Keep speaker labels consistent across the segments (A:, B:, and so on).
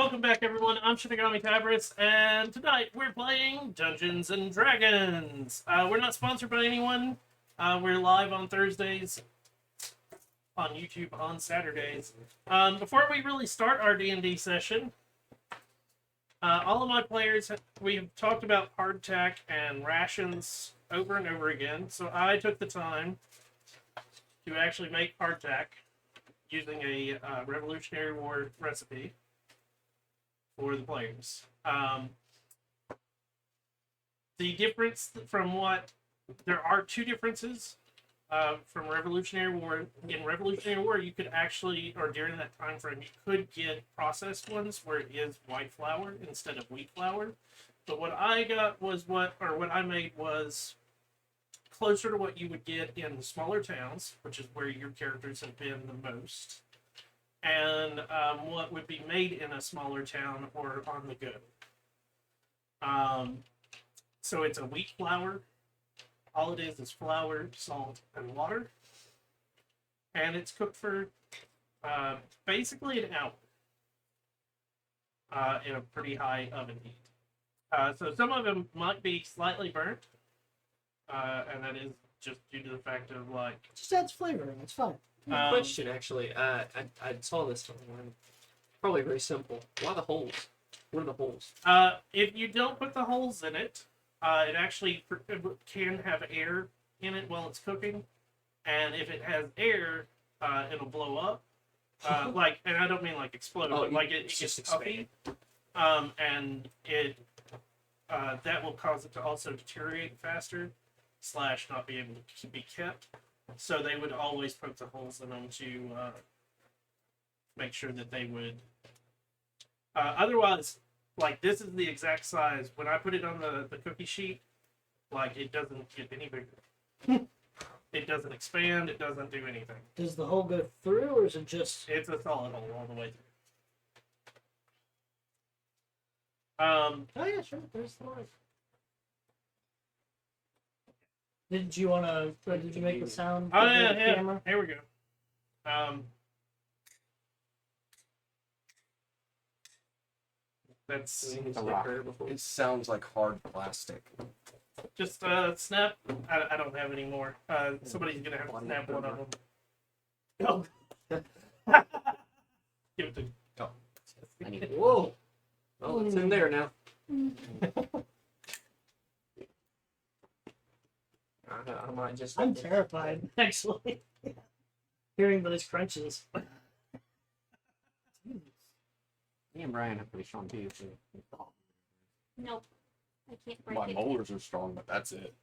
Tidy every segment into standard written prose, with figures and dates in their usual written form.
A: welcome back, everyone. I'm Shinigami Tabris, and tonight we're playing Dungeons and Dragons. We're not sponsored by anyone. We're live on Thursdays, on YouTube on Saturdays. Before we really start our D&D session, all of my players, we have talked about hardtack and rations over and over again, so I took the time to actually make hardtack using a Revolutionary War recipe for the players. The difference from there are two differences from Revolutionary War. In Revolutionary War, you could actually, or during that time frame, you could get processed ones where it is white flour instead of wheat flour. But what I got was what I made was closer to what you would get in smaller towns, which is where your characters have been the most, and what would be made in a smaller town or on the go. So it's a wheat flour. All it is flour, salt, and water. And it's cooked for basically an hour in a pretty high oven heat. So some of them might be slightly burnt, and that is just due to the fact of
B: just adds flavor. It's fine.
C: Question, actually. I saw this online. Probably very simple. Why the holes? What are the holes?
A: If you don't put the holes in it, it actually can have air in it while it's cooking, and if it has air, it'll blow up. And I don't mean explode, but it gets puffy, and it that will cause it to also deteriorate faster, / not be able to be kept. So they would always poke the holes in them to make sure that they would. Otherwise, this is the exact size. When I put it on the cookie sheet, it doesn't get any bigger. It doesn't expand. It doesn't do anything.
B: Does the hole go through, or is it just?
A: It's a solid hole all the way through.
B: Oh yeah, sure. There's the hole. Did you make the sound?
A: Oh
B: with
A: yeah,
B: the
A: yeah.
B: Camera?
A: Here we go. That's
D: It sounds like hard plastic.
A: just snap. I don't have any more. Somebody's gonna have to snap one of them.
B: Oh.
A: Give it to.
D: Oh.
C: Whoa! Oh, it's in there now. I might just.
B: I'm terrified, actually. Hearing those crunches.
E: Me and Brian have pretty strong teeth.
F: Nope. I can't break
D: My
F: it.
D: molars are strong, but that's it.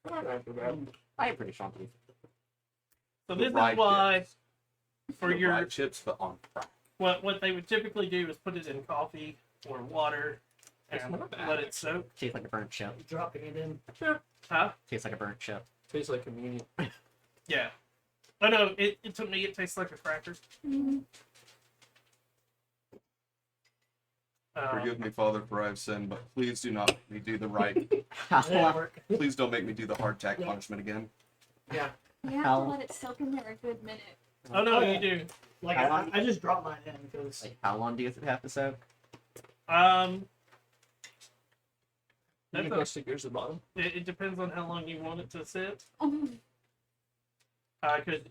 E: I have pretty strong teeth.
A: So
D: The
A: this is
D: rye
A: why,
D: chips.
A: for
D: The
A: your
D: rye chips, but on crack.
A: what they would typically do is put it in coffee or water
C: It's
A: and
C: not bad,
A: let it soak.
E: Tastes like a burnt chip.
B: Dropping it in.
A: Huh?
E: Tastes like a burnt chip.
C: Tastes like communion.
A: Yeah. Oh no, it to me it tastes like a cracker.
D: Forgive me, Father, for I have sinned, but please do not make me do the right.
B: Didn't work.
D: Please don't make me do the hardtack
B: Yeah.
D: punishment again.
C: Yeah.
F: You have
E: How-
F: to let it soak in there a good minute.
A: Oh no,
B: Oh, yeah.
A: you do.
B: I just dropped mine in because
E: Like, how long do you have to soak?
A: That's
C: You
A: a-
C: go stickers at the bottom.
A: it depends on how long you want it to sit.
F: Oh,
A: Because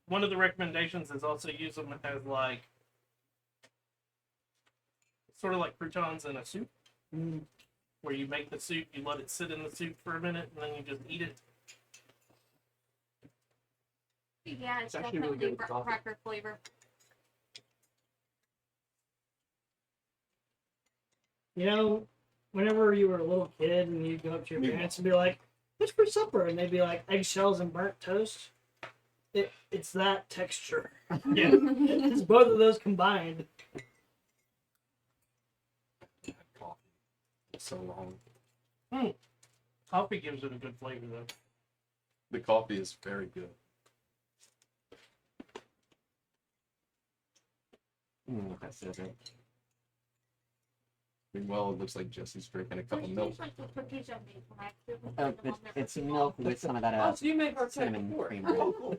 A: one of the recommendations is also use them as sort of like croutons in a soup, where you make the soup, you let it sit in the soup for a minute, and then you just eat it.
F: yeah, it's
C: actually really
F: definitely
C: good with coffee.
F: cracker flavor.
B: whenever you were a little kid and you'd go up to your parents and be like, "What's for supper?" and they'd be like, "Eggshells and burnt toast." It's that texture.
A: Yeah.
B: It's both of those combined.
D: Coffee. It's so long.
A: Coffee gives it a good flavor though.
D: The coffee is very good.
E: That's it.
D: Meanwhile, it looks like Jesse's drinking a cup of
F: Those
D: milk.
F: taste like the cookies I made when I accidentally
E: Oh,
F: put them on there
E: it's
F: for too
E: milk
F: long.
E: with some of that
C: Oh, so you made hardtack
E: cinnamon
C: before.
E: cream.
C: Oh, cool.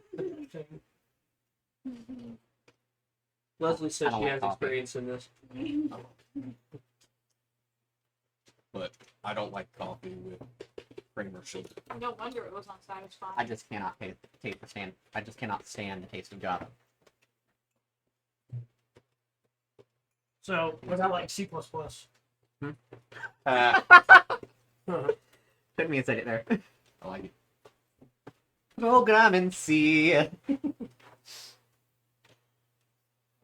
F: Mhm.
C: Leslie
E: I
C: says
E: don't
C: she
E: like
C: has
E: coffee.
C: experience in this.
D: But I don't like coffee with cream or sugar.
F: No wonder it was unsatisfying.
E: I just cannot I just cannot stand the taste of Java.
A: So,
B: Was that like C++?
E: Took me a second there.
D: I like it.
E: Program and see.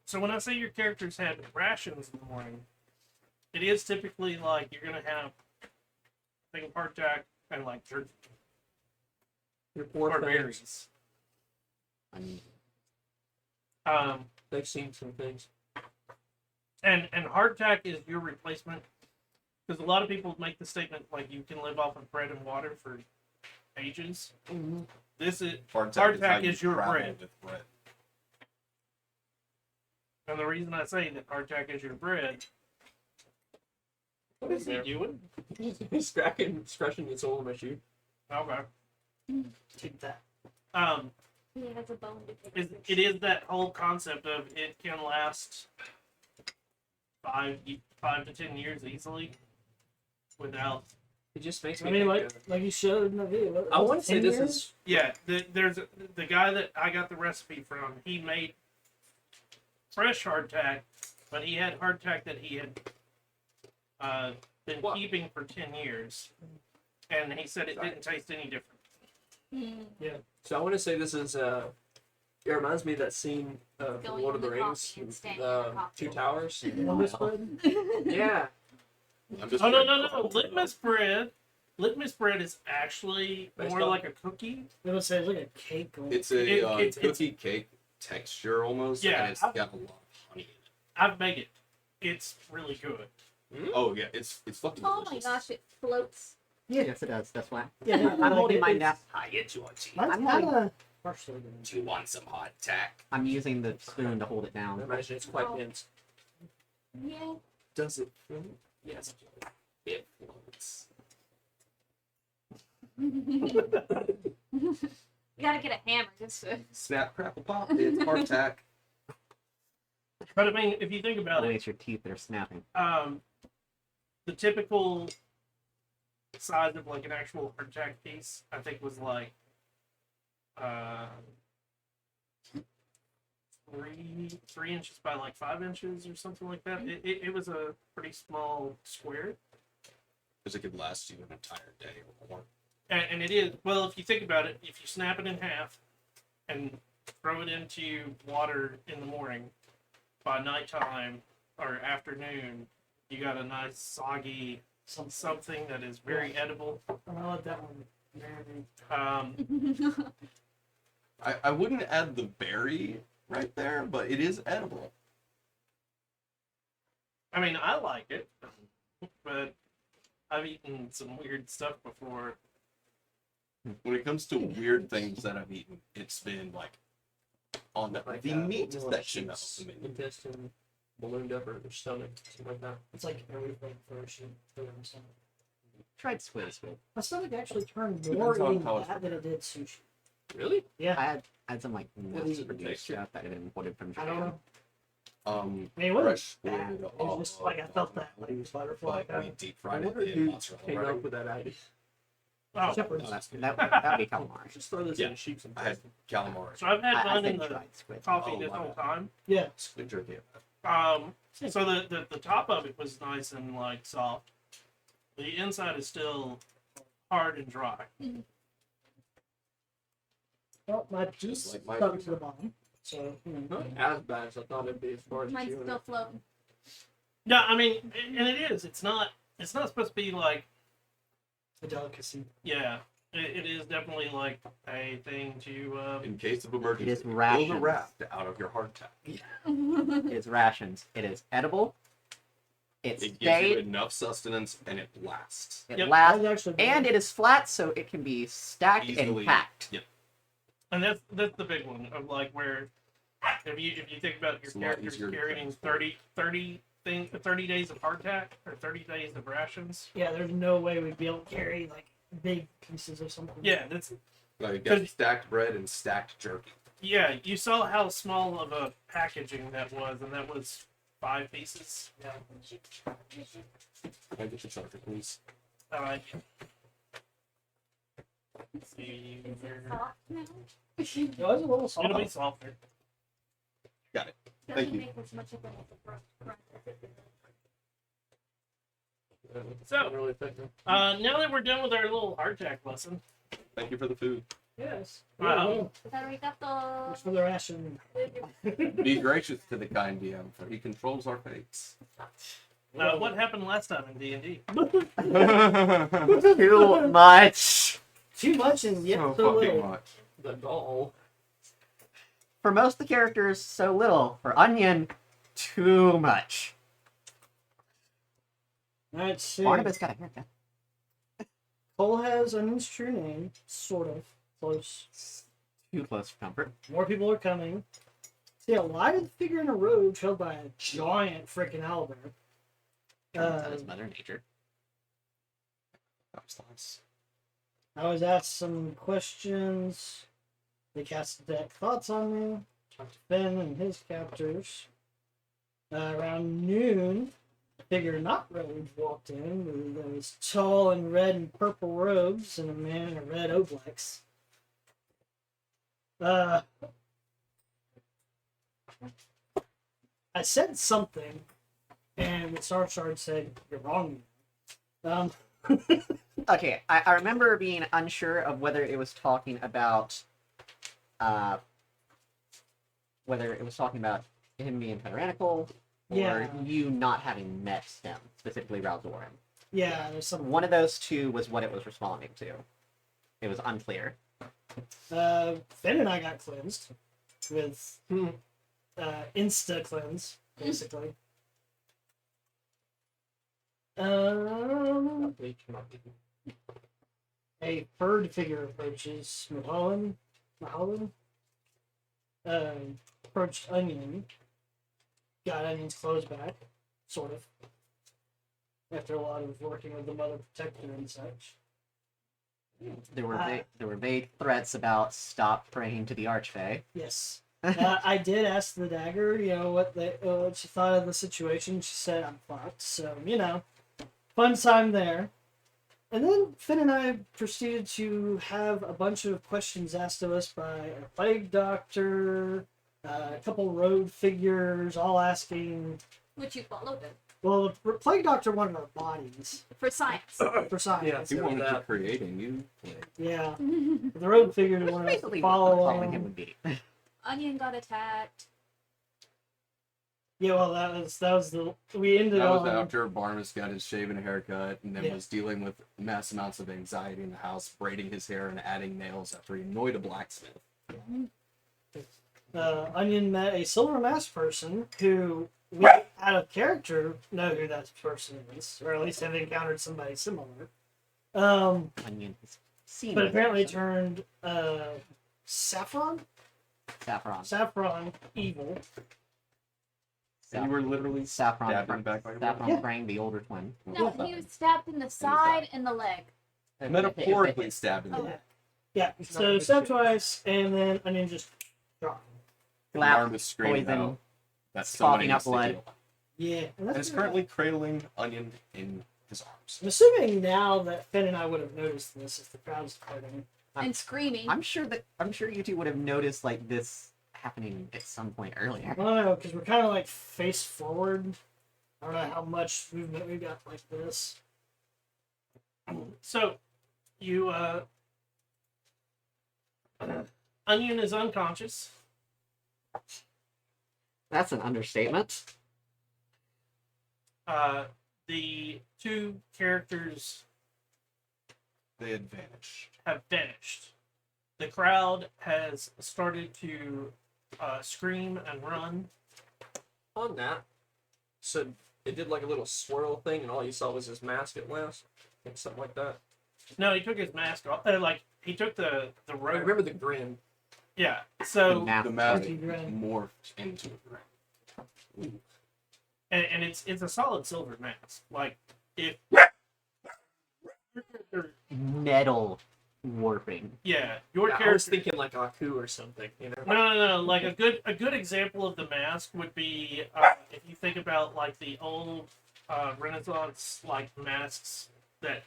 A: so when I say your characters had rations in the morning, it is typically like you're gonna have thing of hardtack and like jerky
C: Your poor
A: or
C: fans,
A: berries.
E: I mean,
C: they've seen some things.
A: And hardtack is your replacement because a lot of people make the statement like you can live off of bread and water for ages.
B: Mm-hmm.
A: This is
D: Hardtack
A: Hardtack
D: how you
A: is your
D: travel
A: bread.
D: with bread.
A: and the reason I say that hardtack is your bread.
C: What is he doing? He's scratching the sole of my shoe.
A: Okay.
B: Take that.
F: He has a bone to pick.
A: It is that whole concept of it can last 5 to 10 years easily without.
C: It just makes me
B: I mean,
C: think
B: like you showed in the video. what-
C: I
B: was
C: want
B: it,
C: to say
B: 10
C: this
B: years?
C: is
A: Yeah, there's the guy that I got the recipe from. He made fresh hardtack, but he had hardtack that he had been
C: What?
A: keeping for 10 years, and he said it didn't taste any different.
C: So I want to say this is it reminds me of that scene from
F: Going
C: Lord of
F: in
C: the
F: the
C: Rings,
F: coffee and staying in the coffee.
C: Two Towers.
B: Columbus bread?
C: Yeah,
D: I'm just
A: Oh no
D: kidding.
A: no no! Litmus bread. Litmus bread is actually
C: Based
A: more
C: on-
A: like a cookie.
B: It was say it's like a cake. Or...
D: It's a
A: It's-
D: cookie cake texture almost.
A: Yeah,
D: and it's
A: I've-
D: got a lot of honey in it.
A: I've made it. It's really good.
D: Oh yeah, it's fucking
F: Oh my
D: delicious.
F: gosh, it floats.
E: yes, it does. That's why.
B: Yeah,
E: I'm holding mine now.
D: Hiya, Georgie.
B: Mine's
E: I'm
B: kind of partially good.
D: Do you want some hot tack?
E: I'm using the spoon to hold it
C: I
E: down.
C: imagine it's quite
F: Oh.
C: dense.
F: Yeah.
C: Does it float?
D: Yes, it floats.
F: You gotta get a hammer just to.
D: Snap, crackle, pop. It's hard tack.
A: But I mean, if you think about
E: Oh,
A: it,
E: it's your teeth that are snapping.
A: the typical size of like an actual hardtack piece, I think, was like 3 inches by like 5 inches or something like that. It was a pretty small square.
D: Because it could last you an entire day or more.
A: And it is, well, if you think about it, if you snap it in half and throw it into water in the morning, by nighttime or afternoon, you got a nice soggy something that is very edible.
B: I'll let that one marinate.
D: I wouldn't add the berry right there, but it is edible.
A: I mean, I like it, but I've eaten some weird stuff before.
D: When it comes to weird things that I've eaten, it's been like on the meat section of the menu.
C: Intestine ballooned up or stomach, something like that.
B: It's like everything first. And put it in the stomach.
E: Tried squid.
B: My stomach actually turned
D: Depends
B: more
D: on
B: eating
D: how it's
B: that than it did sushi.
C: Really?
B: Yeah.
E: I had some like
B: What do you-
E: nuts produced stuff that had been imported from
B: I
E: Japan.
B: don't know.
D: Um,
B: I mean, it wasn't
D: fresh
B: bad.
D: squid.
B: It was just like I felt that like it was butterfly.
D: But we deep fried
C: I wonder
D: it in
C: who
D: mozzarella
C: came
D: bread.
C: up with that idea.
A: Oh,
B: Shepherds.
E: No, that'd be calamari.
C: Just throw this
D: Yeah.
C: in sheep's
D: I had calamari.
A: so I've had
E: I
A: mine in
E: think
A: the
E: tried squid.
A: coffee
D: Oh,
A: this
D: my
A: whole
D: bad.
A: time.
B: Yeah.
D: Squid jerky.
A: So the top of it was nice and like soft. The inside is still hard and dry.
B: Well, my
D: Just
B: piece
D: like my
B: stuck
D: pizza.
B: to the bottom. So,
C: Not as bad as I thought it'd be as far as
F: Mine's
C: chewing
F: still
C: it.
F: floating.
A: Yeah, I mean, and it is. It's not supposed to be like,
B: a delicacy.
A: yeah. It is definitely like a thing to.
D: In case of emergency,
E: It is
D: build a
E: rations.
D: raft out of your hardtack.
E: It is rations. It is edible. It's
D: It gives you
E: stayed.
D: enough sustenance and it lasts.
E: It
A: Yep.
E: lasts,
B: That's actually
E: and it is flat, so it can be stacked
D: Easily.
E: and packed.
D: Yep.
A: And that's the big one of like where if you think about your
D: It's a lot
A: characters
D: easier to
A: carrying
D: transport.
A: 30 days of hardtack or 30 days of rations.
B: Yeah, there's no way we'd be able to carry like big pieces of something.
A: Yeah, that's
D: Like you got
A: 'Cause-
D: stacked bread and stacked jerky.
A: Yeah, you saw how small of a packaging that was, and that was 5 pieces.
B: Yeah.
D: Can I get the charger, please?
A: Uh,
F: Is it soft now?
B: It was a little soft.
A: it'll be softer.
D: Got it.
F: Doesn't
D: Thank you.
F: make as much of a front as it did.
A: So-
C: really effective.
A: Now that we're done with our little hardtack lesson,
D: Thank you for the food.
B: Yes.
A: Wow.
F: Arigato.
B: Thanks for the ration.
D: Be gracious to the kind DM, for he controls our fates.
A: what happened last time in D&D?
E: Too much.
B: Too much and yet
D: So
B: so
D: fucking
B: little.
D: much.
C: The doll.
E: For most of the characters, so little. For Onion, too much.
B: Let's see.
E: Barnabas got a haircut.
B: Cole has Onion's true name, sort of. Close.
E: Too close for comfort.
B: More people are coming. See, a lighted figure in a robe held by a giant freaking owlbear.
E: That is Mother Nature.
D: That was nice.
B: I was asked some questions. They cast deck thoughts on me. Talked to Finn and his captors. Around noon, a figure not robed walked in. There was tall in red and purple robes and a man in a red oblex. I said something, and the Star Shard said, "You're wrong."
E: Okay, I remember being unsure of whether it was talking about him being tyrannical or
B: Yeah.
E: you not having met him, specifically Raldoran.
B: Yeah, there's some.
E: One of those two was what it was responding to. It was unclear.
B: Finn and I got cleansed with
C: Hmm.
B: insta cleanse, basically.
C: Bleach, not bleach.
B: A furred figure approaches Mulholland. Approached Onion. Got Onion's clothes back, sort of. After a lot of working with the Mother Protector and such.
E: There were vague threats about stop praying to the Archfey.
B: Yes. I did ask the dagger, what she thought of the situation. She said, "I'm fucked." So, fun time there. And then Finn and I proceeded to have a bunch of questions asked of us by a plague doctor, a couple road figures, all asking.
F: Which you followed it.
B: Well, the plague doctor wanted our bodies
F: For science.
B: for science.
D: He
C: Yeah.
D: wanted to
C: that.
D: create a new thing.
B: Yeah. The road figure wanted us to
E: Basically,
B: follow
E: what following him
B: him.
E: would be.
F: Onion got attacked.
B: Yeah, well, that was we ended
D: That was
B: on.
D: after Barnabas got his shave and haircut, and then
B: Yeah.
D: was dealing with mass amounts of anxiety in the house, braiding his hair and adding nails after he annoyed a blacksmith.
B: Onion met a silver mask person who, we, out of character, know who that person is, or at least have encountered somebody similar.
E: Onion has seen
B: But
E: it.
B: apparently turned Saffron evil.
D: And you were literally
E: Saffron,
D: stabbed in the back by a
E: Saffron
B: Yeah.
E: Frang, the older twin.
F: No, he was stabbed in the side and the leg.
D: metaphorically stabbed in the
F: Oh.
D: back.
B: Yeah, so stabbed twice, and then Onion just dropped.
E: Slap,
D: Barnabas screamed
E: poison,
D: out that somebody
E: coughing up
D: needs to
E: blood.
D: heal.
B: Yeah, and
D: And
B: that's
D: is currently cradling Onion in his arms.
B: I'm assuming now that Finn and I would have noticed this if the crowd's parting.
F: And screaming.
E: I'm sure you two would have noticed like this happening at some point earlier.
B: I don't know, because we're kind of like face forward. I don't know how much movement we got like this.
A: So, you, Onion is unconscious.
E: That's an understatement.
A: The two characters
D: They had vanished.
A: have vanished. The crowd has started to scream and run.
C: On that, so it did like a little swirl thing, and all you saw was his mask at last. I think something like that.
A: No, he took his mask off. He took the
C: I
A: robe.
C: remember the grin.
A: Yeah. So,
D: The mask
B: Funky grin.
D: morphed into a grin.
A: and it's a solid silver mask. Like if
E: Metal warping.
A: Yeah, your
C: Yeah, I
A: character.
C: was thinking like Aku or something, you know?
A: No. Like a good example of the mask would be if you think about like the old Renaissance like masks that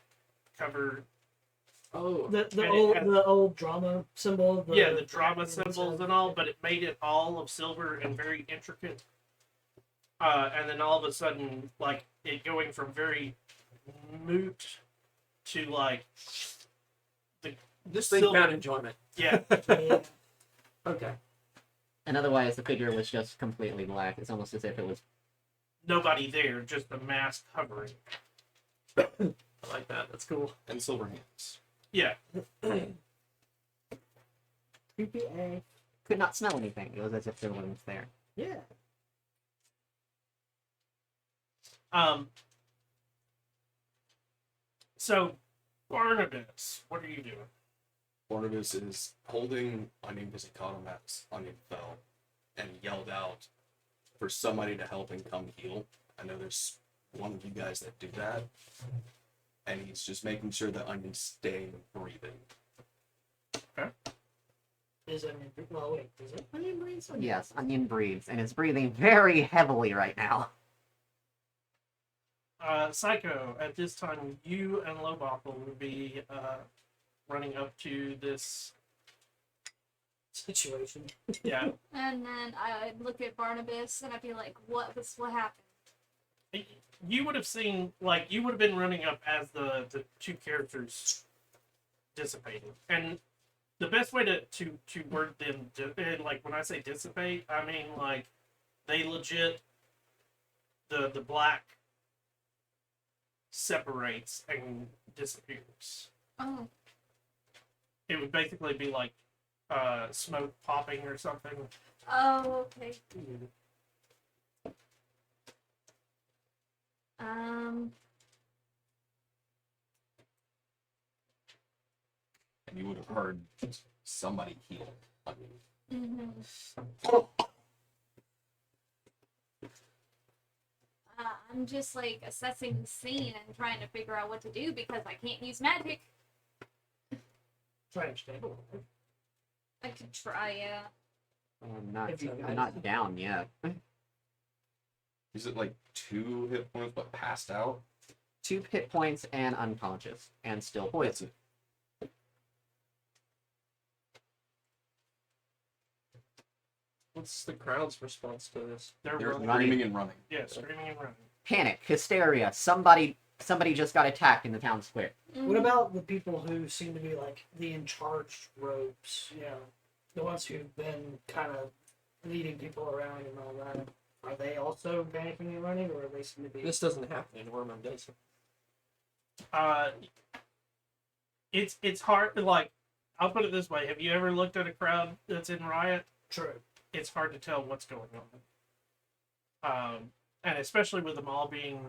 A: cover
C: Oh,
B: The old drama symbol.
A: the drama symbols and all, but it made it all of silver and very intricate. And then all of a sudden, like it going from very moot to like
C: this thing
A: silver.
C: found enjoyment.
A: Yeah,
B: Yeah.
C: Okay.
E: And otherwise, the figure was just completely black. It's almost as if it was.
A: nobody there, just the mask hovering.
C: I like that. That's cool.
D: And silver hands.
A: Yeah,
E: Creepy. Could not smell anything. It was as if there wasn't there.
B: Yeah.
A: So, Barnabas, what are you doing?
D: Barnabas is holding Onion because he caught him as Onion fell and yelled out for somebody to help him come heal. I know there's one of you guys that do that. And he's just making sure that Onion's staying breathing.
B: Is it? Well, wait. Is it onion breeds?
E: Yes, Onion breathes, and it's breathing very heavily right now.
A: Psycho, at this time, you and Lobopple will be running up to this.
B: Situation.
A: Yeah,
F: And then I look at Barnabas and I'd be like, what happened?
A: you would have seen, like, you would have been running up as the two characters dissipated. And the best way to word them, and like when I say dissipate, I mean like they legit, the black separates and disappears.
F: Oh,
A: It would basically be like smoke popping or something.
F: oh, okay.
D: And you would have heard somebody heal Onion.
F: I'm just like assessing the scene and trying to figure out what to do because I can't use magic.
B: Try and stabilize.
F: I could try, yeah.
B: If you
E: I'm
B: guys-
E: not down yet.
D: Is it like 2 hit points but passed out?
E: 2 hit points and unconscious, and still
D: That's
E: poisoned.
D: it.
C: What's the crowd's response to this?
A: They're
D: They're
A: running.
D: screaming and running.
A: Yeah, screaming and running.
E: Panic, hysteria. Somebody just got attacked in the town square.
B: What about the people who seem to be like the in charge ropes? You know, the ones who've been kind of leading people around and all that. Are they also panicking and running, or are they seem to be?
C: This doesn't happen in Ormen, does it?
A: It's hard. Like, I'll put it this way: have you ever looked at a crowd that's in riot?
B: True.
A: It's hard to tell what's going on. And especially with them all being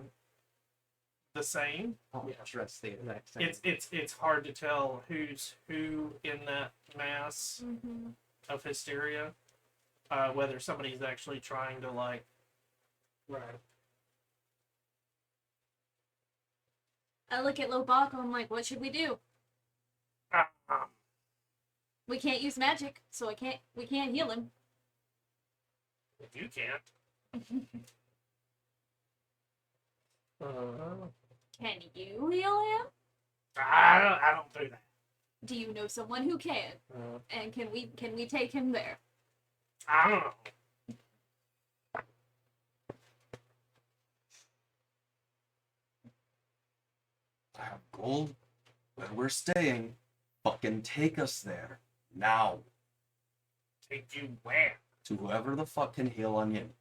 A: the same,
E: Oh,
B: Yeah.
E: dress the exact same.
A: it's hard to tell who's who in that mass
F: Mm-hmm.
A: of hysteria. Whether somebody's actually trying to like.
B: Right.
F: I look at Lobako, I'm like, what should we do? We can't use magic, so we can't heal him.
A: You can't.
F: Can you heal him?
A: I don't do that.
F: Do you know someone who can? And can we take him there?
A: I don't know.
D: I have gold where we're staying. Fucking take us there. Now.
A: Take you where?
D: To whoever the fuck can heal Onion.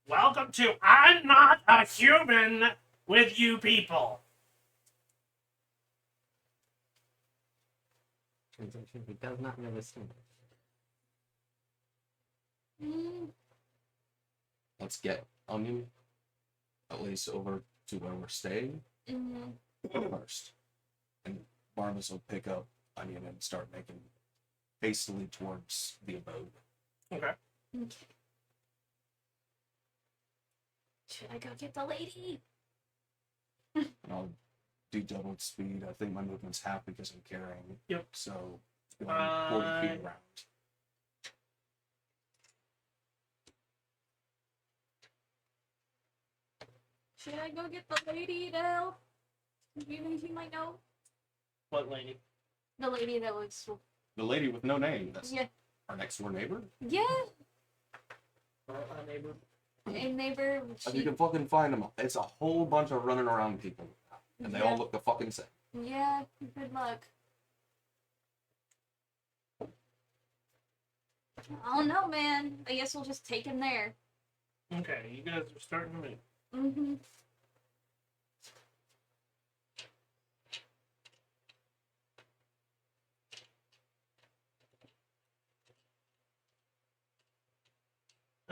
A: Welcome to I'm Not a Human with You People.
E: Translation, he does not know this thing.
F: Mm,
D: Let's get Onion at least over to where we're staying first. And Barnabas will pick up Onion and start making hastily towards the abode.
A: Okay.
F: okay. Should I go get the lady?
D: And I'll do doubled speed. I think my movement's half because I'm carrying.
A: Yep.
D: So going 40 feet around.
F: Should I go get the lady to help? Do you think she might know?
A: What lady?
F: The lady that was.
D: The lady with no name. That's
F: Yeah.
D: our next door neighbor.
F: Yeah.
B: Our neighbor.
F: A neighbor.
D: If you can fucking find them, it's a whole bunch of running around people, and they all look the fucking same.
F: Yeah. Good luck. I don't know, man. I guess we'll just take him there.
A: Okay, you guys are starting to move.
F: Mm-hmm.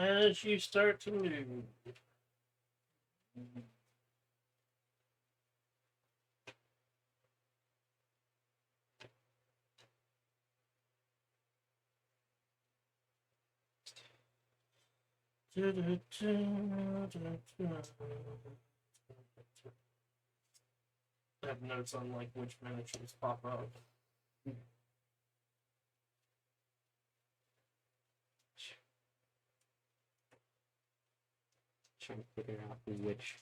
A: As you start to move, I have notes on like which miniatures pop up.
E: Trying to figure out which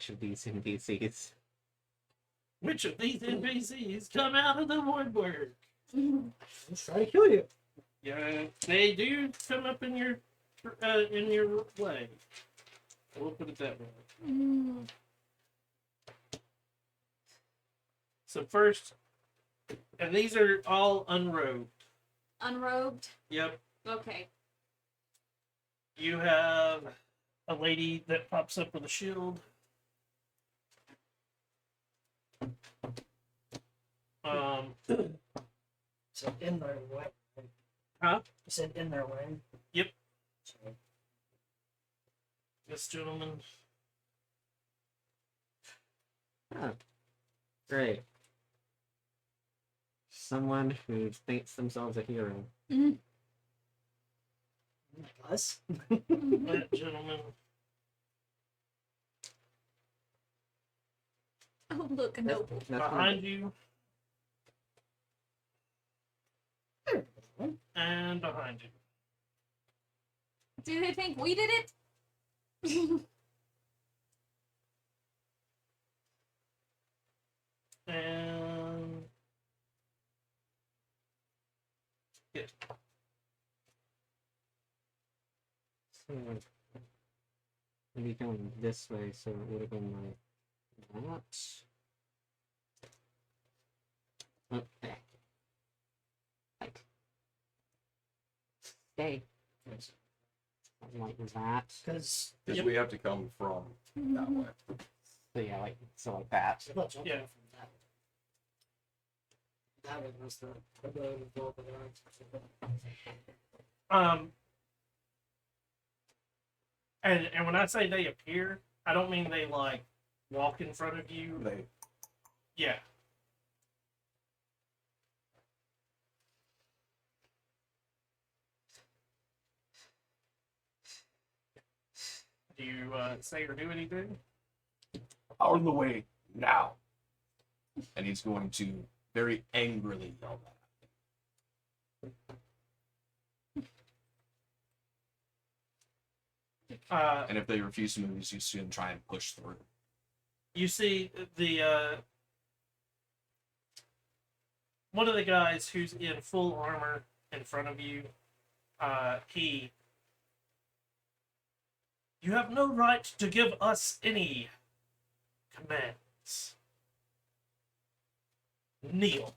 E: of these NPCs.
A: Which of these NPCs come out of the woodwork?
B: Let's try to kill you.
A: Yeah, they do come up in your way. We'll put it that way.
F: Mm.
A: So first, and these are all unrobed.
F: Unrobed.
A: Yep.
F: Okay.
A: You have a lady that pops up with a shield.
B: So in their way.
A: Huh?
B: You said in their way.
A: Yep.
B: So,
A: This gentleman.
E: Oh, great. Someone who thinks themselves a hero.
B: us?
A: That gentleman.
F: Oh, look, a noble.
A: Behind you. And behind you.
F: Do they think we did it?
A: And yeah.
E: So, maybe going this way, so it would have been like that. Okay. Like, stay. Like that.
B: Because
D: Because we have to come from that way.
E: So yeah, like that.
A: Yeah.
B: That one was the ability to build the
A: And when I say they appear, I don't mean they like walk in front of you.
D: They
A: Yeah. Do you say or do anything?
D: out of the way now. And he's going to very angrily yell that. And if they refuse to move, he's just going to try and push through.
A: You see the one of the guys who's in full armor in front of you. You have no right to give us any commands. Kneel.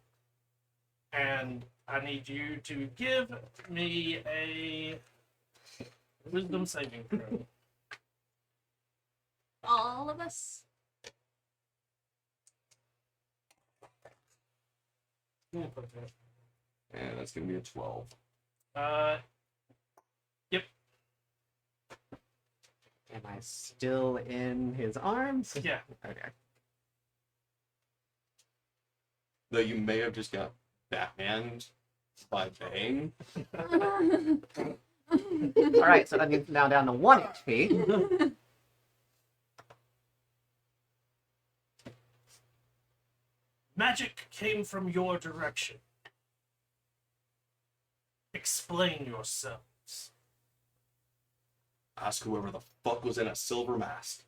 A: And I need you to give me a wisdom saving throw.
F: All of us.
D: And that's going to be a 12.
A: Yep.
E: Am I still in his arms?
A: Yeah.
E: Okay.
D: Though you may have just got Batman by Bane.
E: Alright, so that means now down to 1 HP.
A: Magic came from your direction. Explain yourselves.
D: Ask whoever the fuck was in a silver mask.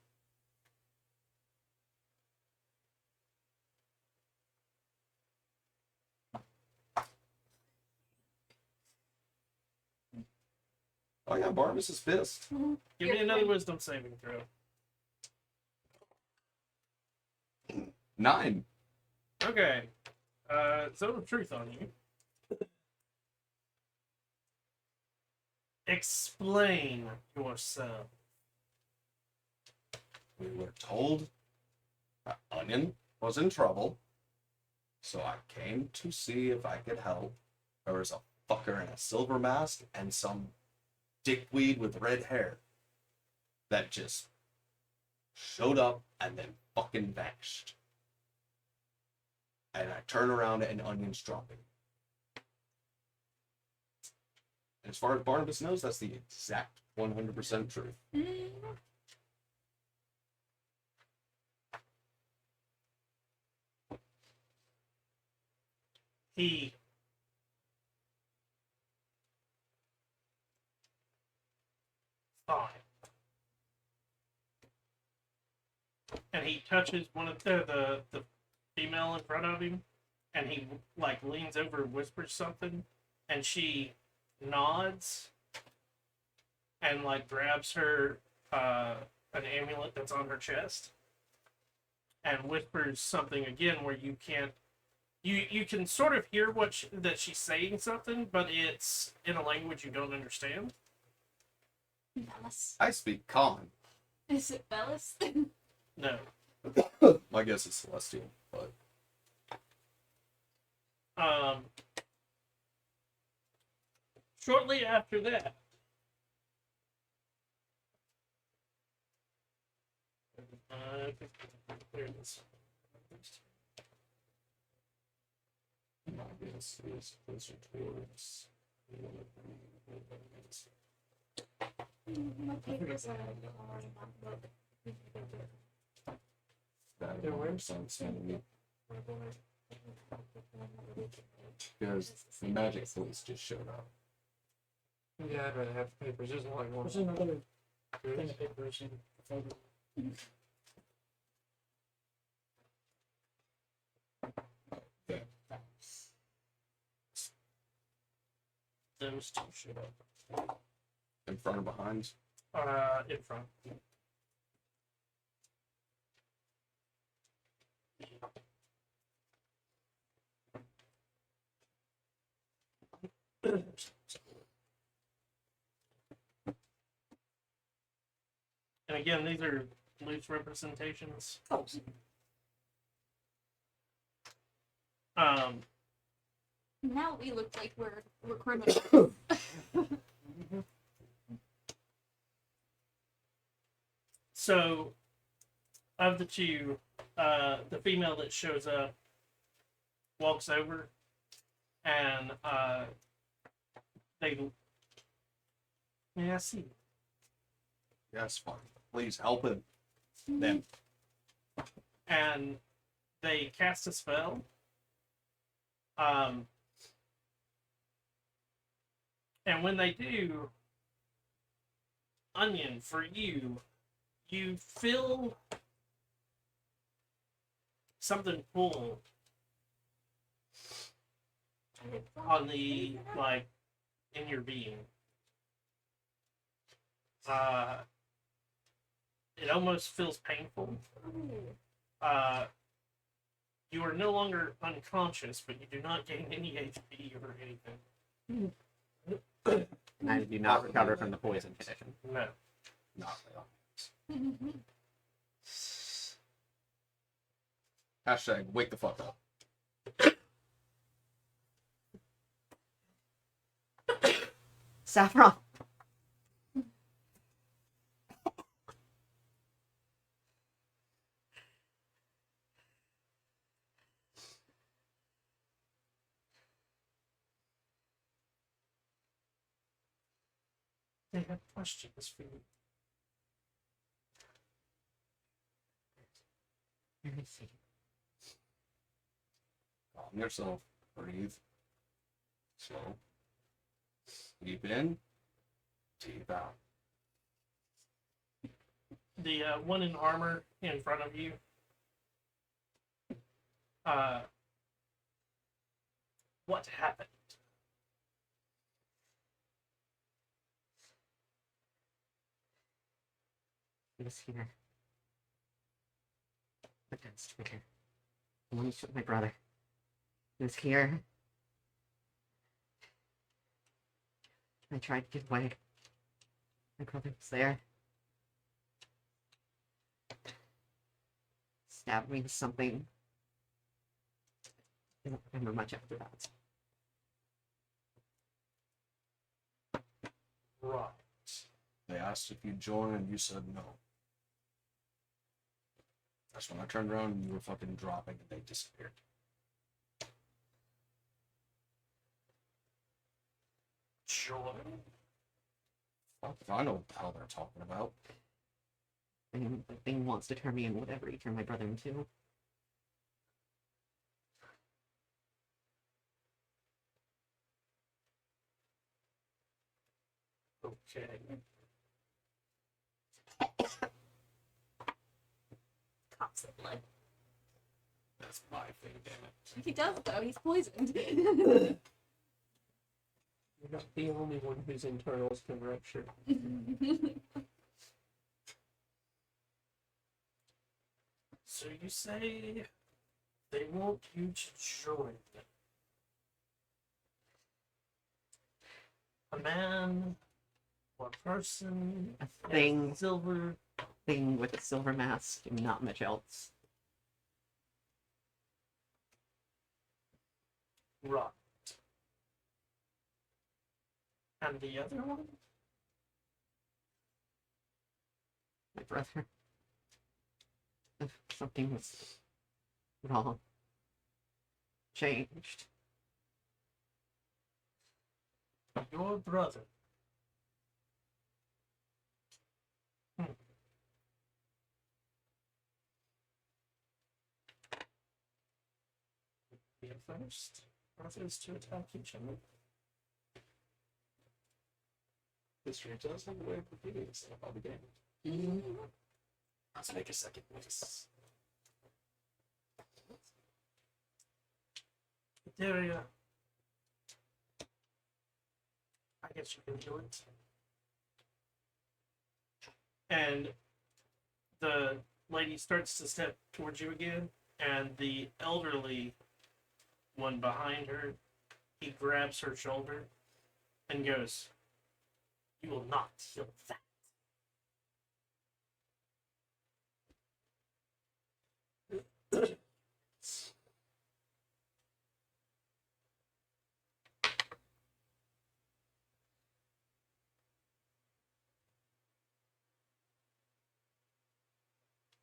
D: Oh yeah, Barnabas is pissed.
A: Give me another wisdom saving throw.
D: 9.
A: Okay. Zone of truth on you. Explain yourself.
D: We were told that Onion was in trouble, so I came to see if I could help. There was a fucker in a silver mask and some dickweed with red hair that just showed up and then fucking vanished. And I turn around and Onion's dropping. As far as Barnabas knows, that's the exact 100% truth.
A: He fine. And he touches one of the female in front of him, and he like leans over and whispers something, and she nods and like grabs her an amulet that's on her chest and whispers something again where you can't you can sort of hear that she's saying something, but it's in a language you don't understand.
F: Bellis.
D: I speak common.
F: Is it Bellis?
A: No.
D: My guess is Celestial, but
A: Shortly after that, there it is.
D: my guess is closer towards
F: My papers are
D: that where some sanity. Because the magic police just showed up.
C: Yeah, I'd rather have the papers. There's a lot more.
B: There's another thing of papers in the folder.
A: Those two showed up.
D: In front or behind?
A: In front. And again, these are loose representations.
F: now we look like we're criminals.
A: So, of the two, the female that shows up walks over and they. Yeah, I see.
D: Yes, fine. Please help him. Them.
A: And they cast a spell. And when they do, Onion, for you, you feel something pull on the, like, in your being. It almost feels painful. You are no longer unconscious, but you do not gain any HP or anything.
E: And I do not recover from the poison condition.
A: No.
D: Not real. Hashtag wake the fuck up.
G: Saffron.
A: They have questions for you.
E: Let me see.
D: Calm yourself. Breathe. Slow. Deep in. Deep out.
A: The one in armor in front of you. What happened?
E: He was here. The ghost figure. The one who took my brother. He was here. I tried to get away. My brother was there. Stabbed me with something. I don't remember much after that.
A: Right.
D: They asked if you'd join, and you said no. That's when I turned around and you were fucking dropping, and they disappeared.
A: Joy?
D: Fuck if I know what the hell they're talking about.
E: And the thing wants to turn me in whatever he turned my brother into.
A: Okay.
F: Coughs of blood.
D: That's my thing, damn it.
F: He does though. He's poisoned.
C: You're not the only one whose internals can rupture.
A: So you say they want you to join them. A man or person,
E: A
A: in
E: thing.
A: silver.
E: Thing with a silver mask and not much else.
A: Right. And the other one?
E: My brother. If something was wrong. Changed.
A: Your brother. Be the first brothers to attack each other.
C: History does have a way of repeating itself all the game.
D: Let's make a second voice.
A: Daria. I guess you can do it. And the lady starts to step towards you again, and the elderly one behind her, he grabs her shoulder and goes, "You will not kill that."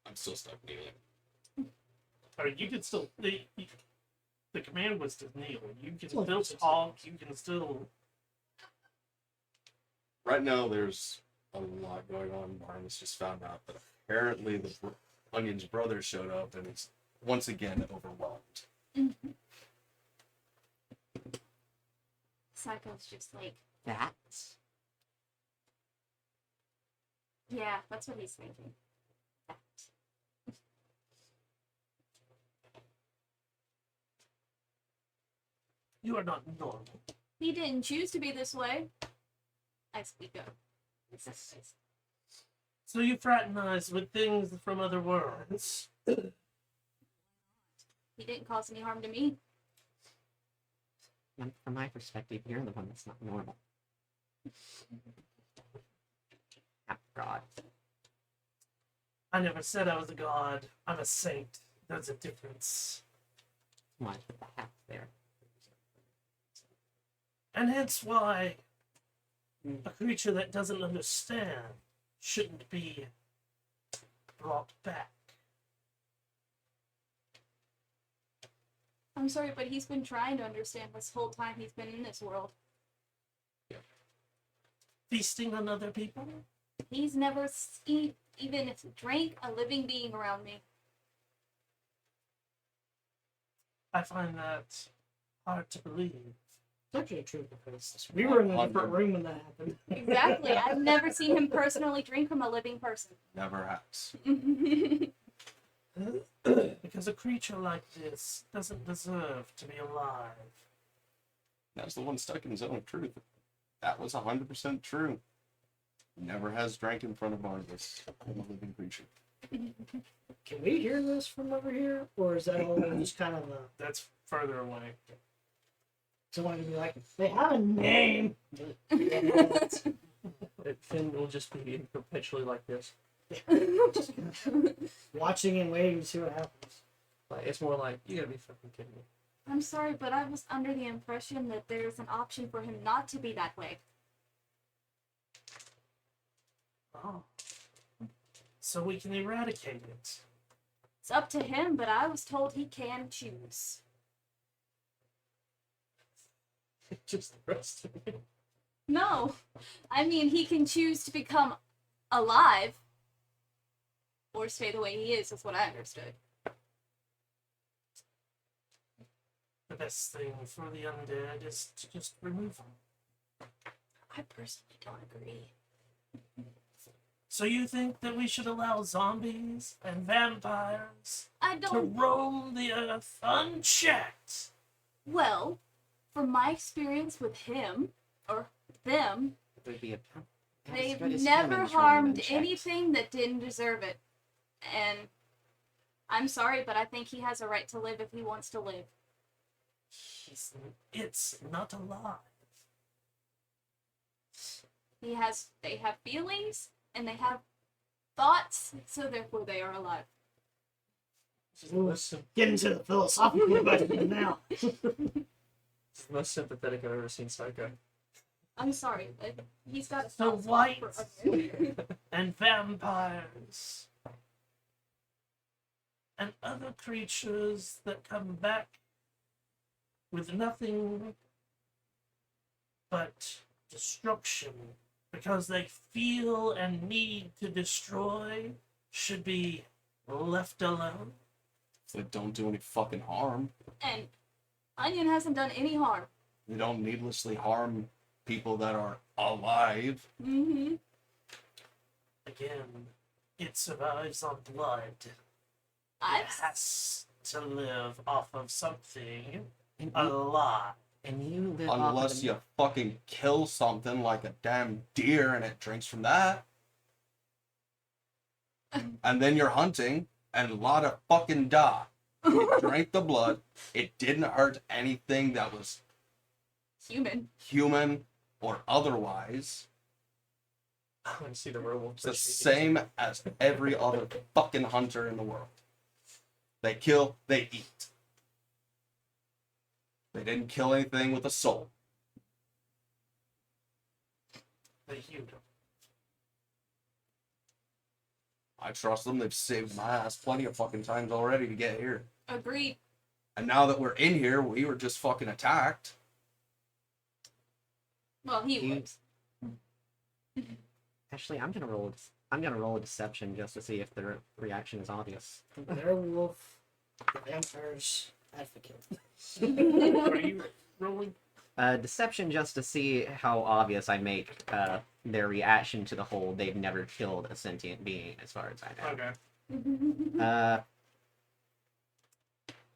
D: I'm still stuck kneeling.
A: Or you can still the command was to kneel. You can
B: Still
A: still
B: fixes it.
A: talk. You can still.
D: Right now, there's a lot going on. Marvin's just found out that apparently the Onion's brother showed up and is once again overwhelmed.
F: Psycho's just like,
E: That?
F: yeah, that's what he's thinking. That.
A: You are not normal.
F: He didn't choose to be this way. I speak up. It's just-
A: So you fraternize with things from other worlds.
F: He didn't cause any harm to me.
E: And from my perspective, you're the one that's not normal. Ah, God.
A: I never said I was a god. I'm a saint. There's a difference.
E: Why put the hat there?
A: And hence why a creature that doesn't understand shouldn't be brought back.
F: I'm sorry, but he's been trying to understand this whole time he's been in this world.
A: Feasting on other people?
F: He's never even drank a living being around me.
A: I find that hard to believe.
B: It's actually true because we were in a different room when that happened.
F: Exactly. I've never seen him personally drink from a living person.
D: Never has.
A: Because a creature like this doesn't deserve to be alive.
D: That's the one stuck in zone of truth. That was 100% true. Never has drank in front of Barnabas. I'm a living creature.
B: Can we hear this from over here, or is that all just kind of a?
A: That's further away.
B: Someone to be like, they have a name.
C: Finn will just be perpetually like this.
B: Watching and waiting to see what happens.
C: Like, it's more like, you gotta be fucking kidding me.
F: I'm sorry, but I was under the impression that there's an option for him not to be that way.
A: Oh. So we can eradicate it.
F: It's up to him, but I was told he can choose.
C: Just the rest of me.
F: No, I mean he can choose to become alive or stay the way he is what I understood.
A: The best thing for the undead is to just remove them.
F: I personally don't agree.
A: So you think that we should allow zombies and vampires
F: I
A: to
F: don't.
A: roam the earth unchecked?
F: Well, from my experience with him or them,
E: It would be a.
F: they've never harmed anything that didn't deserve it. And I'm sorry, but I think he has a right to live if he wants to live.
A: It's not alive.
F: They have feelings and they have thoughts, so therefore they are alive.
C: It's
B: Get into the philosophical question now.
C: the most sympathetic I've ever seen Psycho.
F: I'm sorry, but he's got a
A: So
F: soft spot
A: white.
F: for other.
A: And vampires. And other creatures that come back with nothing but destruction because they feel and need to destroy should be left alone.
D: They don't do any fucking harm.
F: And Onion hasn't done any harm.
D: They don't needlessly harm people that are alive.
F: Mm-hmm.
A: Again, it survives on blood. It
F: I've
A: has to live off of something
E: And
A: alive.
E: you live off of
D: Unless
E: the-
D: you fucking kill something like a damn deer and it drinks from that. And then you're hunting and a lot of fucking die. It drank the blood. It didn't hurt anything that was
F: human.
D: human or otherwise.
C: I want to see the werewolf.
D: It's the same as every other fucking hunter in the world. They kill, they eat. They didn't kill anything with a soul.
A: They healed him.
D: I trust them. They've saved my ass plenty of fucking times already to get here.
F: Agreed.
D: And now that we're in here, we were just fucking attacked.
F: Well, he
E: You-
F: was.
E: Actually, I'm gonna roll a deception just to see if the reaction is obvious.
B: Werewolf, the vampire's advocate.
A: What are you rolling?
E: Deception just to see how obvious I make their reaction to the whole they've never killed a sentient being, as far as I know.
A: Okay.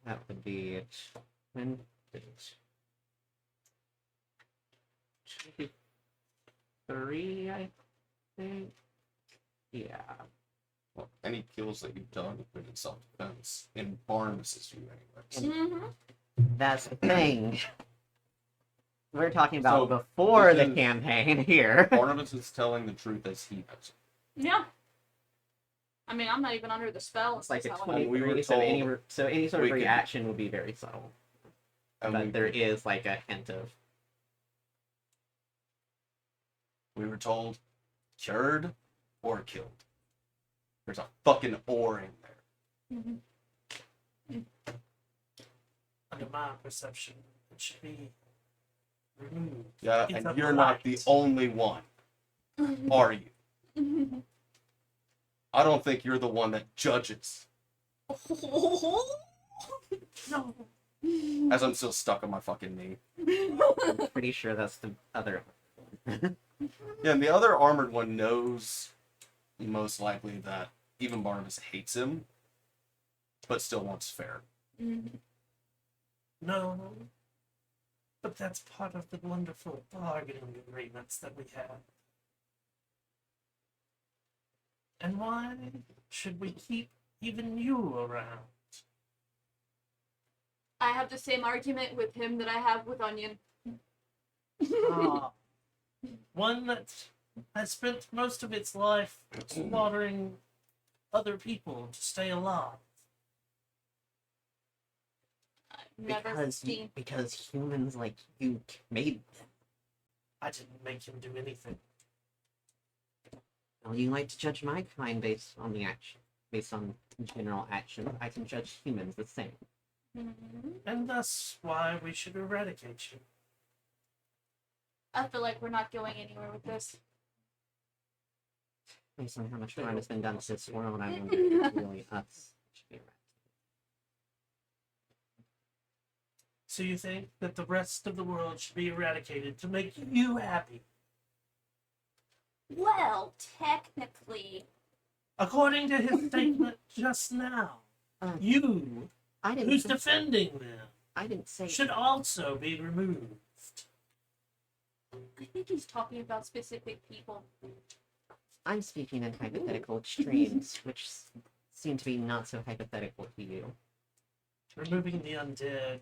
E: That would be 23, I think. Yeah.
D: Well, any kills that you've done have been in self-defense. In Barnabas's view, anyways.
F: Mm-hmm.
E: That's the thing. We're talking about
D: So,
E: before
D: this
E: the
D: is-
E: campaign here.
D: Barnabas is telling the truth as he knows.
F: Yeah. I mean, I'm not even under the spell.
E: It's like a
F: so I-
E: 23,
D: we were
E: so any
D: told
E: so any sort
D: we
E: of
D: could-
E: reaction would be very subtle.
D: And
E: But there is like a hint of
D: we were told cured or killed. There's a fucking or in there.
F: Mhm.
A: Under my perception, it should be removed.
D: Yeah,
A: It's
D: and
A: a
D: you're not the
A: blight.
D: only one, are you? I don't think you're the one that judges.
A: No.
D: As I'm still stuck on my fucking knee.
E: I'm pretty sure that's the other.
D: Yeah, and the other armored one knows most likely that even Barnabas hates him, but still wants fair.
A: No, but that's part of the wonderful bargaining agreements that we have. And why should we keep even you around?
F: I have the same argument with him that I have with Onion.
A: Ah, one that has spent most of its life slaughtering other people to stay alive.
F: Never seen.
E: Because humans like you made them.
A: I didn't make him do anything.
E: Well, you like to judge my kind based on the action, based on general action. I can judge humans the same.
A: And that's why we should eradicate you.
F: I feel like we're not going anywhere with this.
E: Based on how much crime has been done to this world, I wonder if it's really us. Should be right.
A: So you think that the rest of the world should be eradicated to make you happy?
F: Well, technically.
A: According to his statement just now, you,
E: I didn't.
A: who's
E: say-
A: defending them,
E: I didn't say.
A: should also be removed.
F: I think he's talking about specific people.
E: I'm speaking in hypothetical extremes, which seem to be not so hypothetical to you.
A: Removing the undead,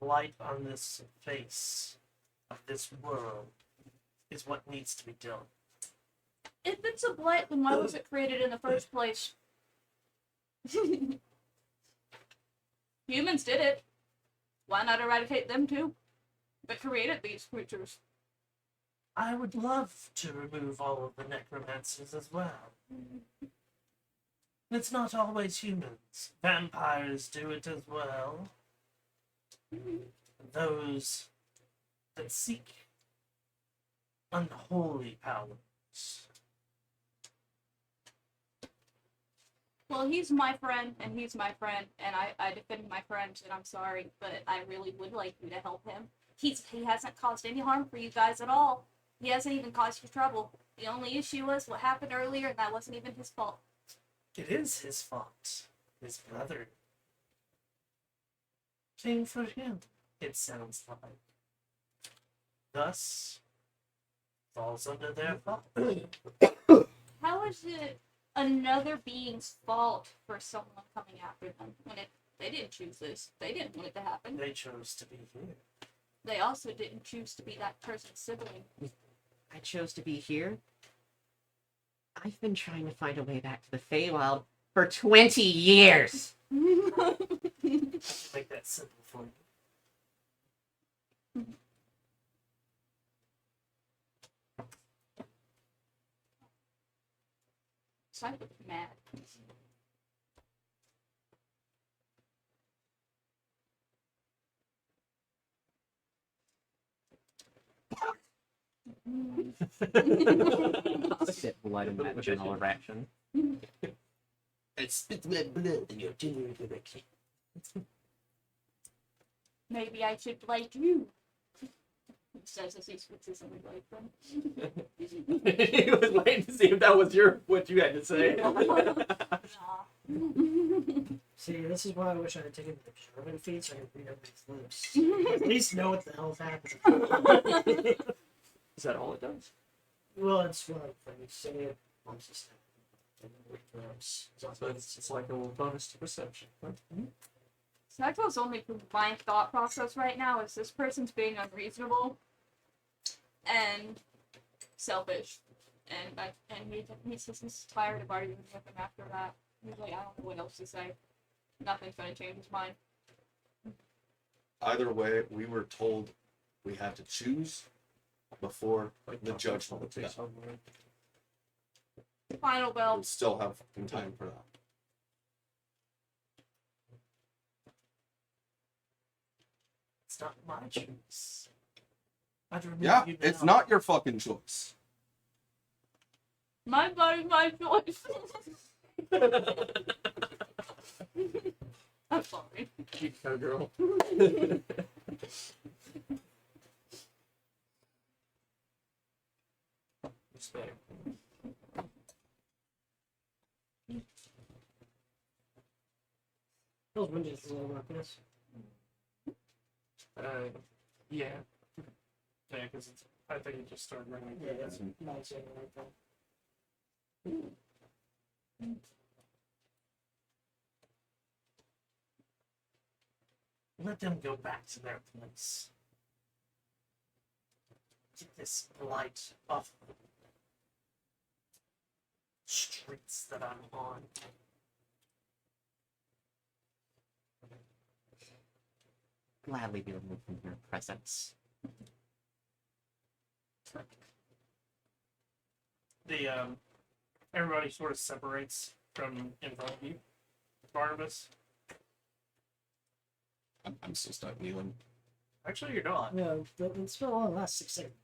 A: blight on this face of this world, is what needs to be done.
F: If it's a blight, then why was it created in the first place? Humans did it. Why not eradicate them too? That created these creatures.
A: I would love to remove all of the necromancers as well. It's not always humans. Vampires do it as well. Those that seek unholy powers.
F: Well, he's my friend, and he's my friend, and I defend my friend, and I'm sorry, but I really would like you to help him. He hasn't caused any harm for you guys at all. He hasn't even caused you trouble. The only issue was what happened earlier, and that wasn't even his fault.
A: It is his fault. His brother came for him, it sounds like. Thus, falls under their fault.
F: How is it another being's fault for someone coming after them when they didn't choose this? They didn't want it to happen.
A: They chose to be here.
F: They also didn't choose to be that person's sibling.
E: I chose to be here. I've been trying to find a way back to the Feywild for 20 years.
A: Make that simple for you.
F: So I was mad.
E: Spit blood in that general erection.
D: I spit my blood in your general direction.
F: Maybe I should like you. He says as he switches on the boyfriend.
C: He was waiting to see if that was what you had to say.
B: See, this is why I wish I had taken the German feed so I could read everybody's lips. At least know what the hell's happening.
C: Is that all it does?
B: Well, it's like when you say it, I'm just
C: So it's like a little bonus to perception. Right?
F: So that goes only through my thought process right now is this person's being unreasonable and selfish. And he's just tired of arguing with him after that. He's like, I don't know what else to say. Nothing's gonna change his mind.
D: Either way, we were told we had to choose before the judgment.
C: takes over.
F: Final bell.
D: We still have some time for that.
A: It's not my choice. I'd remove
D: Yeah,
A: you
D: it's
A: now.
D: not your fucking choice.
F: My body, my choice. I'm sorry.
C: Cheap cowgirl. Respect.
B: Those windows is a little roughness.
C: Yeah.
A: Yeah, because I think it just started ringing.
B: Yeah, that's nice and right there.
A: Let them go back to their place. Get this light off the streets that I'm on.
E: Gladly be removed from your presence.
A: The everybody sort of separates from in front of you. Barnabas.
D: I'm still stuck kneeling.
A: Actually, you're not.
B: Yeah, the spell only lasts 6 seconds.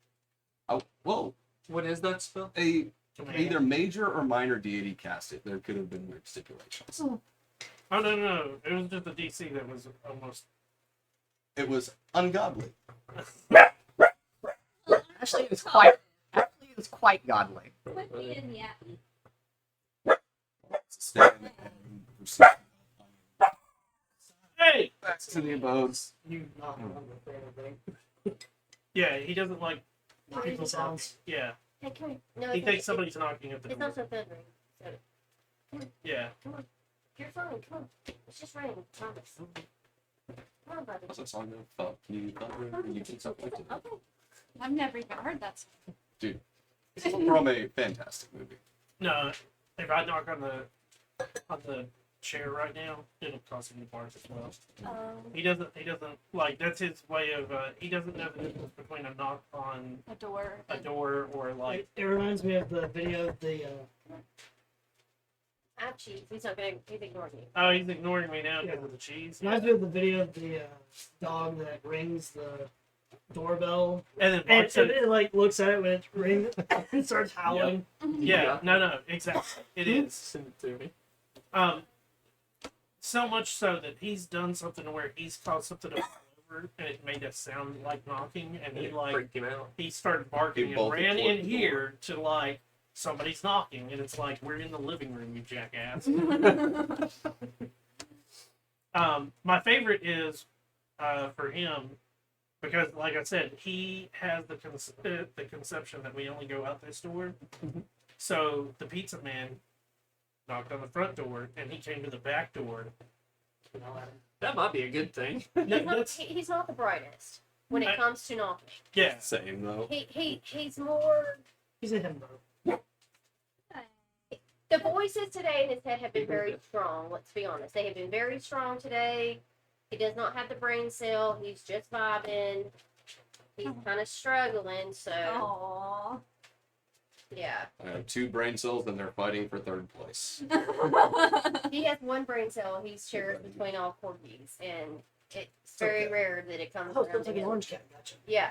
D: Oh, whoa.
C: What is that spell?
D: Either major or minor deity cast it. There could have been weird stipulations.
A: Oh no! It was just the DC that was almost.
D: It was ungodly.
E: Actually, it was quite godly.
F: Put me in the app.
D: Stand and proceed
A: Hey!
D: back to the abodes.
A: You knock on the thing. Yeah, he doesn't like
B: Crazy
A: people
B: sounds.
A: knocking. Yeah,
G: Hey, come here. No,
A: he
G: it's
A: thinks somebody's knocking at the
G: It's
A: door.
G: also thundering. So,
A: Yeah.
G: you're fine. Come on. It's just raining. Promise. Come on, buddy.
D: What's that song? Fuck you, thunder, you can something like that.
G: Okay.
F: I've never even heard that song.
D: It's from a fantastic movie.
A: No, if I knock on the chair right now, it'll cause him to bark as well. He doesn't like, that's his way of he doesn't know the difference between a knock on
F: A door.
A: a door or like
B: It reminds me of the video of the
G: I have cheese. He's not gonna. He's ignoring me.
A: oh, he's ignoring me now because of the cheese.
B: reminds me of the video of the dog that rings the doorbell
A: And then
B: and,
A: barks
B: and
A: at
B: it like looks at it when it's ringing and starts howling.
A: yeah, no, exactly. It is.
C: Send it to me.
A: So much so that he's done something where he's caused something to fall over and it made a sound like knocking, and he like
C: freaked him out.
A: he started barking
D: He
A: and
D: bolted
A: ran
D: toward
A: in
D: the
A: here to like somebody's knocking, and it's like we're in the living room, you jackass. My favorite is for him because, like I said, he has the conception that we only go out this door. So the pizza man knocked on the front door, and he came to the back door. You know,
C: That might be a good thing.
G: He's not the brightest when it comes to knocking.
A: yeah,
D: Same though.
G: He's more.
B: He's a himbo.
G: The voices today in his head have been very strong. Let's be honest. They have been very strong today. He does not have the brain cell. He's just vibing. He's kind of struggling. So
F: Aww.
G: yeah,
D: I have 2 brain cells and they're fighting for 3rd place.
G: he has one brain cell. He shares between all corgis, and it's very rare that it comes
B: Oh,
G: around.
B: looks
G: to
B: like an
G: him.
B: orange cat. Gotcha.
G: Yeah.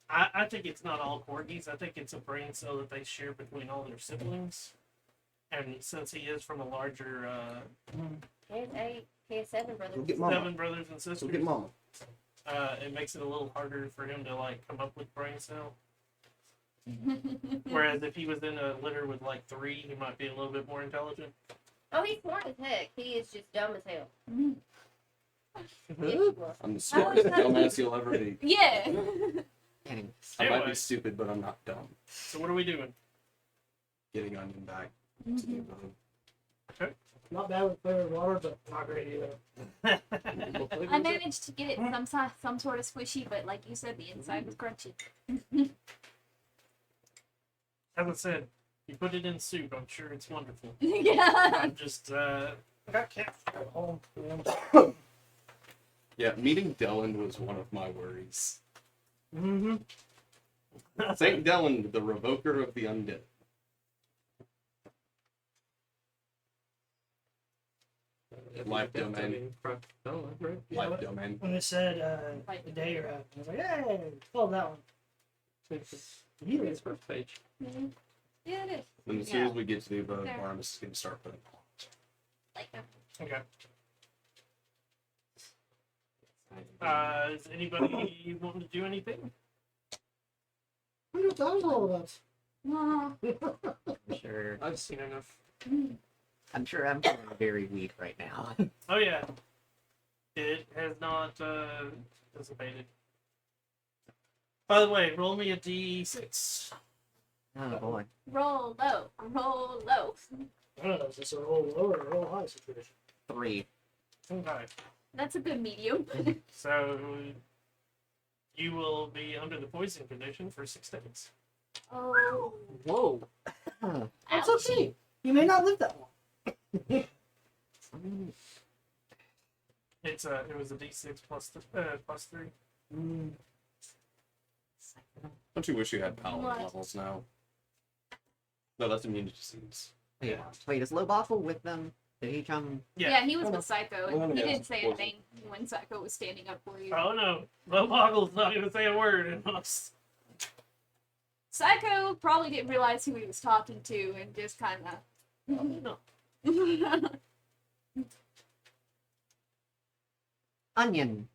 A: I think it's not all corgis. I think it's a brain cell that they share between all their siblings. And since he is from a larger
G: He has 8. He has 7 brothers.
E: Go get mama.
A: 7 brothers and sisters,
E: Go get mama.
A: it makes it a little harder for him to like come up with brain cell. Whereas if he was in a litter with like 3, he might be a little bit more intelligent.
G: Oh, he's smart as heck. He is just dumb as hell. Yes,
C: Huh?
G: you are.
D: I'm the smartest dumbass you'll ever be.
F: Yeah.
E: Getting
D: I might
A: Anyway.
D: be stupid, but I'm not dumb.
A: So what are we doing?
D: Getting onion back to the abode.
B: Not bad with flavored water, but not great either.
F: I managed to get it some sort of squishy, but like you said, the inside was crunchy.
A: As I said, you put it in soup, I'm sure it's wonderful.
F: Yeah.
A: I'm just I got cats at home.
D: Yeah, meeting Dylan was one of my worries.
A: Mm-hmm.
D: Saint Dylan, the revoker of the undead. Life domain.
C: Right?
B: Yeah,
D: Life domain.
B: when it said the day you're at, I was like, hey, follow that one.
C: His first page.
F: Yeah, it is.
D: And as soon as we get to the abode, Barnabas is going to start putting on.
G: Like,
A: Okay. Is anybody wanting to do anything?
B: I know what that was all about.
F: No.
E: I'm sure.
C: I've seen enough.
E: I'm sure I'm feeling very weak right now.
A: Oh yeah. It has not dissipated. By the way, roll me a d6.
E: Oh boy.
F: Roll low. Roll low.
B: I don't know, is this a roll low or a roll high situation?
E: 3.
A: Okay.
F: That's a good medium.
A: So you will be under the poison condition for 6 days.
F: Oh.
C: Whoa.
B: That's
F: Ouch.
B: okay. You may not live that long.
A: It was a d6 plus 3.
D: Don't you wish you had paladin
F: What?
D: levels now? No, that's immune to disease.
E: Yeah. Wait, is Lowbuckle with them? Did he come?
F: Yeah, he was with Psycho,
D: Well,
F: and he
D: yeah,
F: didn't say
D: poison.
F: anything when Psycho was standing up for you.
A: Oh no, Lowboggle's not going to say a word in us.
F: Psycho probably didn't realize who he was talking to, and just kind
A: No.
F: of.
E: Onion.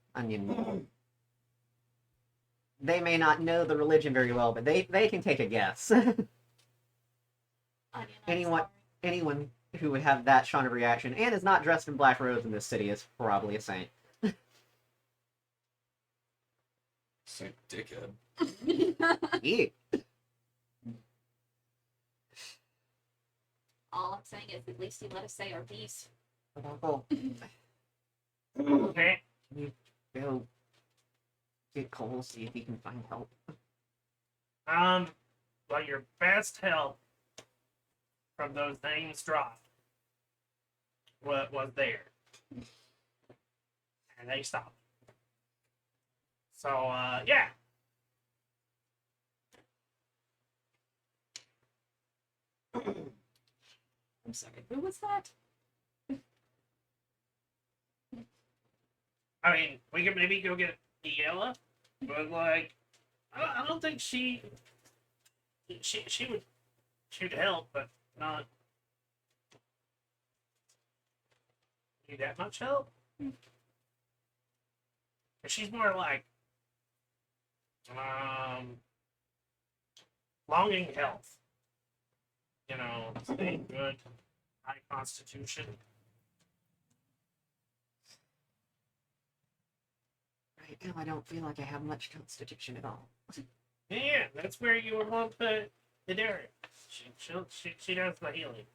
E: They may not know the religion very well, but they can take a guess. Anyone- Anyone who would have that strong of reaction and is not dressed in black robes in this city is probably a saint.
D: Saint Dickhead.
E: Eek.
F: All I'm saying is, at least he let us say our piece.
E: Lowbuckle,
A: Okay.
E: go get Cole, see if he can find help.
A: Well, your best help from those names dropped was there. And they stopped. So, yeah.
F: I'm sorry, who was that?
A: I mean, we could maybe go get Iella, but, like, I don't think she would help, but not need that much help. 'Cause she's more like longing health. You know, staying good, high constitution.
E: Right now, I don't feel like I have much constitution at all.
A: Yeah, that's where you would want the Disarray. She does the healing.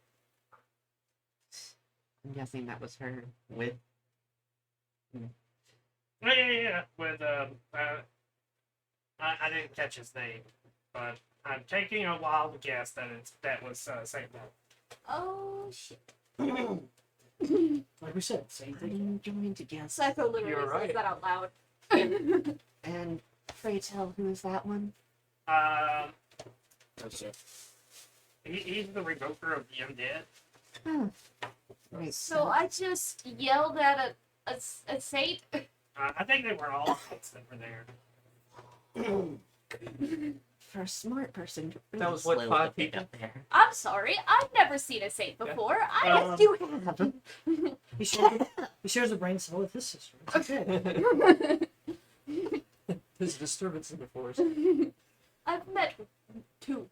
E: I'm guessing that was her with.
A: Oh, yeah. With I didn't catch his name, but I'm taking a wild guess that was Saint Paul.
F: Oh shit.
B: Like we said, same thing.
E: I'm going to guess.
F: Psycho literally
C: You're
F: says
C: right.
F: that out loud.
E: And pray tell, who is that one?
C: That's it.
A: He's the revoker of the undead.
E: Oh. Wait,
F: So I just yelled at a saint.
A: I think they were all saints that were there.
E: for a smart person, you're
C: That
E: really
C: was what,
E: slow
C: 5
E: to pick
C: people?
E: up there.
F: I'm sorry, I've never seen a saint before. I
E: You have.
B: He shares a brain cell with his sister. It's okay.
C: There's a disturbance in the forest.
F: I've met two.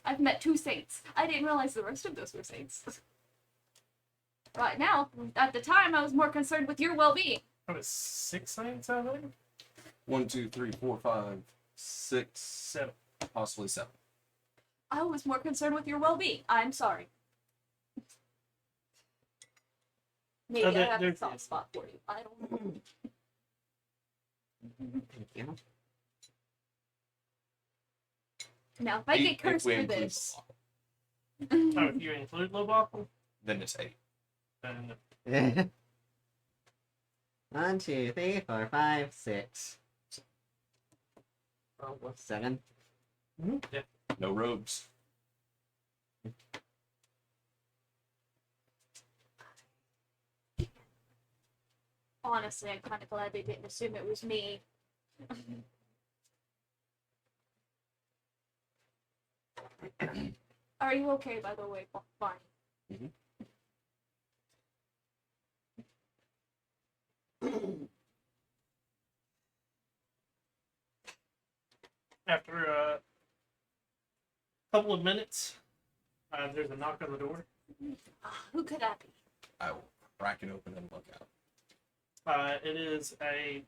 F: I've met 2 saints. I didn't realize the rest of those were saints. Right now, at the time, I was more concerned with your well-being.
A: That was 6 saints, I think.
D: 1, 2, 3, 4, 5, 6,
A: 7.
D: possibly 7.
F: I was more concerned with your well-being. I'm sorry. Maybe I have a
A: there's-
F: soft spot for you. I don't know.
E: Thank you.
F: Now, if I get cursed
D: we
F: for
D: include
F: this,
D: the law,
A: Oh, if you include Lowbuckle,
D: then it's 8.
A: then
E: 1, 2, 3, 4, 5, 6,
C: Oh, what?
E: 7.
D: No robes.
F: honestly, I'm kind of glad they didn't assume it was me. Are you okay, by the way, Barney?
A: After a couple of minutes, there's a knock on the door.
F: Who could that be?
D: I will crack it open and look out.
A: It is a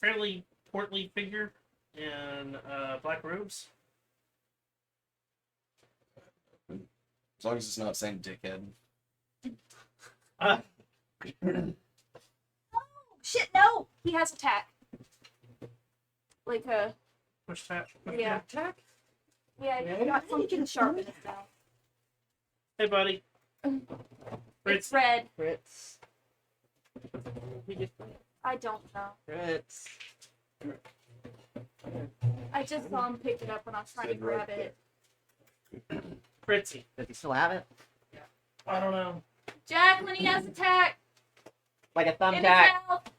A: fairly portly figure in black robes.
D: As long as it's not saying dickhead.
A: Uh,
F: Shit, no! He has attack. Like a
A: push tap.
F: yeah.
C: Attack?
F: Yeah, you got something sharp in his mouth.
A: Hey, buddy.
F: It's red.
E: Crits.
F: I don't know.
E: Crits.
F: I just saw him pick it up when I was trying to
D: Said right
F: grab it.
A: Fritzy.
E: Does he still have it?
A: I don't know.
F: Jacqueline, he has attack
E: Like a
F: in his
E: thumbtack.
F: mouth.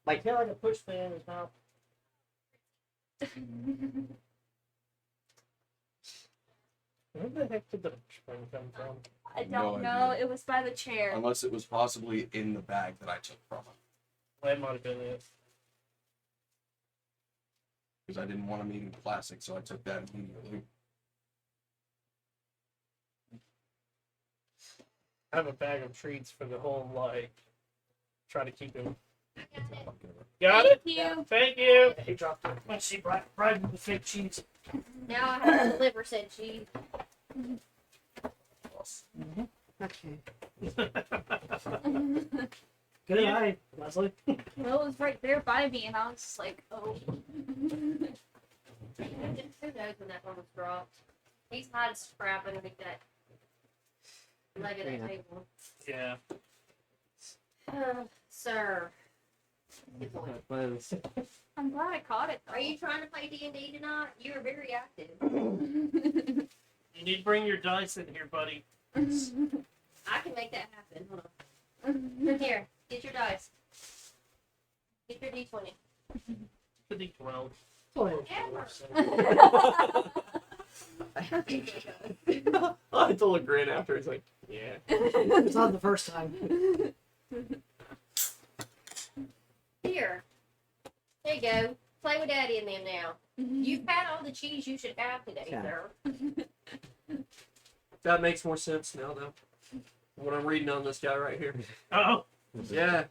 B: I feel like a push fan in his mouth.
A: Where the heck did the spring come from?
F: I
D: No
F: don't know.
D: idea.
F: It was by the chair.
D: Unless it was possibly in the bag that I took from him.
A: That might have been it.
D: Because I didn't want him eating plastic, so I took that immediately.
A: I have a bag of treats for the whole, try to keep him. Got it?
F: Thank you.
A: Thank you.
B: He dropped it. When she bribed with fake cheese.
G: Now I have to deliver said cheese.
E: Okay.
B: Good eye, Leslie.
F: Well, it was right there by me, and I was just like, oh.
G: Who knows when that one was dropped? He's hiding scrap underneath that leg of that
E: Yeah.
G: table.
A: Yeah.
G: Sir.
E: That was
F: I'm glad I caught it, though.
G: Are you trying to play D&D tonight? You are very active.
A: You need to bring your dice in here, buddy.
G: I can make that happen. Hold on. Here, get your dice. Get your D20.
A: The D12.
C: I had to look grin after. He's like, yeah.
B: It's not the first time.
G: Here. There you go. Play with Daddy and them now. You've had all the cheese you should have today,
E: Yeah.
G: sir.
C: That makes more sense now, though. What I'm reading on this guy right here.
A: Oh,
C: Yeah.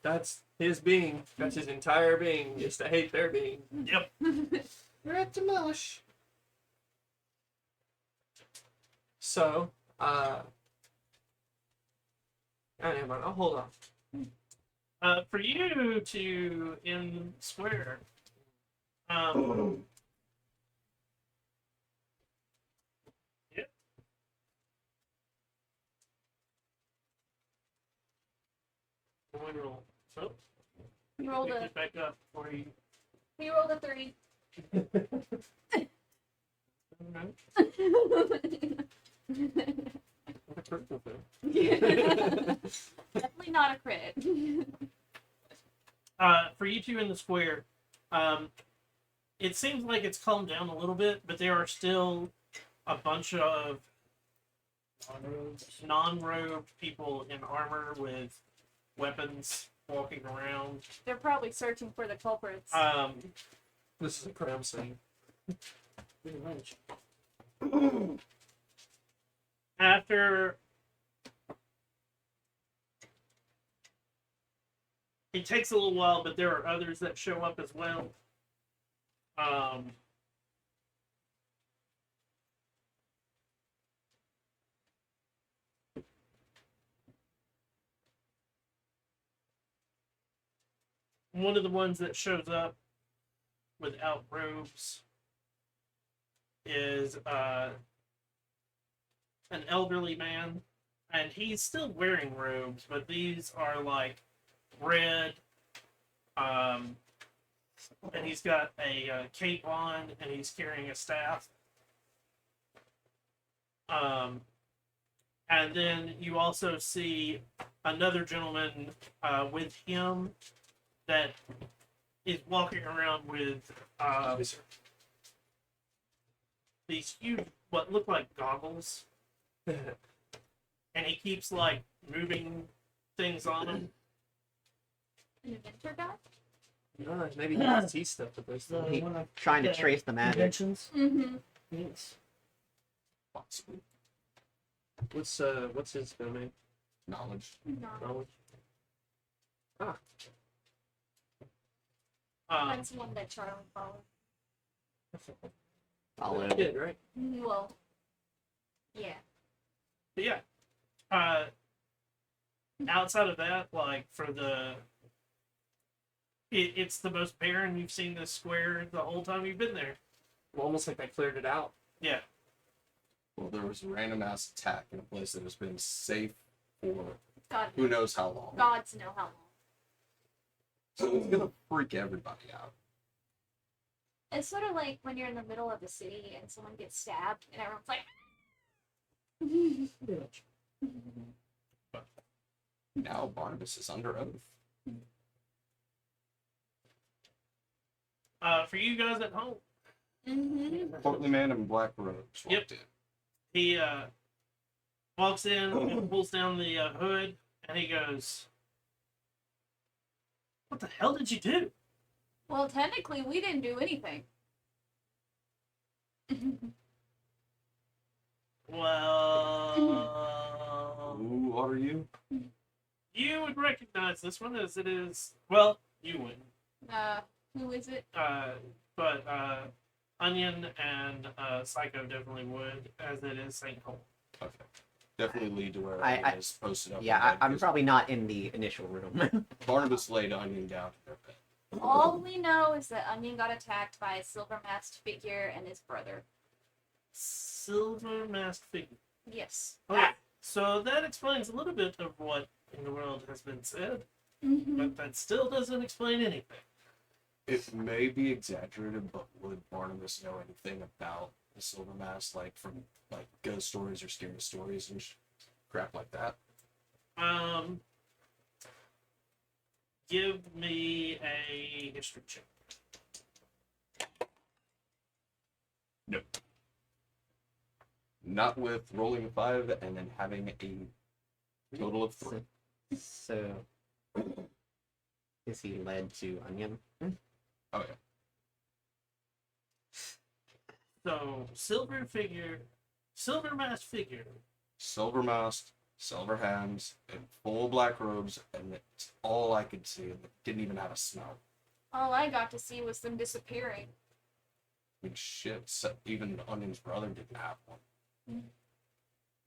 C: That's his being. That's his entire being, is to hate their being.
A: yep.
C: We're at the mush. So, never mind. I'll hold on.
A: For you to in square, yep. One roll. So,
F: He rolled
A: pick
F: a,
A: it back up for you.
F: he rolled a 3. Definitely not a crit.
A: For you two in the square, it seems like it's calmed down a little bit, but there are still a bunch of non-robed people in armor with weapons walking around.
F: They're probably searching for the culprits.
C: This is a crime scene.
A: After it takes a little while, but there are others that show up as well. One of the ones that shows up without robes is an elderly man, and he's still wearing robes, but these are like red, and he's got a cape on, and he's carrying a staff. And then you also see another gentleman with him that is walking around with these huge, what look like goggles, and he keeps like moving things on them.
F: An inventor guy?
C: Maybe he stuff with this.
B: The
E: He-
B: one I
E: Trying to
B: yeah,
E: trace the magic.
B: conventions.
F: Mm-hmm.
B: Yes.
D: Possibly.
C: What's his domain?
D: Knowledge.
C: Knowledge.
F: That's the one that Charlie followed.
E: Follow.
C: Kid, right?
F: Well, yeah.
A: But yeah. Outside of that, like for the, it's the most barren you've seen this square the whole time you've been there.
C: Almost like they cleared it out.
A: Yeah.
D: Well, there was a random ass attack in a place that has been safe for
F: God,
D: who knows how long.
F: gods know how long.
D: So it's gonna freak everybody out.
F: It's sort of like when you're in the middle of the city and someone gets stabbed and everyone's like,
B: Pretty much.
D: Now Barnabas is under oath.
A: For you guys at home,
F: mm-hmm.
D: Portly man in black robes walked in.
A: he walks in, pulls down the hood, and he goes, "What the hell did you do?"
F: Well, technically, we didn't do anything.
A: Well,
D: Who are you?
A: you would recognize this one as it is. Well, you wouldn't.
F: Who is it?
A: But Onion and Psycho definitely would, as it is Saint Cole.
D: Okay. Definitely lead to where
E: I-
D: Onion is posted up.
E: Yeah,
D: in bed,
E: I'm
D: 'cause
E: probably not in the initial room.
D: Barnabas laid Onion down in their bed.
F: All we know is that Onion got attacked by a silver masked figure and his brother.
A: Silver masked figure.
F: Yes.
A: Okay, so that explains a little bit of what in the world has been said,
F: Mm-hmm.
A: but that still doesn't explain anything.
D: It may be exaggerated, but would Barnabas know anything about the Silver Mask, like from like ghost stories or scary stories and crap like that?
A: Give me a history check.
D: Nope. Not with rolling 5 and then having a total of 3.
E: So, is he led to Onion?
D: Oh yeah.
A: So, silver masked figure.
D: Silver mask, silver hands, and full black robes, and it's all I could see. And it didn't even have a smell.
F: All I got to see was them disappearing.
D: I mean, shit. Even Onion's brother didn't have one.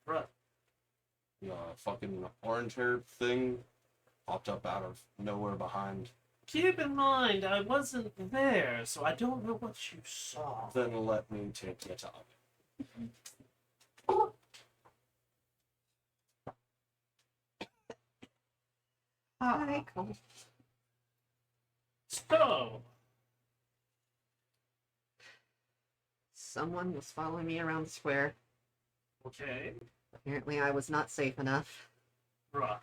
A: Right.
D: Fucking orange-haired thing popped up out of nowhere behind.
A: Keep in mind, I wasn't there, so I don't know what you saw.
D: Then let me take you to Onion.
E: Hi.
A: So,
E: Someone was following me around the square.
A: okay,
E: Apparently, I was not safe enough.
A: right.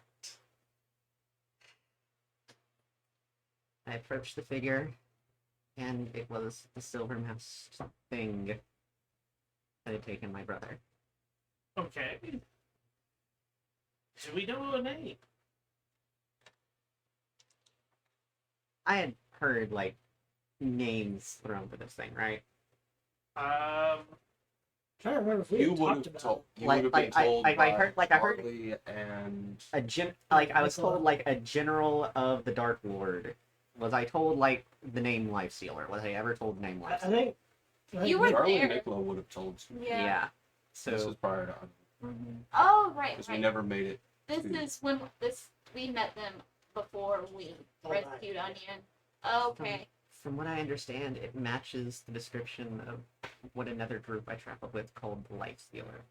E: I approached the figure, and it was the silver masked thing that had taken my brother.
A: Okay. Do we know a name?
E: I had heard, like, names thrown to this thing, right?
B: Trying to remember if we
D: You
B: had
D: would
B: talked
D: have
B: about
D: told.
B: it.
D: You
E: Like-
D: would have been
E: like, I-
D: told
E: I
D: by
E: heard- like, I heard-
D: Harley and
E: I was told, like, a general of the Dark Lord. Was I told, like, the name Lifestealer? Was I ever told the name
B: I
E: Lifestealer?
B: think.
F: You were
D: Charlie
F: there.
D: and Nicola would have told you.
F: Yeah.
D: This
E: So,
D: is prior to Onion,
F: Oh, right,
D: because we
F: right.
D: never made it.
F: This is when we met them before we
B: Oh, right.
F: rescued Onion. Okay.
E: from what I understand, it matches the description of what another group I traveled with called the Lifestealer.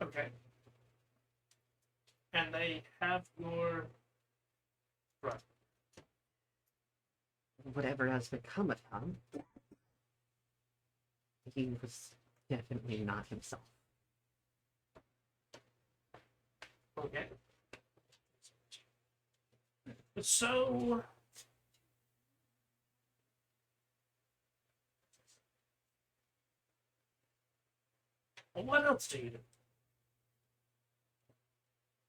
A: Okay. And they have your. Right.
E: Whatever has become of him, he was definitely not himself.
A: Okay. So. What else do you do?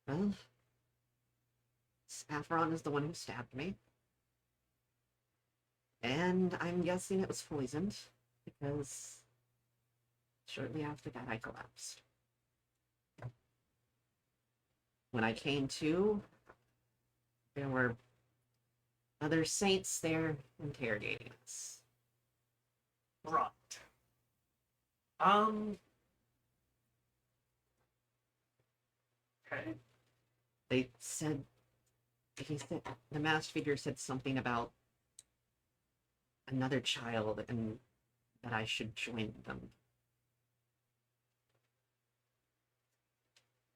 E: Well, Saffron is the one who stabbed me. And I'm guessing it was poisoned, because shortly after that I collapsed. When I came to, there were other saints there interrogating us.
A: Right. Okay.
E: They said, the masked figure said something about another child and that I should join them.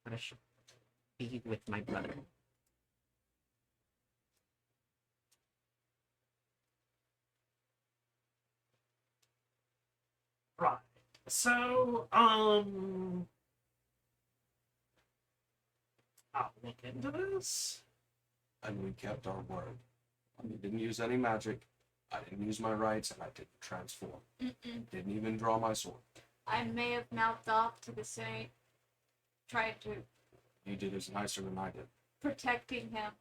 E: That I should be with my brother.
A: Right. So, I'll look into this.
D: And we kept our word. We didn't use any magic. I didn't use my rights, and I didn't transform. Didn't even draw my sword.
F: I may have mouthed off to the saint, trying to
D: You did as nicer than I did.
F: protecting him.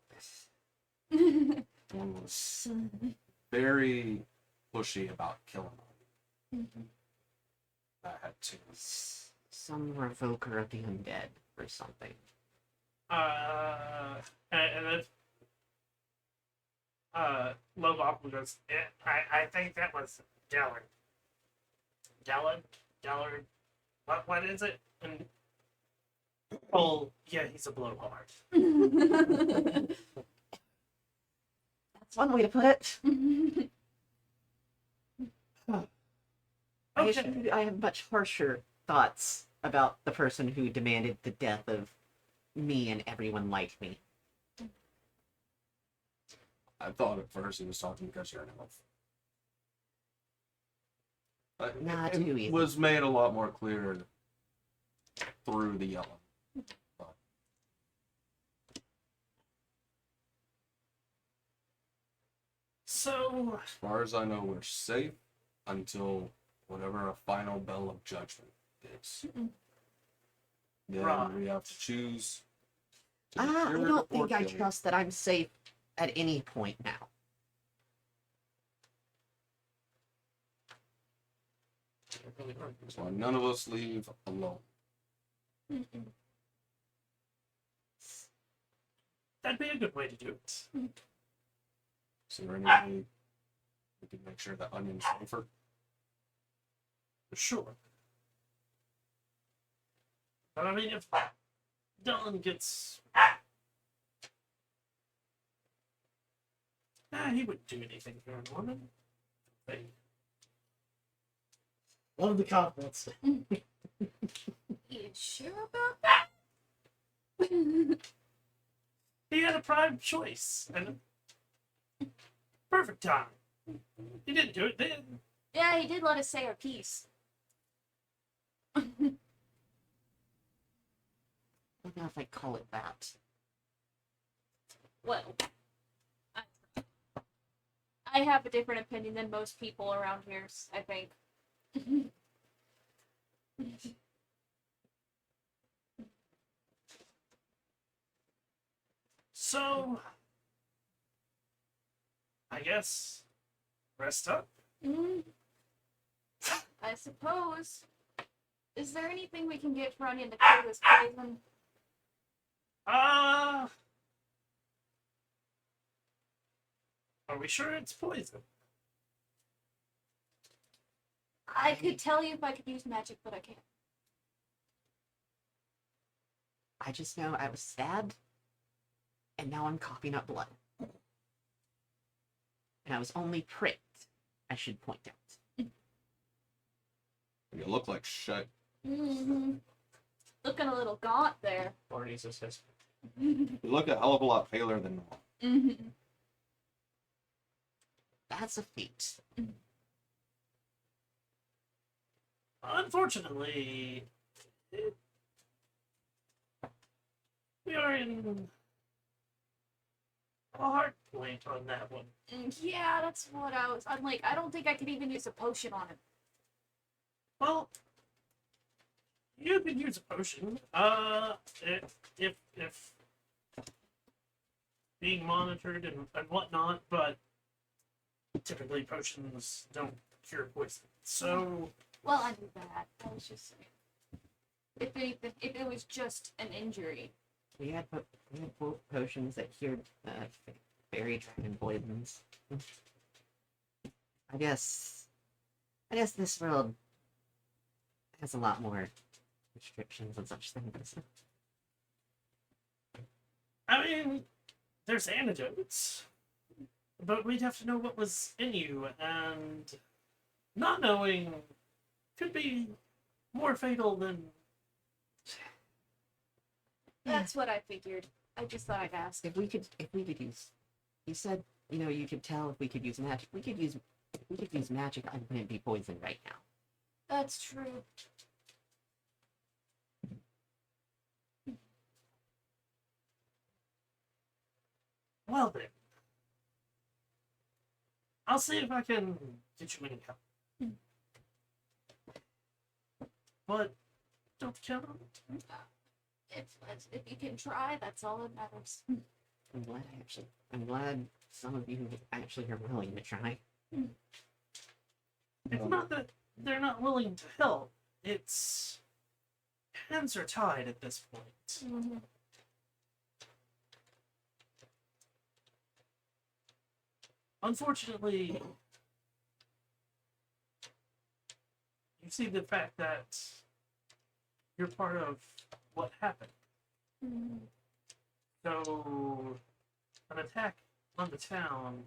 D: One was very pushy about killing him. I had to.
E: Some revoker of the undead or something.
A: And then, Lobop goes, I think that was Dallard. Dallard? What is it? And, oh, yeah, he's a blowhard.
E: That's one way to put it.
A: Okay.
E: I have much harsher thoughts about the person who demanded the death of me and everyone like me.
D: I thought at first he was talking because you're an elf. But
E: Not
D: it
E: too easy.
D: was made a lot more clear through the yelling. But
A: So,
D: as far as I know, we're safe until whatever a final bell of judgment is. Then
A: Right.
D: we have to choose. to
E: I
D: cure
E: don't
D: or
E: think I
D: kill.
E: trust that I'm safe at any point now.
D: That's why none of us leave alone.
A: that'd be a good way to do it.
D: Is there any way we can make sure that Onion's safer?
A: Sure. But I mean, if Dylan gets... he wouldn't do anything here in Ormen.
B: Love the confidence.
F: You sure about that?
A: He had a prime choice and a perfect time. He didn't do it then.
F: Yeah, he did let us say our piece.
E: I don't know if I'd call it that.
F: Well, I have a different opinion than most people around here, I think.
A: So, I guess, rest up.
F: I suppose. Is there anything we can get for Onion to clear this poison?
A: Are we sure it's poison?
F: I could tell you if I could use magic, but I can't.
E: I just know I was stabbed, and now I'm coughing up blood. And I was only pricked, I should point out.
D: You look like shit.
F: Looking a little gaunt there.
C: Barney's assessment.
D: You look a hell of a lot paler than normal.
E: That's a feat.
A: Unfortunately, we are in a hard point on that one.
F: Yeah, that's what I'm like, I don't think I could even use a potion on him.
A: Well, you could use a potion. If being monitored and whatnot, but typically potions don't cure poison. So,
F: Well, I knew that. I was just saying. If anything, if it was just an injury.
E: We had potions that cured fairy dragon poisons. I guess this world has a lot more restrictions on such things.
A: I mean, there's antidotes, but we'd have to know what was in you, and not knowing could be more fatal than.
F: That's what I figured. I just thought I'd ask.
E: If we could use, you said, you could tell if we could use magic. We could use magic. I wouldn't be poisoned right now.
F: That's true.
A: Well then, I'll see if I can get you any help. But don't count on it.
F: If you can try, that's all that matters.
E: I'm glad some of you actually are willing to try.
A: It's not that they're not willing to help. It's hands are tied at this point.
F: Mm-hmm.
A: Unfortunately, you see the fact that you're part of what happened.
F: Mm-hmm.
A: So, an attack on the town,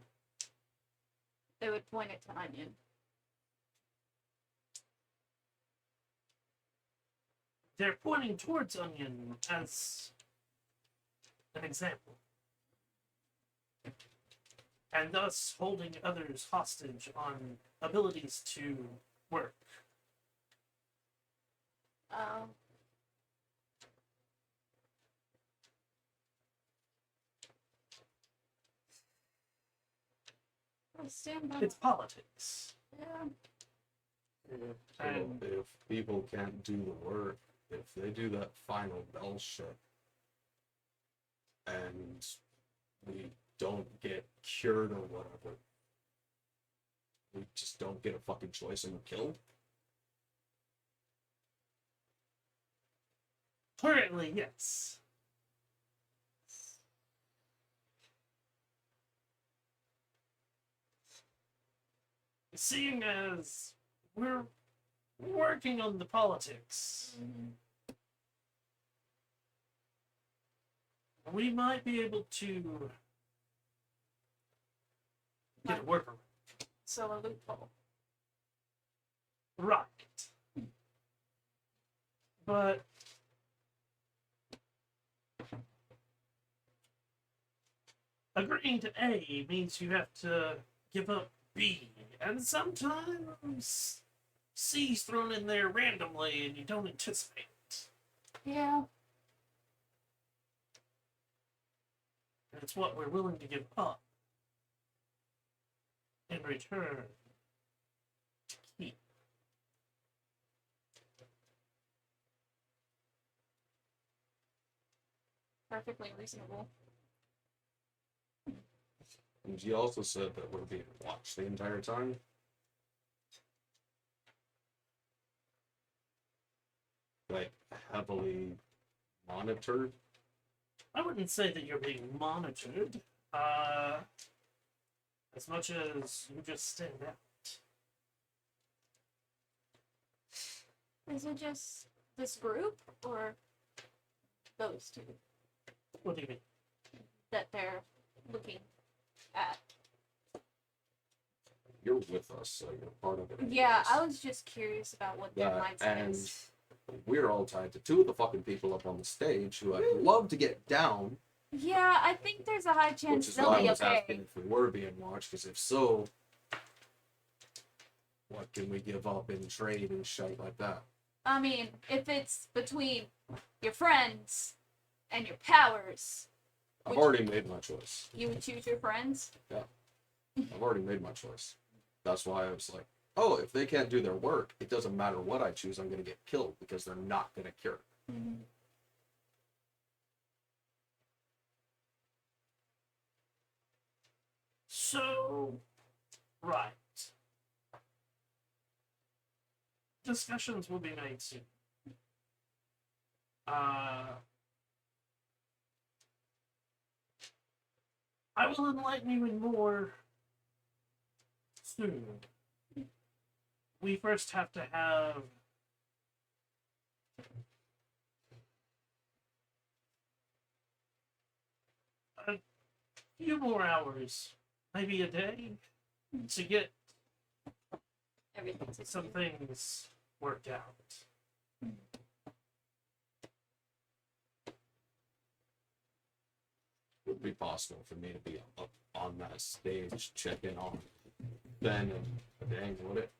F: They would point it to Onion.
A: they're pointing towards Onion as an example. And thus holding others hostage on abilities to work.
F: I stand by.
A: It's politics.
F: Yeah.
D: So
A: And
D: if people can't do the work, if they do that final bell shit, and we don't get cured or whatever, we just don't get a fucking choice and we're killed.
A: currently, yes. Seeing as we're working on the politics, we might be able to get a workaround.
F: So a loophole.
A: Right. But agreeing to A means you have to give up B. And sometimes C's thrown in there randomly and you don't anticipate.
F: Yeah.
A: And it's what we're willing to give up in return to keep.
F: Perfectly reasonable.
D: And he also said that we're being watched the entire time. Like, heavily monitored.
A: I wouldn't say that you're being monitored, as much as you just stand out.
F: Is it just this group or those two
A: What do you mean?
F: that they're looking at?
D: You're with us, so you're part of it.
F: Yeah,
D: anyways.
F: I was just curious about what their
D: Yeah,
F: mindset
D: and
F: is.
D: we're all tied to two of the fucking people up on the stage who I'd love to get down,
F: Yeah, I think there's a high
D: which
F: chance
D: is
F: they'll
D: why I
F: be
D: was
F: okay.
D: asking if we were being watched, because if so, what can we give up in trade and shit like that?
F: I mean, if it's between your friends and your powers,
D: I've
F: Which-
D: already made my choice.
F: you would choose your friends.
D: I've already made my choice. That's why I was like, oh, if they can't do their work, it doesn't matter what I choose, I'm going to get killed because they're not going to cure.
A: So, right. Discussions will be made soon. I will enlighten you in more soon. We first have to have a few more hours, maybe a day, to get
F: Everything's
A: some things worked out.
D: Would it be possible for me to be up on that stage checking on Ben and Dang, would it?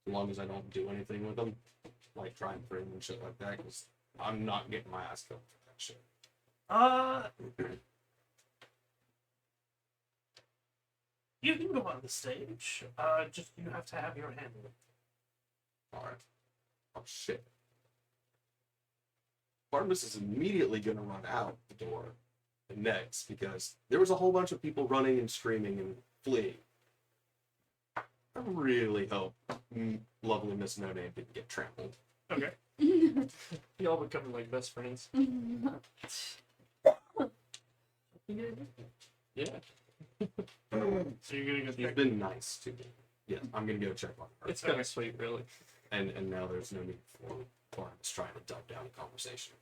D: As long as I don't do anything with them, like try and bring and shit like that, because I'm not getting my ass killed for that shit.
A: You can go on the stage. Just you have to have your hand in it.
D: Alright. Oh shit. Barnabas is immediately gonna run out the door next because there was a whole bunch of people running and screaming and fleeing. I really hope lovely Miss No Name didn't get trampled.
A: Okay.
C: Y'all become like best friends. Yeah.
A: So you're gonna go
D: He's
A: check.
D: been nice to me. Yes, I'm gonna go check on her.
C: It's kind of sweet, really.
D: And now there's no need for Barnabas trying to dumb down the conversation.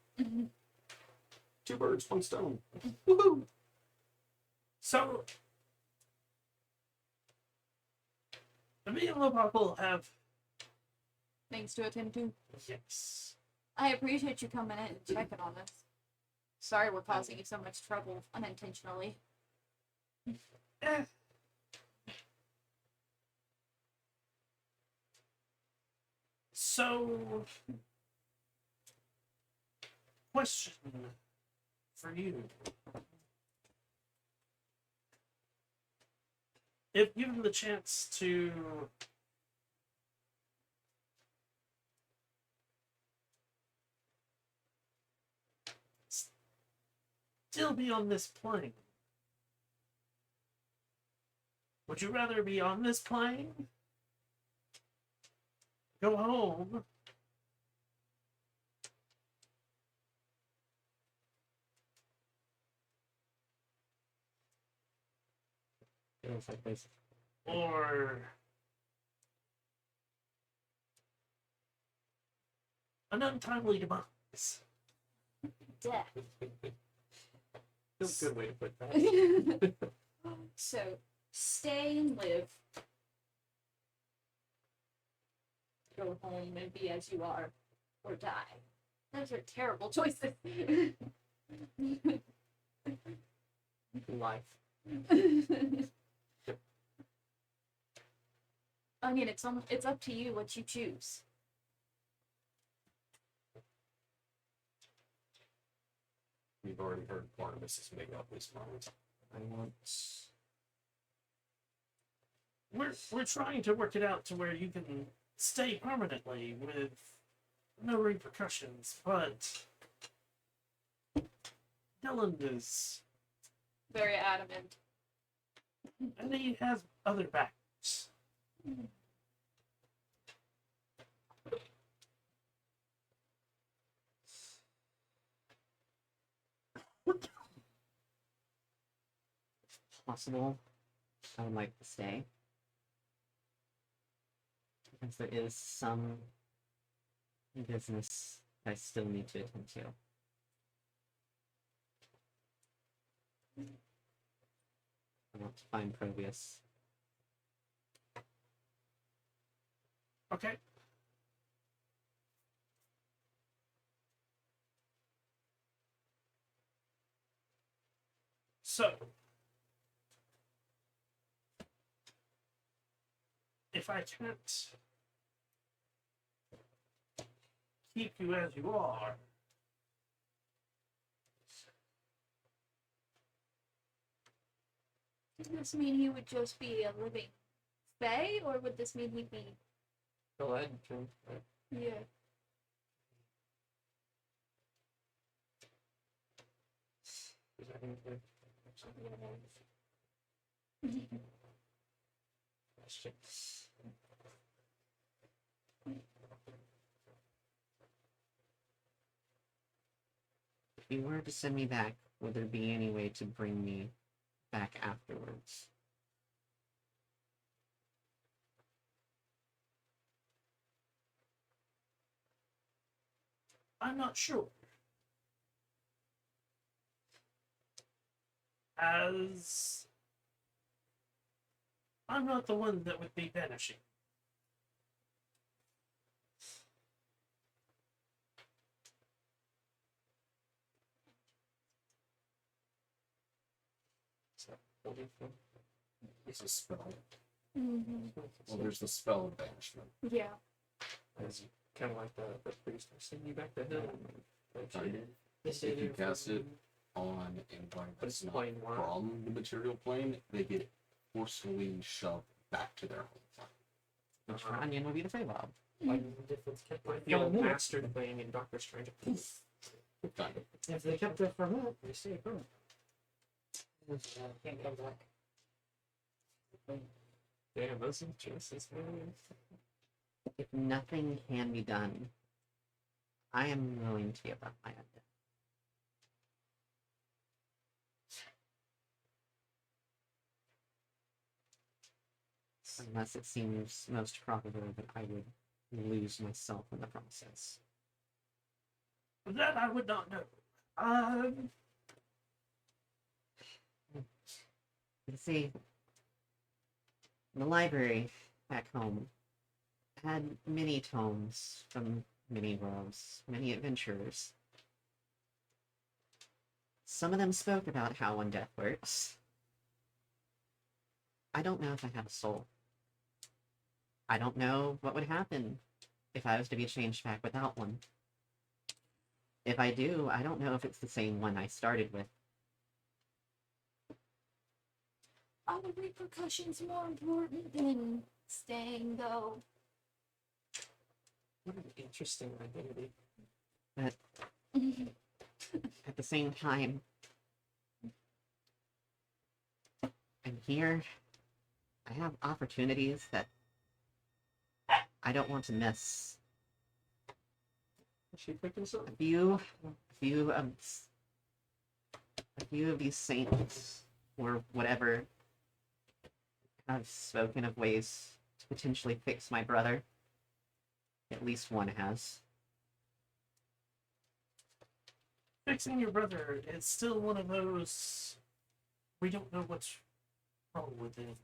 D: Two birds, one stone. Woohoo!
A: So, me and Lopop will have
F: Things to attend to.
A: yes.
F: I appreciate you coming in and checking on us. Sorry we're causing you so much trouble unintentionally.
A: Eh. So, question for you. If given the chance to still be on this plane, would you rather be on this plane, go home,
E: It was like this.
A: or an untimely demise?
F: Death.
C: That's a good way to put that.
F: So, stay and live. Go home and be as you are, or die. Those are terrible choices.
C: Life.
F: I mean, it's up to you what you choose.
D: We've already heard Barnabas is make up his mind.
C: I want.
A: We're trying to work it out to where you can stay permanently with no repercussions, but Dylan is,
F: Very adamant.
A: and he has other backs.
E: Possible, I would like to stay. Because there is some business I still need to attend to. I want to find Probius.
A: Okay. So, if I can't keep you as you are,
F: Does this mean he would just be a living fae, or would this mean he'd be...
C: Go ahead, Jim.
F: Yeah.
C: Question.
E: If you were to send me back, would there be any way to bring me back afterwards?
A: I'm not sure. As I'm not the one that would be banishing.
C: So, what do you think?
D: It's a spell.
F: Mm-hmm.
D: Well, there's the spell of banishment.
F: Yeah.
C: As kind of like the priest will send you back to hell.
D: If you cast it on an environment
C: But it's
D: that's not
C: plain white.
D: from the material plane, they get forcefully shoved back to their home plane.
E: Which for Onion would be the Feywild.
C: Like the old master thing in Doctor Strange.
D: Kind of.
B: If they kept it from it, they stay permanent.
C: Can't come back. Damn, those are choices, man.
E: If nothing can be done, I am willing to give up my undead. Unless it seems most probable that I would lose myself in the process.
A: That I would not know.
E: You see, the library back home had many tomes from many worlds, many adventurers. Some of them spoke about how undeath works. I don't know if I have a soul. I don't know what would happen if I was to be changed back without one. If I do, I don't know if it's the same one I started with.
F: Are the repercussions more important than staying, though?
C: What an interesting identity.
E: But at the same time, I'm here. I have opportunities that I don't want to miss.
C: Is she picking something?
E: A few of these saints, or whatever, have spoken of ways to potentially fix my brother. At least one has.
A: Fixing your brother is still one of those. We don't know what's wrong with him.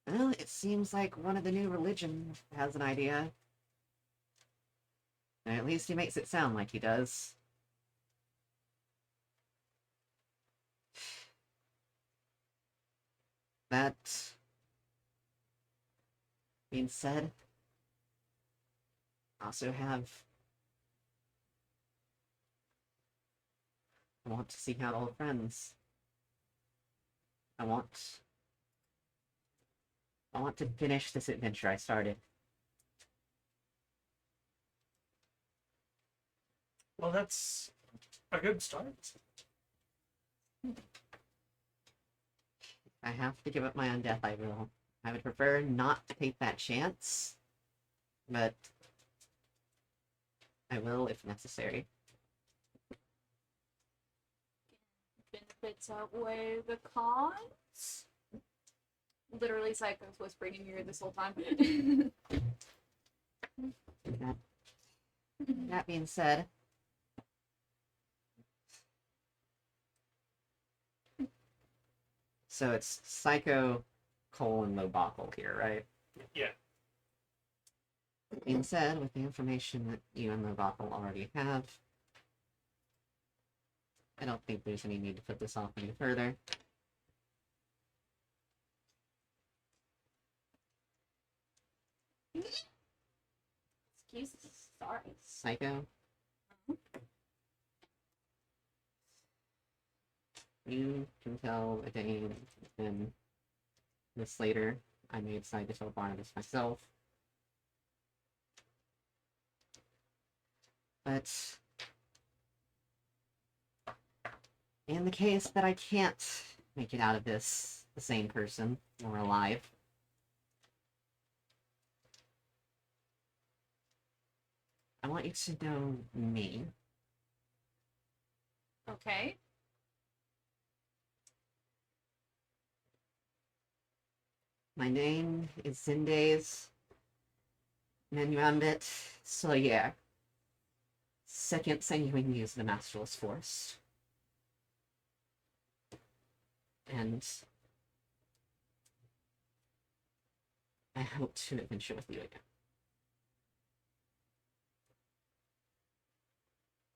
E: Well, it seems like one of the new religion has an idea. And at least he makes it sound like he does. That being said, I also I want to seek out old friends. I want to finish this adventure I started.
A: Well, that's a good start.
E: If I have to give up my own death, I will. I would prefer not to take that chance, but I will if necessary.
F: Benefits outweigh the cons? Literally, Psycho's whispering in your ear this whole time.
E: That being said, so it's Psycho, Cole, and Lobockel here, right?
A: Yeah.
E: Being said, with the information that you and Lobockel already have, I don't think there's any need to put this off any further.
F: Excuses. Sorry.
E: Psycho? You can tell Adane and this later. I may decide to tell Barnabas myself. But in the case that I can't make it out of this, the same person or alive. I want you to know me.
F: Okay.
E: My name is Zindays Menuambit Sawyer. Second sanguine use the Masterless Force. And I hope to adventure with you again.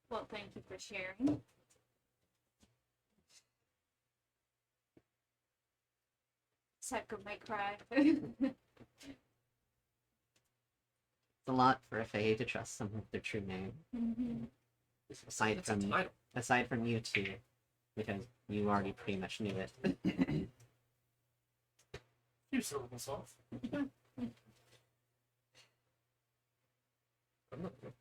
F: Well, thank you for sharing. Psycho might cry.
E: It's a lot for a Fae to trust someone with their true name.
F: Mhm.
E: Aside
C: That's a
E: from
C: title.
E: aside from you two, because you already pretty much knew it.
A: You syllables off.
C: I'm not gonna-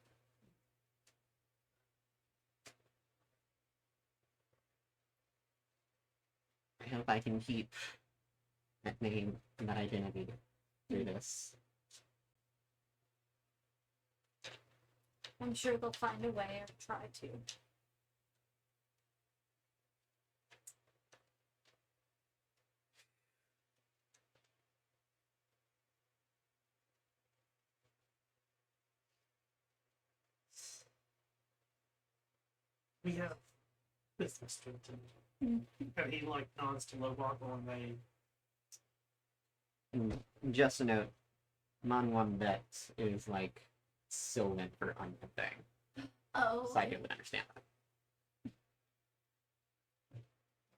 E: I hope I can keep that name and that identity through this.
F: I'm sure they'll find a way or try to.
A: We have business to attend.
F: Mm.
A: And he like nods to Loboggle and they
E: And just a note, Manwan Bet is like Sylvan for onion thing.
F: Oh.
E: Psycho would understand that.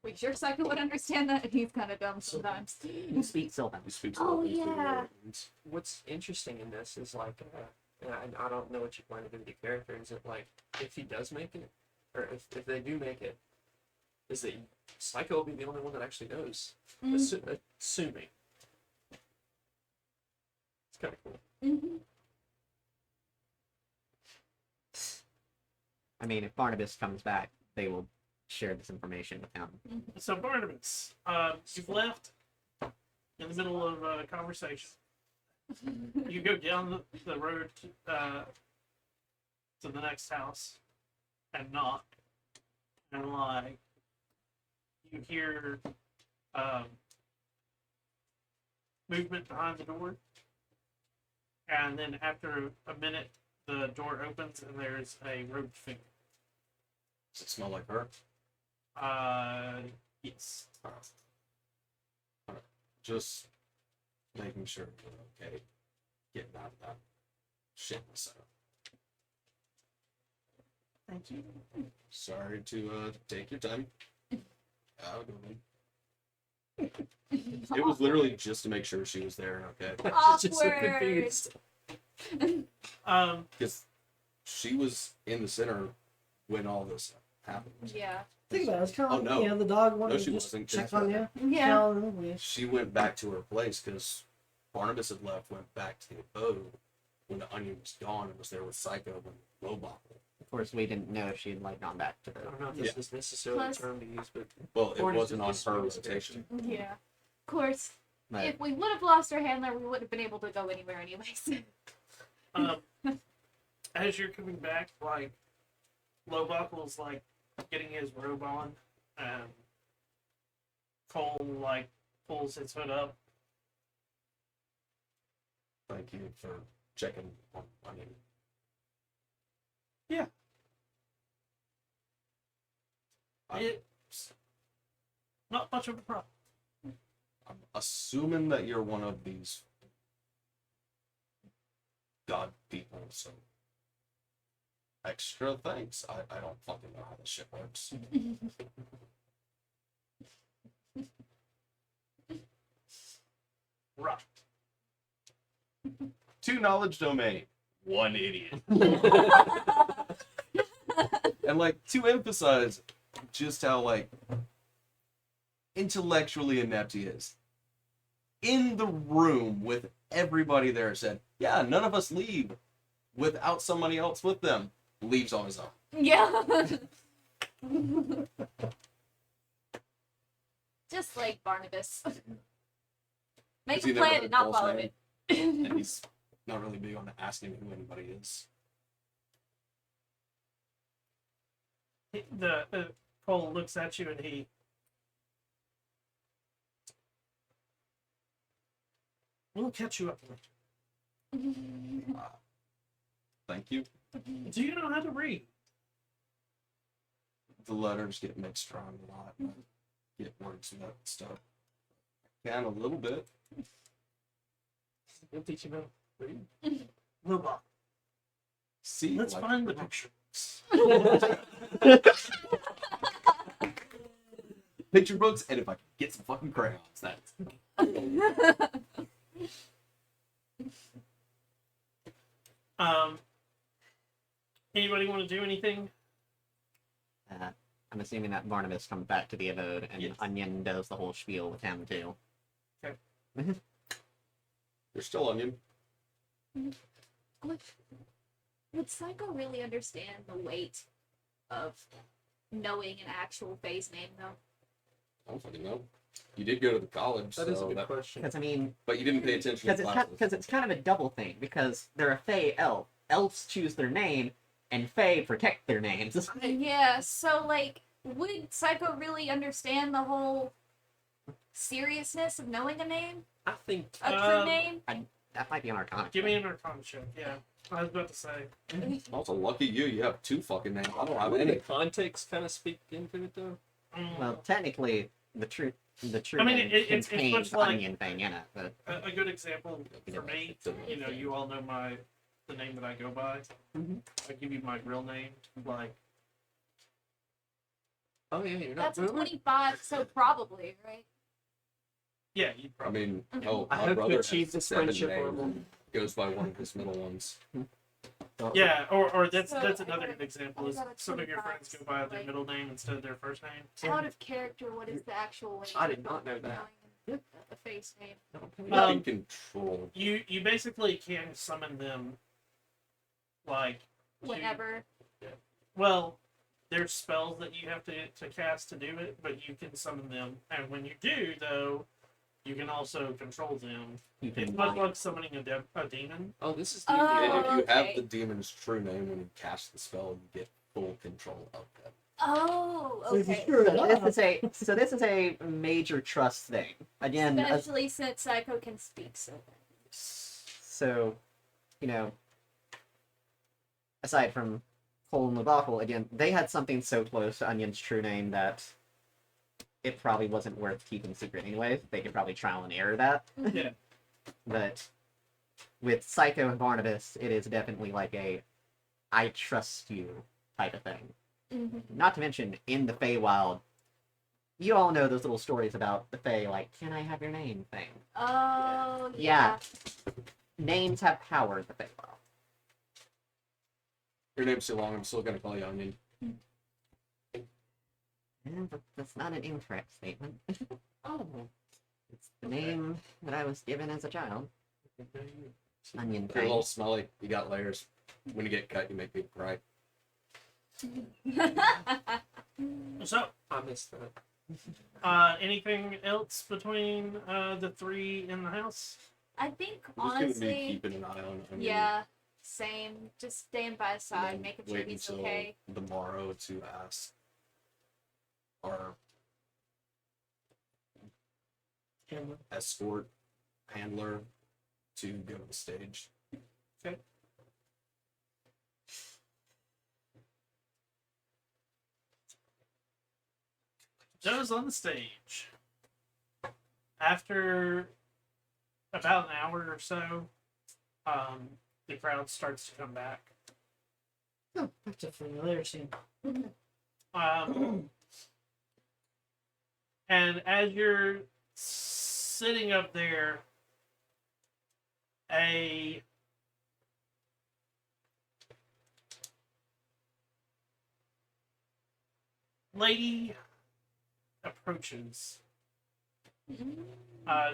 F: We sure Psycho would understand that, and he's kind of dumb sometimes.
E: You speak Sylvan.
D: He speaks
G: Oh,
D: Latin through
G: yeah.
D: words.
C: What's interesting in this is like, and I don't know what you plan to do with your character. Is it like if he does make it, or if they do make it, is that Psycho will be the only one that actually knows?
F: Mm.
C: Assuming. It's kind of cool.
F: Mm-hmm.
E: I mean, if Barnabas comes back, they will share this information with him.
A: So Barnabas, you've left in the middle of a conversation. You go down the road to the next house and knock, and like you hear movement behind the door, and then after a minute, the door opens and there's a robed figure.
D: Does it smell like her?
A: Yes.
D: Just making sure you're okay. Getting out of that shit myself.
A: Thank you.
D: Sorry to take your time. Have a good one. It was literally just to make sure she was there and okay.
C: Just so
F: Awkward.
C: confused.
D: Because she was in the center when all this happened.
F: Yeah.
B: Think about it. It's kind of
D: Oh,
B: like,
D: no.
B: you know, the dog wanted
D: No,
B: to
D: she
B: just
D: wasn't.
B: check
D: That's
B: on
D: right.
B: you.
F: Yeah.
B: No,
D: She went back to her place because Barnabas had left, went back to the abode when the onion was gone and was there with Psycho and Lobot.
E: Of course, we didn't know if she had like gone back to the.
C: I don't know if this is necessarily
F: Plus-
C: a term to use, but
D: Well, it
C: Or just
D: wasn't on
C: just
D: her
C: use it.
D: rotation.
F: Yeah. Of course,
E: But
F: if we would have lost our handler, we wouldn't have been able to go anywhere anyways.
A: As you're coming back, like Lobuckle's like getting his robe on, and Cole like pulls his hood up.
D: Thank you for checking on onion.
A: Yeah.
D: I'm,
A: It's not much of a problem.
D: I'm assuming that you're one of these god people, so extra thanks. I don't fucking know how this shit works.
A: Right.
D: 2 knowledge domain, 1 idiot. And like to emphasize just how like intellectually inept he is. In the room with everybody there said, yeah, none of us leave without somebody else with them. Leaves on his own.
F: Yeah. Just like Barnabas. Make
D: Has he
F: a
D: never
F: plan
D: heard
F: and not
D: Paul's
F: follow
D: name?
F: it.
D: And he's not really big on asking who anybody is.
A: The Cole looks at you and he. We'll catch you up later.
D: Thank you.
A: Do you know how to read?
D: The letters get mixed around a lot. And I get words and that stuff. Can a little bit.
C: You'll teach him how to read.
A: Lobot.
D: See,
A: Let's
D: like,
A: find the pictures.
D: picture books, and if I can get some fucking crayons, that's
A: Anybody want to do anything?
E: I'm assuming that Barnabas comes back to the abode, and
A: Yes.
E: Onion does the whole spiel with him too.
D: you're still onion.
F: Would Psycho really understand the weight of knowing an actual phase name, though?
D: I don't fucking know. You did go to the college,
C: That is a
D: so
C: good
D: that,
C: question.
E: Because I mean,
D: but you didn't pay attention to classes.
E: because it's kind of a double thing. Because they're a Fey elf. Elves choose their name, and Fey protect their names.
F: Yeah, so, like, would Psycho really understand the whole seriousness of knowing a name?
C: I think
F: A true name?
E: That might be an Arcana.
A: Give me an Arcana check. Yeah, I was about to say.
D: Also, lucky you. You have two fucking names. I don't have
C: wouldn't the
D: any.
C: context kind of speak into it though.
E: Well, technically, the true
A: I mean,
E: name
A: it's
E: contains
A: much
E: the
A: like-
E: Onion thing in it. But
A: a good example for me, you know, you all know the name that I go by.
E: Mhm.
A: I give you my real name, like
C: Oh yeah, you're not.
F: That's
C: Boomer?
F: 25, so probably, right?
A: yeah, you
D: I
A: probably.
D: mean, oh,
C: I
D: my
C: hope to
D: brother
C: achieve
D: has
C: this
D: 7
C: friendship
D: names.
C: level.
D: Goes by one of his middle ones.
A: Yeah, or that's
F: So,
A: that's
F: I
A: another
F: got a-
A: example.
F: I
A: Is
F: got a
A: some of your
F: 25,
A: friends go by their
F: like-
A: middle name instead of their first name.
F: Out of character, what is the actual weight?
C: I did not know that.
F: knowing a face name.
D: You
A: Um,
D: can control.
A: You basically can summon them, like to-
F: Whenever.
A: well, there's spells that you have to cast to do it, but you can summon them, and when you do, though, you can also control them.
E: you can
A: It's much
E: bind-
A: like summoning a demon.
C: Oh, this is the
F: Oh.
D: And if you have
F: okay.
D: the demon's true name when you cast the spell, you get full control of them.
F: Oh,
B: So if you
F: okay.
B: screw it up,
E: So this is a major trust thing. Again,
F: Especially since Psycho can speak so.
E: so, you know, aside from Cole and Lebacle, again, they had something so close to Onion's true name that it probably wasn't worth keeping secret anyway. They could probably trial and error that.
A: Yeah.
E: But with Psycho and Barnabas, it is definitely like a I trust you type of thing.
F: Mm-hmm.
E: Not to mention, in the Feywild, you all know those little stories about the Fey, like, can I have your name thing.
F: Oh,
E: Yeah.
F: yeah.
E: Names have power in the Feywild.
D: Your name's too long. I'm still gonna call you Onion.
E: But that's not an incorrect statement.
F: Oh.
E: It's the name that I was given as a child. Onion
D: You're a little
E: thing.
D: smelly. You got layers. When you get cut, you make people cry.
A: So,
C: I missed that.
A: anything else between the three in the house?
F: I think
D: I'm just gonna be
F: honestly,
D: keeping an eye on Onion.
F: yeah, same. Just staying by his
D: and
F: side,
D: then
F: making sure
D: wait
F: he's
D: until
F: okay.
D: the morrow to ask our escort handler to go to the stage.
A: Joe's on the stage. After about an hour or so, the crowd starts to come back.
B: It's a familiar scene.
A: And as you're sitting up there, a lady approaches.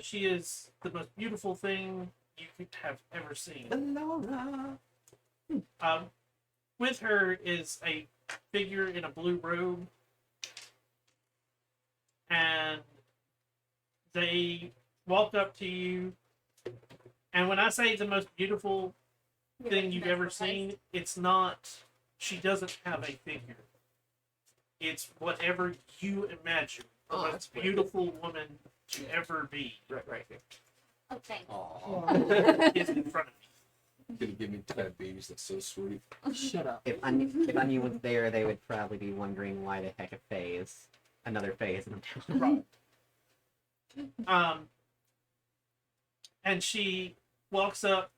A: She is the most beautiful thing you could have ever seen. With her is a figure in a blue robe, and they walk up to you, and when I say the most beautiful thing you've ever seen, it's not. She doesn't have a figure. It's whatever you imagine the
C: Oh,
A: most
C: that's wicked.
A: beautiful woman to ever be
C: Right here.
F: Oh, thanks.
D: Aw.
A: is in front of me.
D: Gonna give me diabetes. That's so sweet.
B: Shut up.
E: If Onion was there, they would probably be wondering why the heck a phase. Another phase in the town.
A: Right. And she walks up,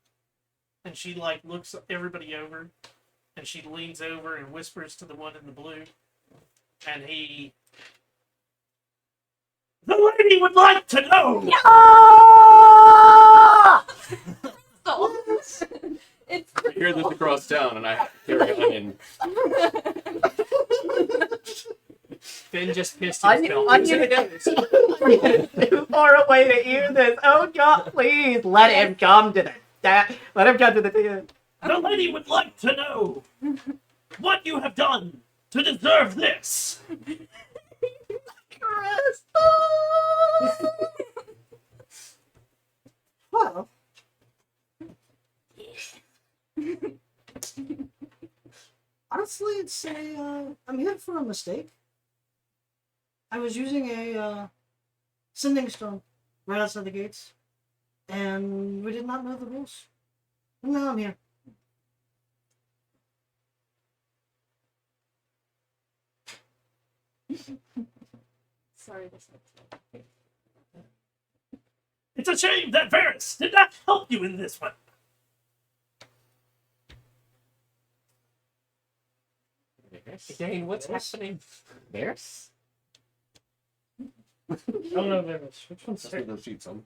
A: and she like looks everybody over, and she leans over and whispers to the one in the blue, and he. The lady would like to know.
F: It's
D: I hear this across town, and I have to carry Onion.
C: Finn just pissed his belt.
E: Onion is too far away to hear this. Oh God, please let him come to let him come to the theater.
A: The lady would like to know what you have done to deserve this.
B: Well, honestly, it's I'm here for a mistake. I was using a sending stone right outside the gates, and we did not know the rules. And now I'm here.
F: Sorry, this is
A: It's a shame that Varys did not help you in this one.
C: Dane, what's happening?
E: There's
B: I don't know if it was. Which one's
D: That's what those sheets on.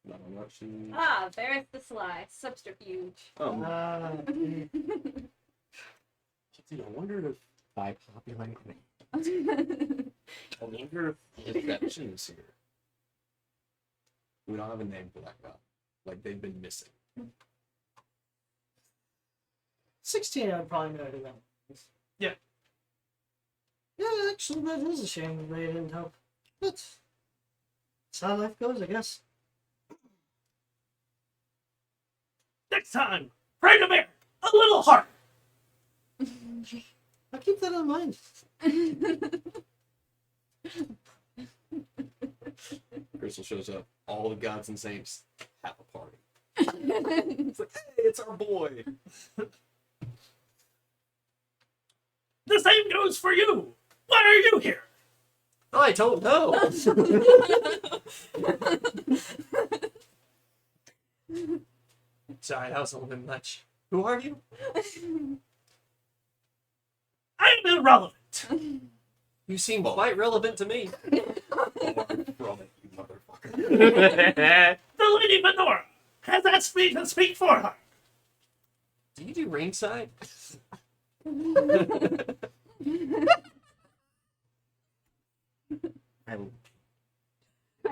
D: No, I'm not sure.
F: Ah, there's the sly subterfuge.
D: Oh,
B: Mm.
D: dude, I wonder if
E: by popular.
D: Deception's here. We don't have a name for that guy. Like they've been missing.
B: 16, I would probably know who that was.
A: Yeah.
B: Yeah, actually, that is a shame that they didn't help. But that's how life goes, I guess.
A: Next time, pray to bear a little harder.
B: I'll keep that in mind.
D: Crystal shows up. All the gods and saints have a party. It's like, hey, it's our boy.
A: The same goes for you. Why are you here?
C: I don't know. Sorry, that was a little bit much. Who are you?
A: I am irrelevant.
C: You seem quite relevant to me.
D: Far from it, you motherfucker.
A: The Lady Venora has asked me to speak for her.
C: Do you do ringside?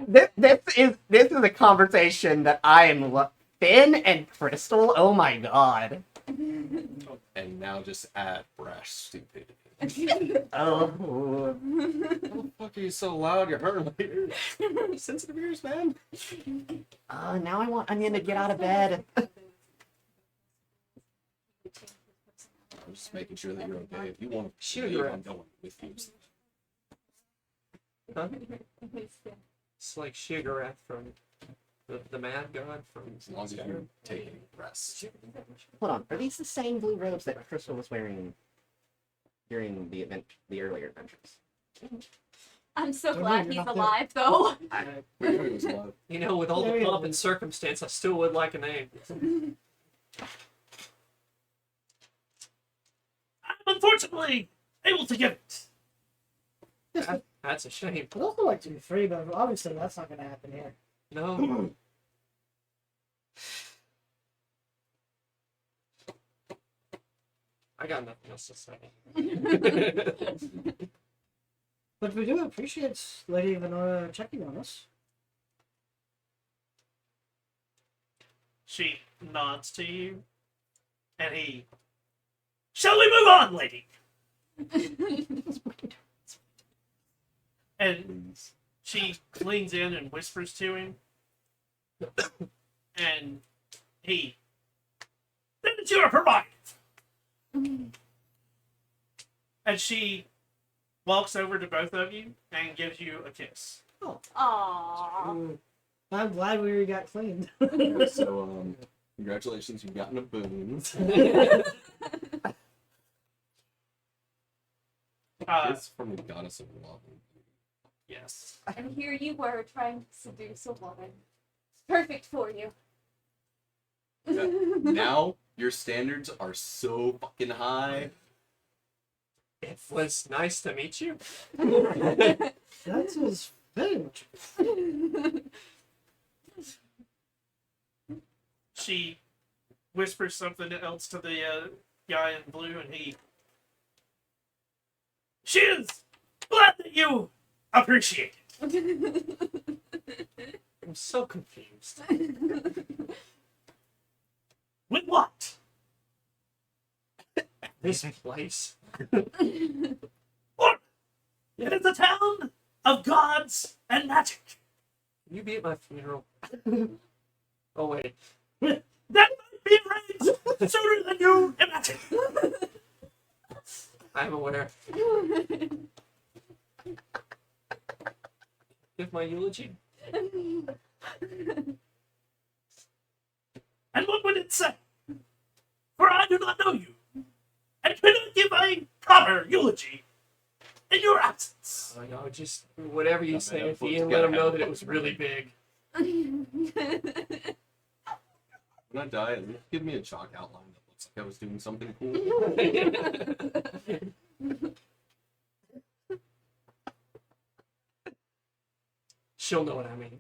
E: This is a conversation that I am Finn and Crystal. Oh my God.
D: And now just add brash stupidity.
E: Oh.
D: Why the fuck are you so loud? You're hurting my ears. Sensitive ears, man.
E: Now I want Onion to get out of bed.
D: I'm just making sure that you're okay. If you want to
C: Sure,
D: leave,
C: you're
D: I'm going with you.
C: Huh? It's like Shigareth from the Mad God from
D: As long as you're taking rest.
E: Hold on. Are these the same blue robes that Crystal was wearing during the earlier adventures?
F: I'm so
B: Don't
F: glad
B: know,
F: he's
B: you're not
F: alive, though.
D: Wait, it was love.
C: You know, with all
B: There
C: the
B: you
C: pomp
B: go.
C: and circumstance, I still would like a name.
A: I'm unfortunately able to give it.
C: That's a shame.
B: I'd also like to be free, but obviously that's not going to happen here.
C: No. I got nothing else to say.
B: But we do appreciate Lady Venora checking on us.
A: She nods to you, and he Shall we move on, lady? And
D: Please.
A: she leans in and whispers to him. And he, then it's your prerogative. And she walks over to both of you and gives you a kiss.
F: Aww.
B: I'm glad we got cleaned.
D: So, congratulations, you've gotten a boon. It's from the goddess of love.
A: Yes.
F: And here you were trying to seduce a woman. Perfect for you.
D: Now, your standards are so fucking high.
C: It was nice to meet you.
B: That was very much.
A: She whispers something else to the guy in blue, and she is glad that you appreciate it.
C: I'm so confused.
A: With what?
C: This place.
A: Or it is a town of gods and magic.
C: Can you be at my funeral? Oh wait.
A: That might be arranged sooner than you imagine.
C: I'm aware. Give my eulogy.
A: And what would it say? For I do not know you, and cannot give a proper eulogy in your absence.
C: I know, just whatever you
D: I mean,
C: say
D: that
C: at the
D: book's
C: end,
D: gotta
C: let them
D: have
C: know
D: a
C: that it was
D: fucking
C: really
D: word.
C: big.
D: When I die, at least give me a chalk outline that looks like I was doing something cool.
C: She'll know what I mean.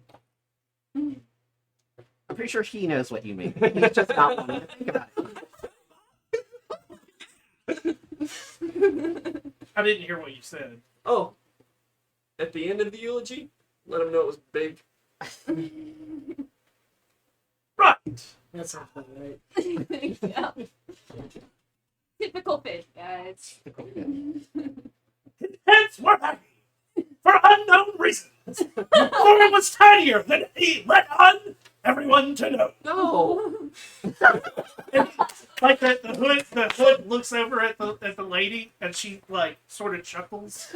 E: I'm pretty sure he knows what you mean. He's just not wanting to think about it.
A: I didn't hear what you said.
C: Oh, at the end of the eulogy, let them know it was big.
A: Right.
B: That's not fun, right?
F: Yeah. Typical fish, guys.
A: Hence we're happy. For unknown reasons. For it was tinier than he let on everyone to know.
C: No!
A: Like the hood looks over at the lady and she like sort of chuckles.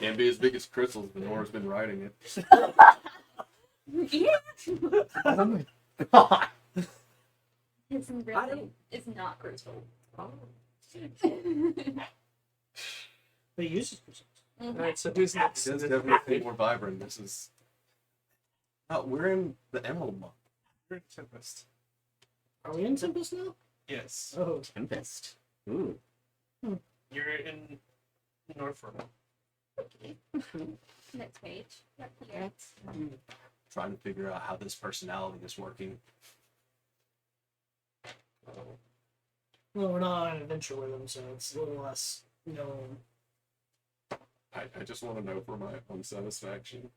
D: Can't be as big as Crystal's, but Nora's been writing it.
F: Yeah.
E: Oh my god.
F: His
C: I
F: really
C: don't-
F: is not crystal.
C: Oh.
B: They use it for something.
C: Alright, so who's next?
D: It's definitely more vibrant. This is. Oh, we're in the Emerald Month.
A: You're in Tempest.
B: Are we in Tempest now?
A: Yes.
B: Oh,
E: Tempest. Ooh.
A: You're in Northrop.
F: Next page. Right here.
D: Trying to figure out how this personality is working.
B: well, we're not on an adventure with them, so it's a little less,
D: I just want to know for my own satisfaction.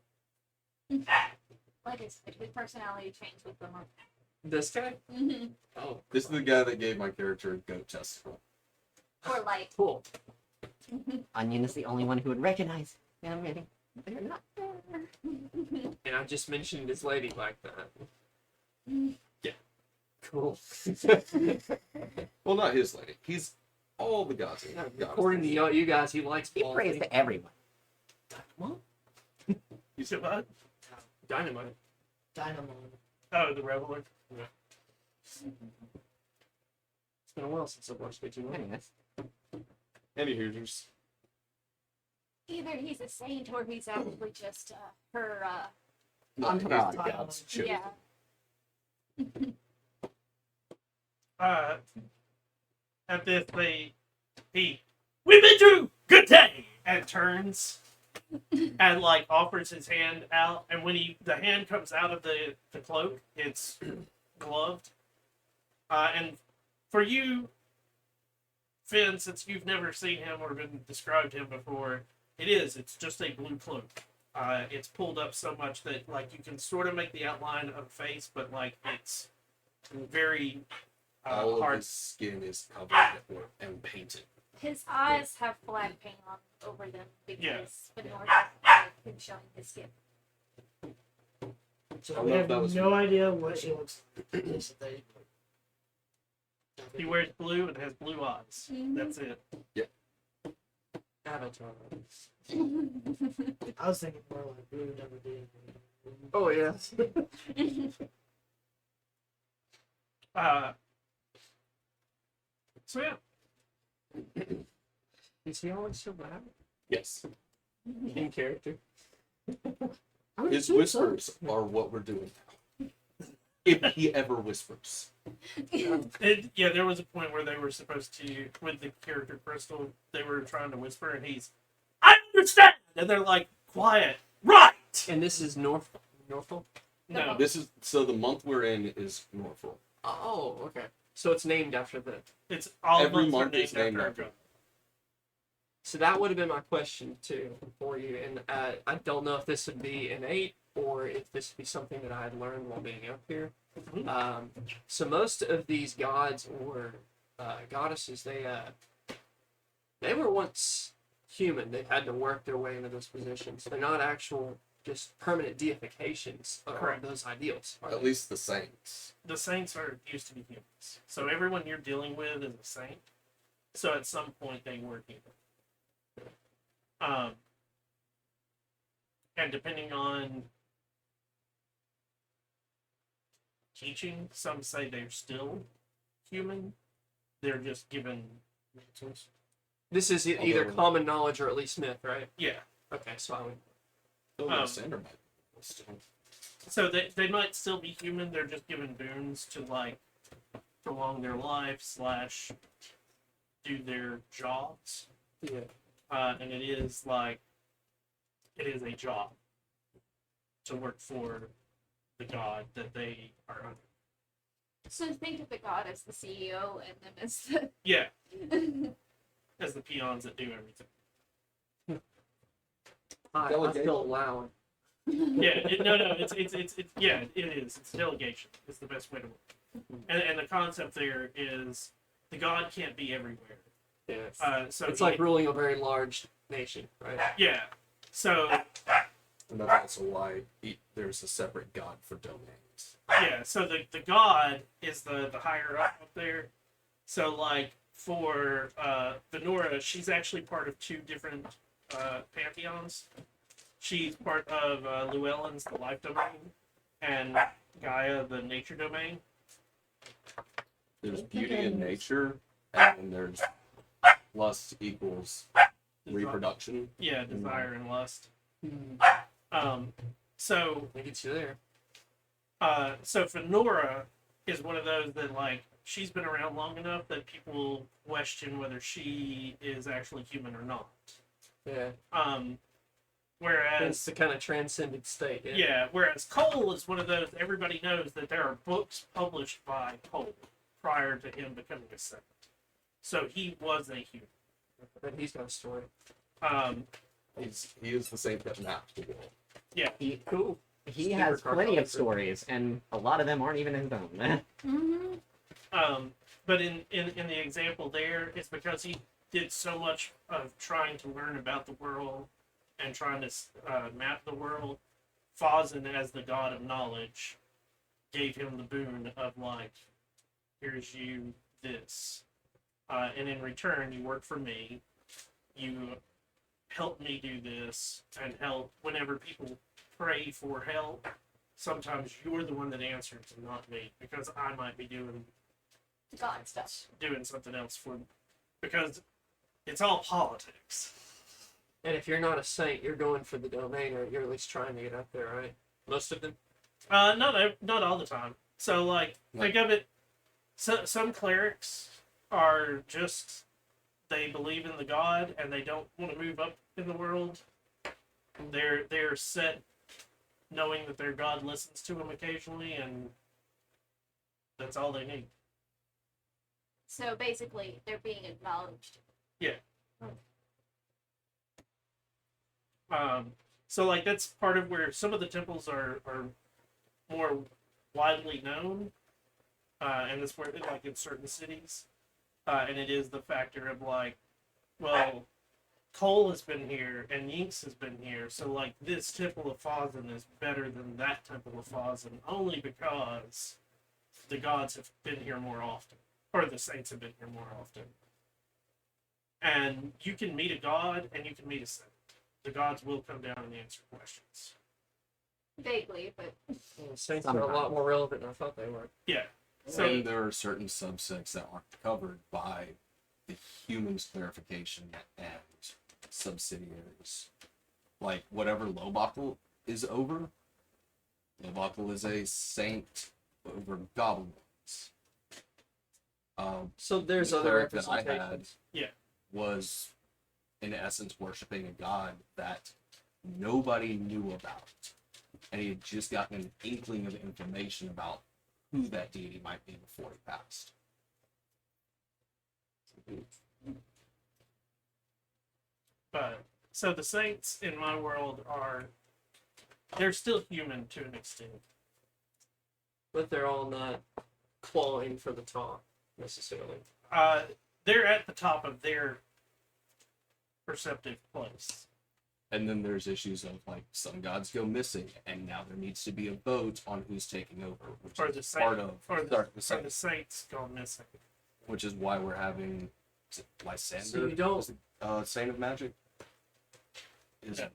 F: Like his personality changed with the month.
C: This guy?
F: Mm-hmm.
C: Oh,
D: This is the guy that gave my character a goat testicle.
F: Or like.
C: cool.
E: Onion is the only one who would recognize him. Really. They're not there.
C: And I just mentioned his lady like that.
F: Mm.
C: Yeah. Cool.
D: Well, not his lady. He's all the gods.
C: Yeah, according to you guys, he likes
E: He prays
C: ballsy.
E: to everyone.
C: What?
A: You said what?
C: Dynamite.
B: Dynamo.
A: Oh, the Reveler.
C: It's been a while since I've watched Digimon.
E: Anyways.
D: Any Hoosiers.
F: Either he's a saint or he's actually just her.
D: No, he's the
E: Entourage.
D: gods. chosen.
F: Yeah.
A: At this, we bid you good day, and turns and like offers his hand out, and when the hand comes out of the cloak, it's gloved. And for you, Finn, since you've never seen him or been described him before, it's just a blue cloak. It's pulled up so much that like you can sort of make the outline of a face, but like it's very
D: all of
A: hard.
D: his skin is covered and painted.
F: His eyes have black paint on over them because
A: Yeah.
F: the North has been showing his skin.
B: So
D: I don't
B: we
D: know if
B: have
D: that was-
B: no idea what he looks like. Just that
A: He wears blue and has blue eyes.
F: Mhm.
A: That's it.
C: Avatar.
B: I was thinking more like Blue Never Did.
C: Oh yes.
A: So yeah,
C: Is he always so loud?
D: Yes.
C: In character.
B: I would
D: His
B: assume so.
D: whispers are what we're doing now. If he ever whispers.
A: there was a point where they were supposed to, with the character Crystal, they were trying to whisper, and he's, I understand, and they're like, quiet, right?
C: And this is Norfolk.
A: No,
D: This is so the month we're in is Norfolk.
C: Oh, okay. So it's named after the.
A: it's all
D: Every
A: months are
D: month is named
A: after a
D: after.
A: god.
C: So that would have been my question too for you, and I don't know if this would be innate or if this would be something that I had learned while being up here.
A: Mhm.
C: So most of these gods or goddesses, they were once human. They had to work their way into those positions. They're not actual, just permanent deifications of
A: Correct.
C: those ideals. Are
D: At
C: they?
D: least the saints.
A: The saints are used to be humans, so everyone you're dealing with is a saint. So at some point they were human. And depending on teaching, some say they're still human. They're just given mantles.
C: This is either
D: Although-
C: common knowledge or at least myth, right?
A: Yeah.
C: Okay, so I would.
D: Oh,
A: Um,
D: Sander might still.
A: So they might still be human. They're just given boons to like prolong their life / do their jobs.
C: Yeah.
A: And it is a job to work for the god that they are under.
F: So think of the god as the CEO and them as the.
A: Yeah, as the peons that do everything.
C: I feel loud.
A: Yeah, it's yeah, it is. It's delegation. It's the best way to work. And the concept there is the god can't be everywhere.
C: Yeah.
A: So
C: It's
A: he-
C: like ruling a very large nation, right?
A: yeah. So
D: And that's also why there's a separate god for domains.
A: yeah, so the god is the higher up there. So like for Venora, she's actually part of two different pantheons. She's part of Llewellyn's, the life domain, and Gaia, the nature domain.
D: There's beauty in nature, and then there's lust equals reproduction.
A: Yeah, desire and lust.
C: Hmm.
A: So
C: I get you there.
A: so Fenora is one of those that like she's been around long enough that people question whether she is actually human or not.
C: Yeah.
A: Um,
C: It's
A: whereas
C: the kind of transcended state.
A: yeah, whereas Cole is one of those everybody knows that there are books published by Cole prior to him becoming a saint. So he was a human.
C: But he's got a story.
D: He is the saint that mapped the world.
E: He,
C: Cool.
E: he
C: Super
E: has plenty of
C: cartographer.
E: stories, and a lot of them aren't even his own.
F: Mm-hmm.
A: But in the example there, it's because he did so much of trying to learn about the world and trying to map the world. Fazan, as the god of knowledge, gave him the boon of like, here's you this, and in return you work for me. You help me do this and help whenever people pray for help. Sometimes you're the one that answers and not me, because I might be doing
F: God stuff.
A: something else for because it's all politics.
C: And if you're not a saint, you're going for the domain, or you're at least trying to get up there, right? Most of them.
A: Not all the time. So like think of it. So, some clerics are just they believe in the god and they don't want to move up in the world. They're set knowing that their god listens to them occasionally, and that's all they need.
F: So basically, they're being acknowledged.
A: So like that's part of where some of the temples are more widely known, and this where like in certain cities, and it is the factor of like, well, Cole has been here and Yinks has been here, so like this Temple of Fazan is better than that Temple of Fazan only because the gods have been here more often, or the saints have been here more often. And you can meet a god and you can meet a saint. The gods will come down and answer questions.
F: Vaguely, but
C: Saints are a lot more relevant than I thought they were.
A: Yeah.
D: So
A: So
D: there are certain subsects that aren't covered by the humans' clarification and subsidiaries. Like whatever Lobotl is over, Lobotl is a saint over goblins.
C: So there's
D: The
C: other
D: cleric that I had
C: representations.
D: was in essence worshiping a god that nobody knew about. And he had just gotten an inkling of information about who that deity might be before he passed.
A: but so the saints in my world they're still human to an extent.
C: But they're all not clawing for the top, necessarily.
A: They're at the top of their perceptive place.
D: And then there's issues of like some gods go missing, and now there needs to be a vote on who's taking over, which
A: Or
D: is
A: the saint,
D: part of
A: or
D: sorry,
A: the
D: the saint,
A: saints go missing.
D: which is why we're having is it Lysander,
C: So you don't-
D: is it, Saint of Magic. Is
A: Yeah.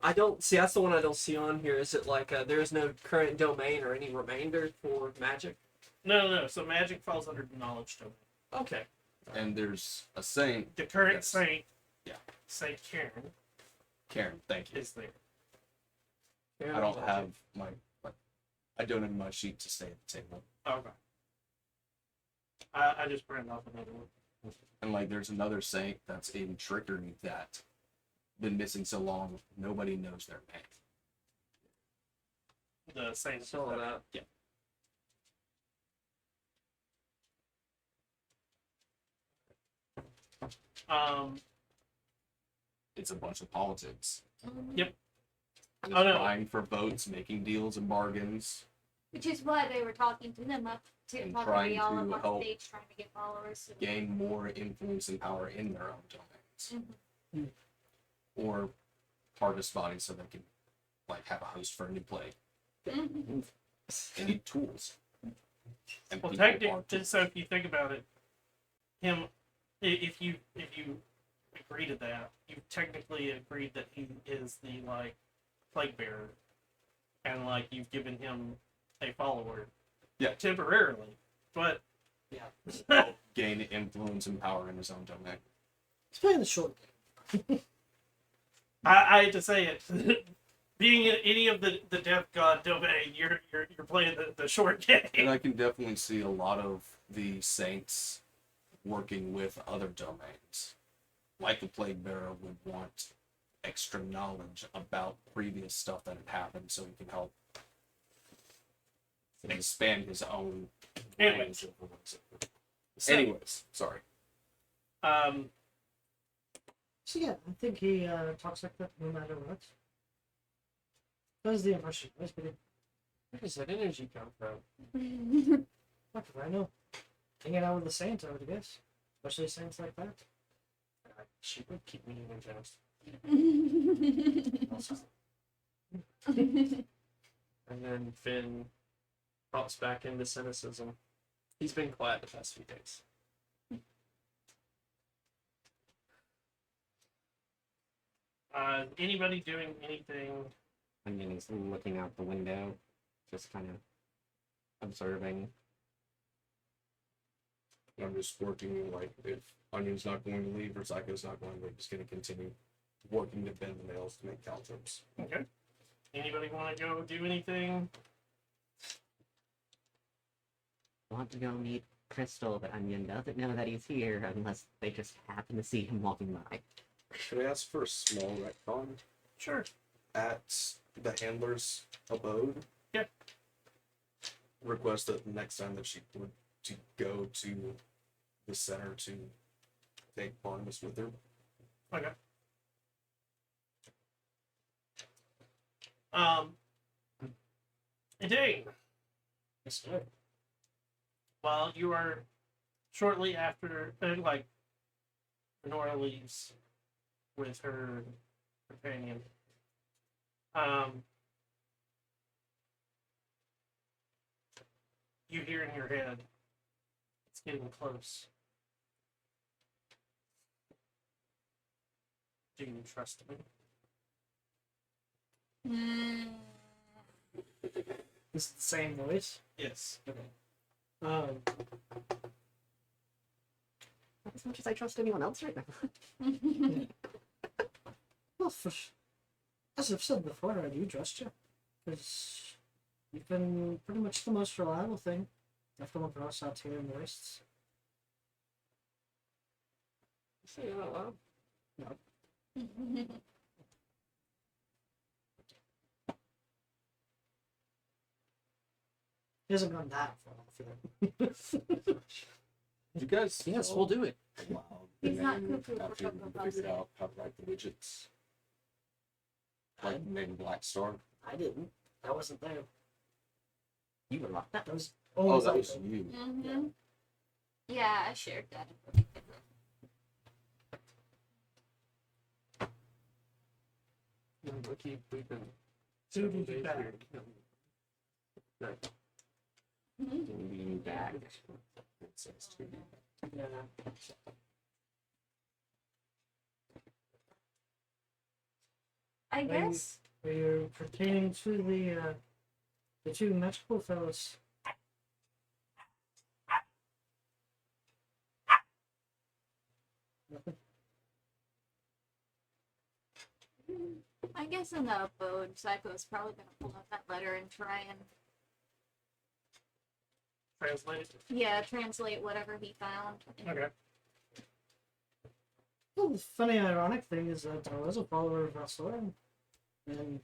C: I don't see. That's the one I don't see on here. Is it like there is no current domain or any remainder for magic?
A: No. So magic falls under the knowledge domain.
C: Okay.
D: and there's a saint,
A: The current
D: Yes.
A: saint,
D: Yeah.
A: Saint Karen,
D: Karen. Thank you.
A: is there.
D: I don't have I don't have my sheet to stay at the table.
A: Okay. I just printed off another one.
D: And like there's another saint that's in trickery that been missing so long nobody knows their name.
A: The saint.
C: Saw that.
D: Yeah. It's a bunch of politics.
A: Yep.
D: Just
A: Oh, no.
D: vying for votes, making deals and bargains.
F: which is why they were talking to them up to
D: And
F: talking
D: trying
F: to y'all
D: to
F: up
D: help
F: on stage, trying to get followers. And,
D: Gain more influence and power in their own domains.
F: Mhm.
D: Or harvest bodies so they can like have a host for a new plague.
F: Mhm.
D: They need tools. And
A: Well,
D: people are
A: technically,
D: tools.
A: so if you think about it, if you agree to that, you technically agreed that he is the like plague bearer, and like you've given him a follower.
D: Yeah.
A: Temporarily, but
D: Gain influence and power in his own domain.
B: He's playing the short game.
A: I hate to say it. Being in any of the death god domain, you're playing the short
D: And
A: game.
D: I can definitely see a lot of the saints working with other domains. Like the Plague Bearer would want extra knowledge about previous stuff that had happened so he can help expand his own
A: Anyways.
D: range of what's it.
A: So-
D: Anyways, sorry.
B: So yeah, I think he talks like that no matter what. That was the impression. That's pretty.
C: Where does that energy come from?
B: What do I know? Hanging out with the saints, I would guess. Especially saints like that.
C: She would keep me energized. And then Finn pops back into cynicism. He's been quiet the past few days.
A: Anybody doing anything?
E: Onion's looking out the window, just kind of observing.
D: I'm just working like if Onion's not going to leave or Psycho's not going to leave, just going to continue working to bend the nails to make caltrops.
A: Okay. Anybody want to go do anything?
E: Want to go meet Crystal, but Onion doesn't know that he's here unless they just happen to see him walking by.
D: Should I ask for a small retcon
A: Sure.
D: at the handler's abode?
A: Yeah.
D: Request that the next time that she would to go to the center to take Barnabas with her.
A: Okay. Dang.
B: Yes, sir.
A: while you are shortly after, like, Nora leaves with her companion. You hear in your head, it's getting close. Do you trust me?
B: Is it the same voice?
A: Yes.
B: Um,
E: Not as much as I trust anyone else right now.
B: well, as I've said before, I do trust you. Because you've been pretty much the most reliable thing I've come across out here in the wastes.
C: Say it out loud.
B: He hasn't gone that far off yet.
D: You guys.
E: Yes, we'll do it.
D: Wow.
F: He's not
D: After
F: cuckoo for
D: you
F: Cocoa Puffs
D: figured
F: yet.
D: out how to write the widgets. Like name Black Star.
B: I didn't. I wasn't there.
E: You were locked up.
B: That was
D: Oh,
B: always
D: that was
B: open.
D: you.
F: Mm-hmm. Yeah, I shared that.
C: No, we've been
A: Who
C: several
A: did you
C: days
A: back?
C: here. No,
E: Being back.
D: It says to you.
B: Yeah.
F: I
B: Maybe-
F: guess.
B: We're pertaining to the two magical fellows. Nothing.
F: I guess in the abode, Psycho's probably gonna pull up that letter and try and
A: Translate.
F: translate whatever he found.
A: Okay.
B: Well, the funny, ironic thing is that I was a follower of Valsoren and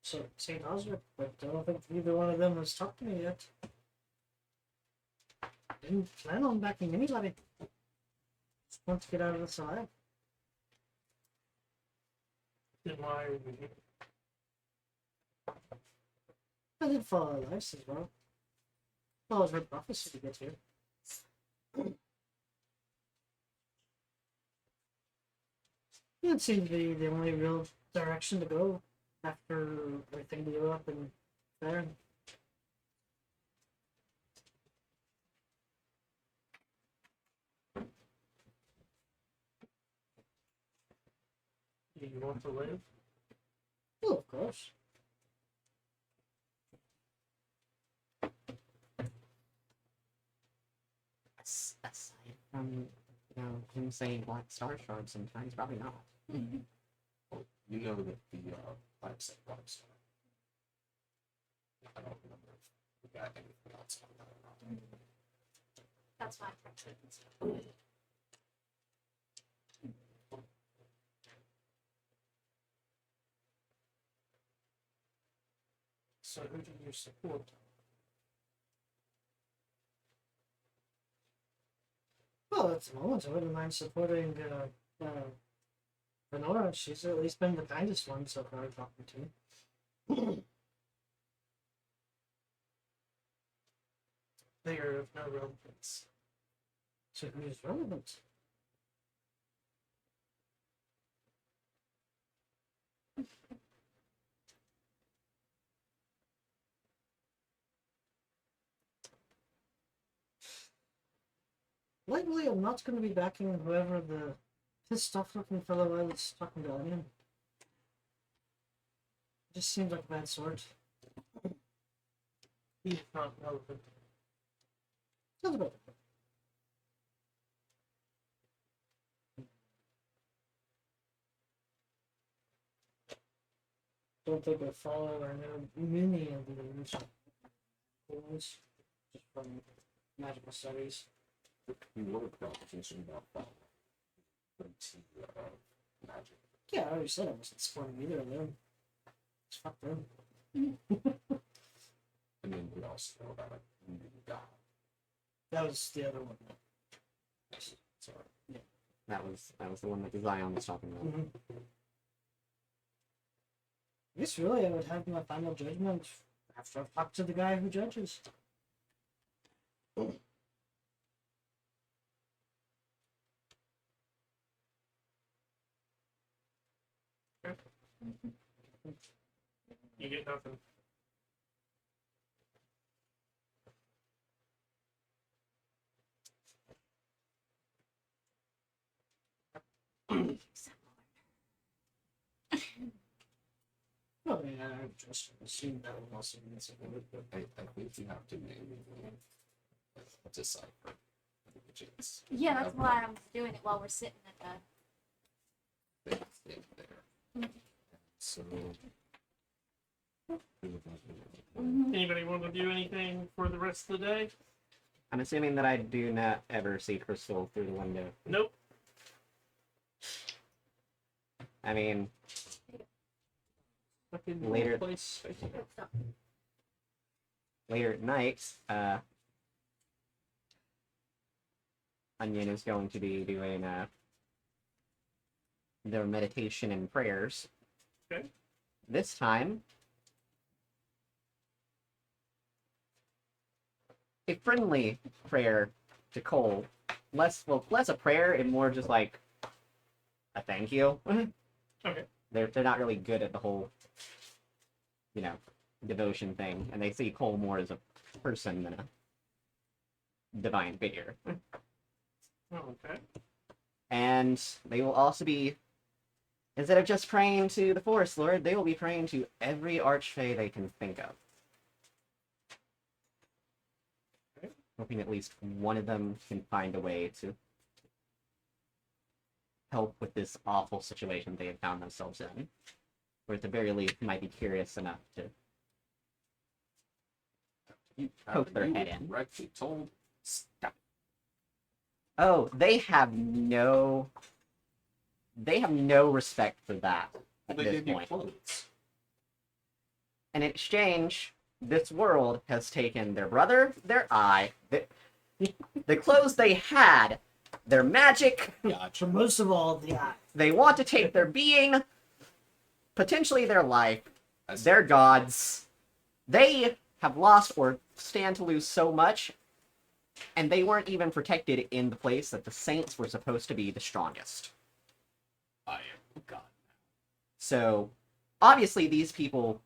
B: so Saint Osric, but I don't think either one of them has talked to me yet. Didn't plan on backing anybody. Just want to get out of this alive.
A: Then why are we here?
B: I did follow her lives as well. Followed her prophecy to get here. It seemed to be the only real direction to go after everything blew up in there.
A: Do you want to live?
B: Well, of course.
E: Aside from, him saying Black Star Shard sometimes, probably not.
D: Well, you know that the Black said Black Star. I don't remember if we got anything else on that or not.
F: That's fine.
A: So who do you support?
B: Well, at the moment, I wouldn't mind supporting Lenora. She's at least been the kindest one so far talking to me.
A: They are of no relevance.
B: So who's relevant? Likely, I'm not going to be backing whoever the pissed off looking fellow was talking to Onion. Just seems like a bad sort.
A: He's not relevant.
B: Sounds about it. Don't think I follow or know many of the rules just from magical studies.
D: You were proposition about that. Magic.
B: Yeah, I already said I wasn't supporting either of them. It's fuck them.
D: I mean, we also know about it. God.
B: That was the other one.
D: Sorry.
E: That was the one that Zion was talking about.
B: I guess really I would have my final judgment after I've talked to the guy who judges.
A: You get nothing.
B: I mean, I just assumed that would also be something.
D: I think you have to name decipher digits.
F: Yeah, that's why I'm doing it while we're sitting at the.
D: Thing there.
F: Mhm.
D: So.
A: Anybody want to do anything for the rest of the day?
E: I'm assuming that I do not ever see Crystal through the window.
A: Nope.
E: I mean,
B: Fucking
E: Later.
B: place.
E: later at night, Onion is going to be doing their meditation and prayers.
A: Okay.
E: This time, a friendly prayer to Cole. Less a prayer and more just like a thank you.
A: Okay.
E: They're not really good at the whole, devotion thing, and they see Cole more as a person than a divine figure.
A: Okay.
E: And they will also be, instead of just praying to the Forest Lord, they will be praying to every archfey they can think of.
A: Okay.
E: Hoping at least one of them can find a way to help with this awful situation they have found themselves in. Or at the very least, might be curious enough to poke their head in.
D: Correctly told. Stop.
E: Oh, they have no respect for that at
D: They
E: this
D: gave you
E: point.
D: clothes.
E: In exchange, this world has taken their brother, their eye, the clothes they had, their magic.
D: Gotcha.
B: But most of all, the eye.
E: They want to take their being, potentially their life,
D: I see.
E: their gods. They have lost or stand to lose so much, and they weren't even protected in the place that the saints were supposed to be the strongest.
D: I am God.
E: So, obviously, these people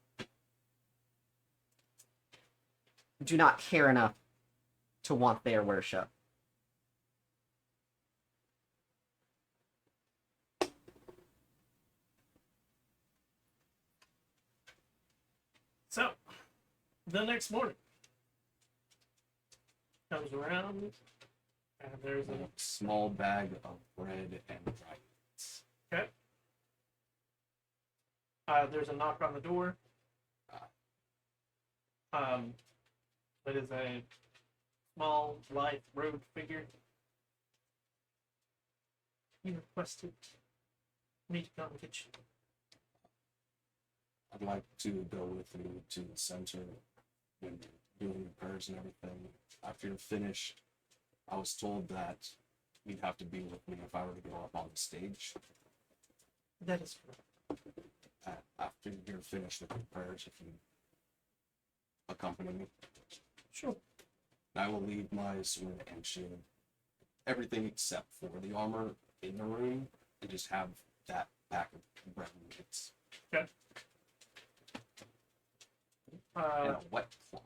E: do not care enough to want their worship.
A: So, the next morning comes around, and there's
D: A
A: a
D: small bag of bread and rice.
A: there's a knock on the door. It is a small, lithe, robed figure. You requested me to come get you.
D: I'd like to go with you to the center when you're doing the prayers and everything. After you're finished, I was told that you'd have to be with me if I were to go up on the stage.
A: That is correct.
D: After you're finished with your prayers, if you accompany me,
A: Sure.
D: I will leave my sword and shield, everything except for the armor in the room, and just have that pack of bread and meats and a wet cloth.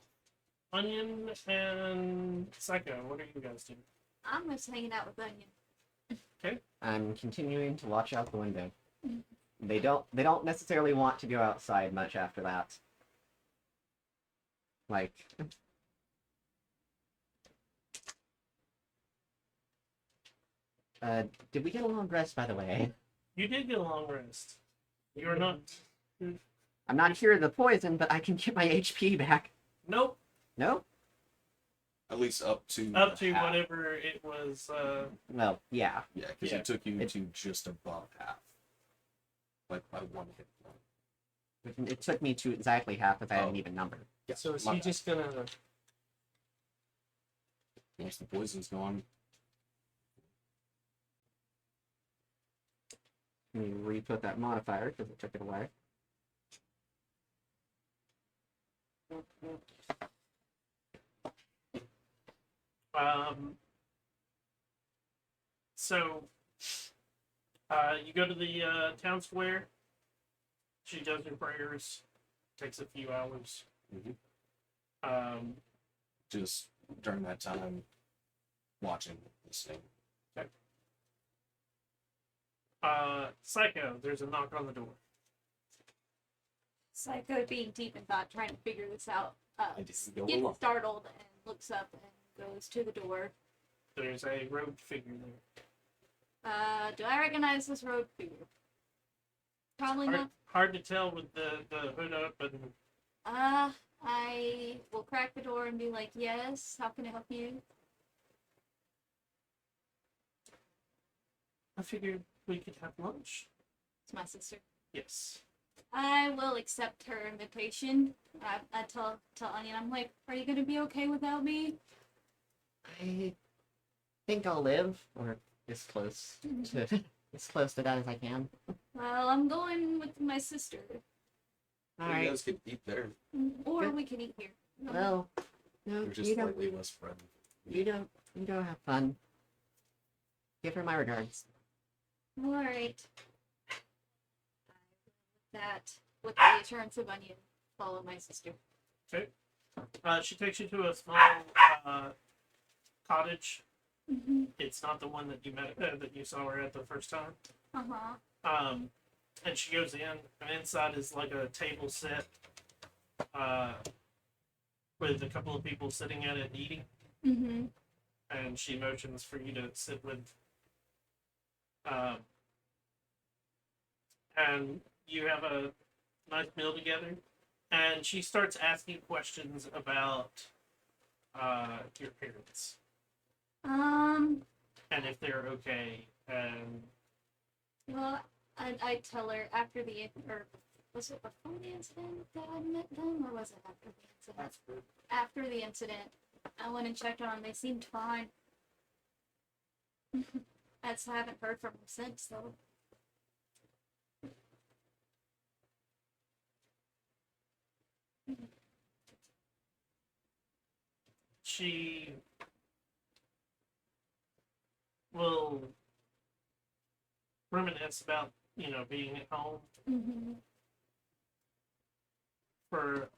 A: Onion and Psycho, what are you guys doing?
F: I'm just hanging out with Onion.
E: I'm continuing to watch out the window. They don't necessarily want to go outside much after that. Like, did we get a long rest, by the way?
A: You did get a long rest. You're not.
E: I'm not here to the poison, but I can get my HP back.
A: Nope.
E: No?
D: At least up to
A: Up
D: the
A: to
D: half.
A: whatever it was.
E: Well, yeah.
D: Yeah, because
A: Yeah.
D: it took you to just above half, like by one hit point.
E: It took me to exactly half if I had an
D: Oh.
E: even number.
D: Yeah,
C: So is
D: my
C: he
D: bad.
C: just gonna?
D: Once the poison's gone,
E: Let me re-put that modifier because it took it away.
A: So, you go to the town square. She does her prayers. Takes a few hours.
D: Mhm.
A: Um,
D: Just during that time, watching, listening.
A: Psycho, there's a knock on the door.
F: Psycho, being deep in thought, trying to figure this out,
D: I just go
F: gets
D: along.
F: startled and looks up and goes to the door.
A: There's a robed figure there.
F: Do I recognize this road figure? Probably
A: Hard,
F: not.
A: hard to tell with the hood up and
F: I will crack the door and be like, yes, how can I help you?
A: I figured we could have lunch.
F: It's my sister.
A: Yes.
F: I will accept her invitation. I tell Onion, I'm like, are you gonna be okay without me?
E: I think I'll live, or as close to as close to that as I can.
F: Well, I'm going with my sister.
E: All
D: You
E: right.
D: guys could eat there.
F: Or
E: Good.
F: we can eat here.
E: Well, no,
D: You're just
E: you don't.
D: slightly less friendly.
E: You don't have fun. Give her my regards.
F: Alright. That, with the assurance of Onion, follow my sister.
A: She takes you to a small cottage.
F: Mm-hmm.
A: It's not the one that you met that you saw her at the first time.
F: Uh-huh.
A: And she goes in, and inside is like a table set with a couple of people sitting at it eating.
F: Mm-hmm.
A: And she motions for you to sit with. And you have a nice meal together. And she starts asking questions about your parents and if they're okay. And
F: Well, I tell her after or was it before the incident that I met them, or was it after the incident? After the incident, I went and checked on them. They seemed fine. I haven't heard from them since, though.
A: she will reminisce about, being at home
F: Mm-hmm.
A: for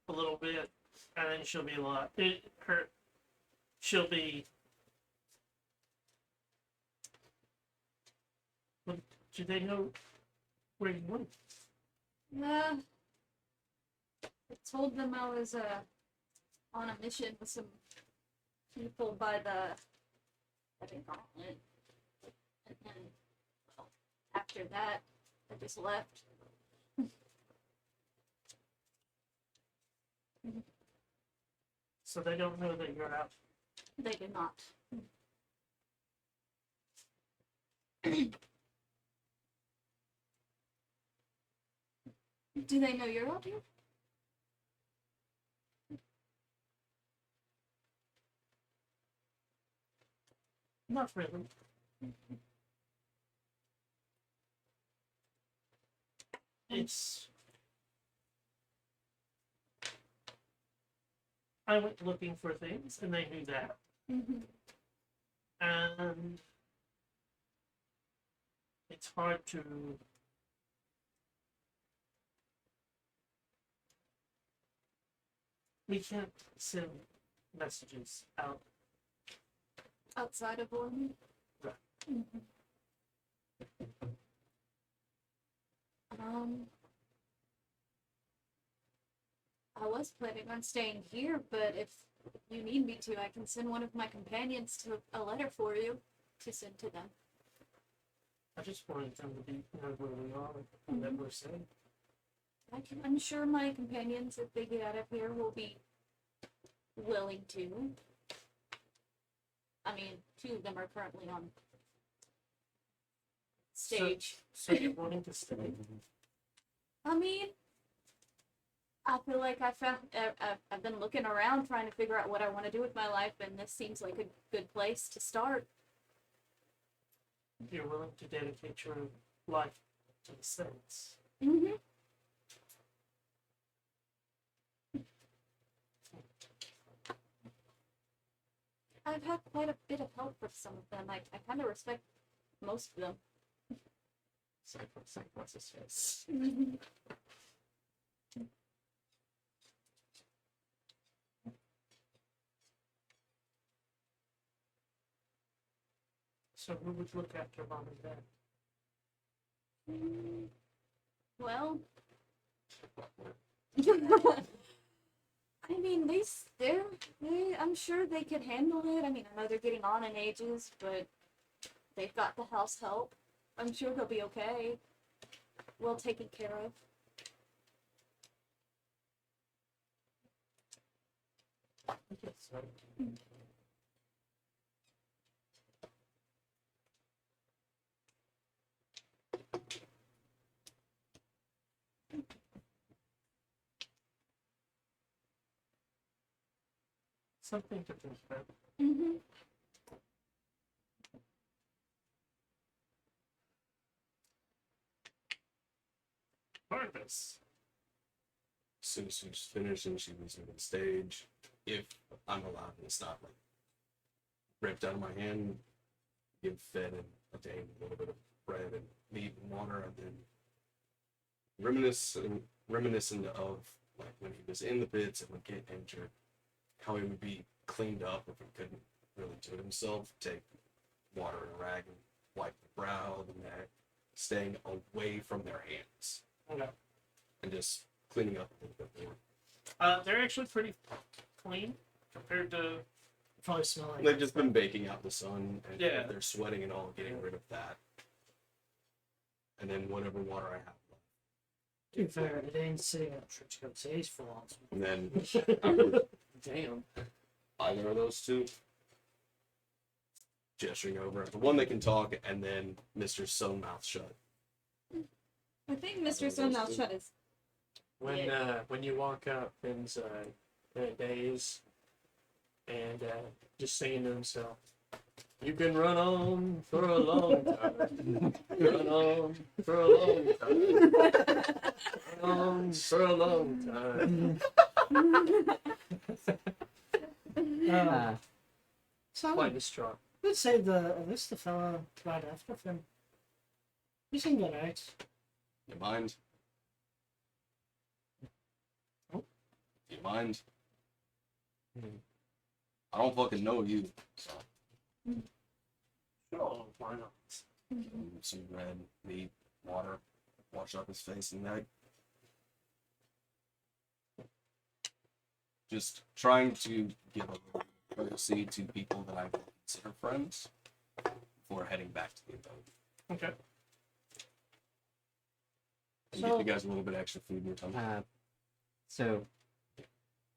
A: a little bit, and then she'll be she'll be. Well, do they know where you went?
F: I told them I was on a mission with some people by the gauntlet, and then after that, I just left.
A: So they don't know that you're out.
F: They did not. Do they know you're out here?
A: Not really. It's. I went looking for things, and they knew that.
F: Mm-hmm.
A: And it's hard to. We can't send messages out.
F: Outside of Ormen?
A: Right.
F: Mm-hmm. I was planning on staying here, but if you need me to, I can send one of my companions to a letter for you to send to them.
A: I just wanted them to be know where we are and that we're safe.
F: I'm sure my companions, if they get out of here, will be willing to. I mean, 2 of them are currently on stage.
A: So you're wanting to stay?
F: I mean, I feel like I've been looking around trying to figure out what I want to do with my life, and this seems like a good place to start.
A: You're willing to dedicate your life to the Saints?
F: Mm-hmm. I've had quite a bit of help with some of them. I kind of respect most of them.
C: What's his face?
A: So who would look after mom and dad?
F: Well, I mean, I'm sure they could handle it. I mean, I know they're getting on in ages, but they've got the house help. I'm sure they'll be okay. Well taken care of.
A: Something to think about.
F: Mm-hmm.
A: Purpose.
D: As soon as she's finished and she was on the stage, if I'm allowed and it's not like ripped out of my hand, give Fed and a Dane a little bit of bread and meat and water, and then reminiscent of like when he was in the pits and would get injured, how he would be cleaned up if he couldn't really do it himself. Take water and a rag and wipe the brow, the neck, staying away from their hands,
A: Okay.
D: and just cleaning up a little bit more.
A: They're actually pretty clean compared to.
B: Probably smell like.
D: They've just been baking out in the sun, and
A: Yeah.
D: they're sweating and all, getting rid of that. And then whatever water I have left.
B: To be fair, it ain't sitting in a church coat, so he's full on.
D: And then after
C: Damn.
D: either of those two, gesturing over at the one that can talk, and then Mr. Sewn Mouth Shut.
F: I think Mr. Sunmouth Shut is.
C: When you walk up Finn's in a daze and just singing to himself. You can run on for a long time. Run on for a long time. Run on for a long time.
B: So
C: Quite distraught.
B: I would say at least the fella right after him. He seemed alright.
D: You mind?
B: Oh.
D: You mind? I don't fucking know you, so
A: Sure, why not?
D: some bread, meat, water, wash up his face and neck. Just trying to give a little courtesy to people that I consider friends before heading back to the abode.
A: Okay.
D: And
B: So-
D: give you guys a little bit of extra food in your tummy.
E: So,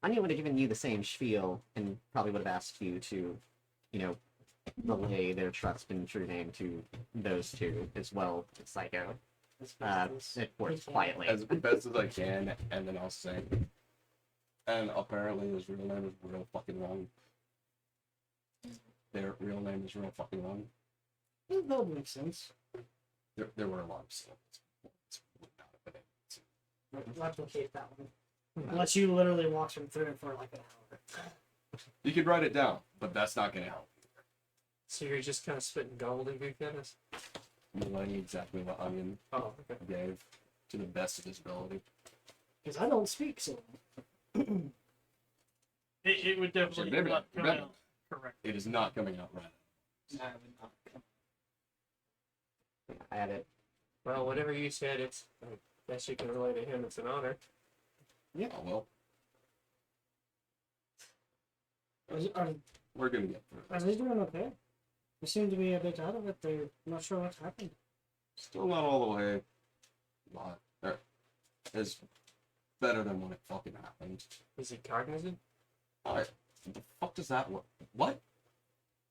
E: Anya would have given you the same spiel and probably would have asked you to, relay their trust and true name to those two as well, Psycho. It works quietly.
D: As best as I can, and then I'll say, and apparently his real name is real fucking long. Their real name is real fucking long.
B: That would make sense.
D: There were a lot of syllables. It's really not a bit.
B: Replicate that one. Unless you literally walk him through it for like an hour.
D: You could write it down, but that's not going to help.
C: So you're just kind of spitting gobbledygook at us?
D: You're learning exactly what Onion
C: Oh, okay.
D: gave to the best of his ability.
B: Because I don't speak, so.
A: It would definitely
D: Maybe
A: not come
D: not.
A: out correct.
D: It is not coming out right.
B: No, I would not.
E: I had it.
C: Well, whatever you said, it's. I guess you can relay to him. It's an honor.
D: Oh well,
B: Are
D: we're going to get through
B: are
D: it.
B: they doing okay? They seem to be a bit out of it. They're not sure what's happened.
D: Still not all the way, but it's better than when it fucking happened.
C: Is he cognizant?
D: Alright, what the fuck does that look? What?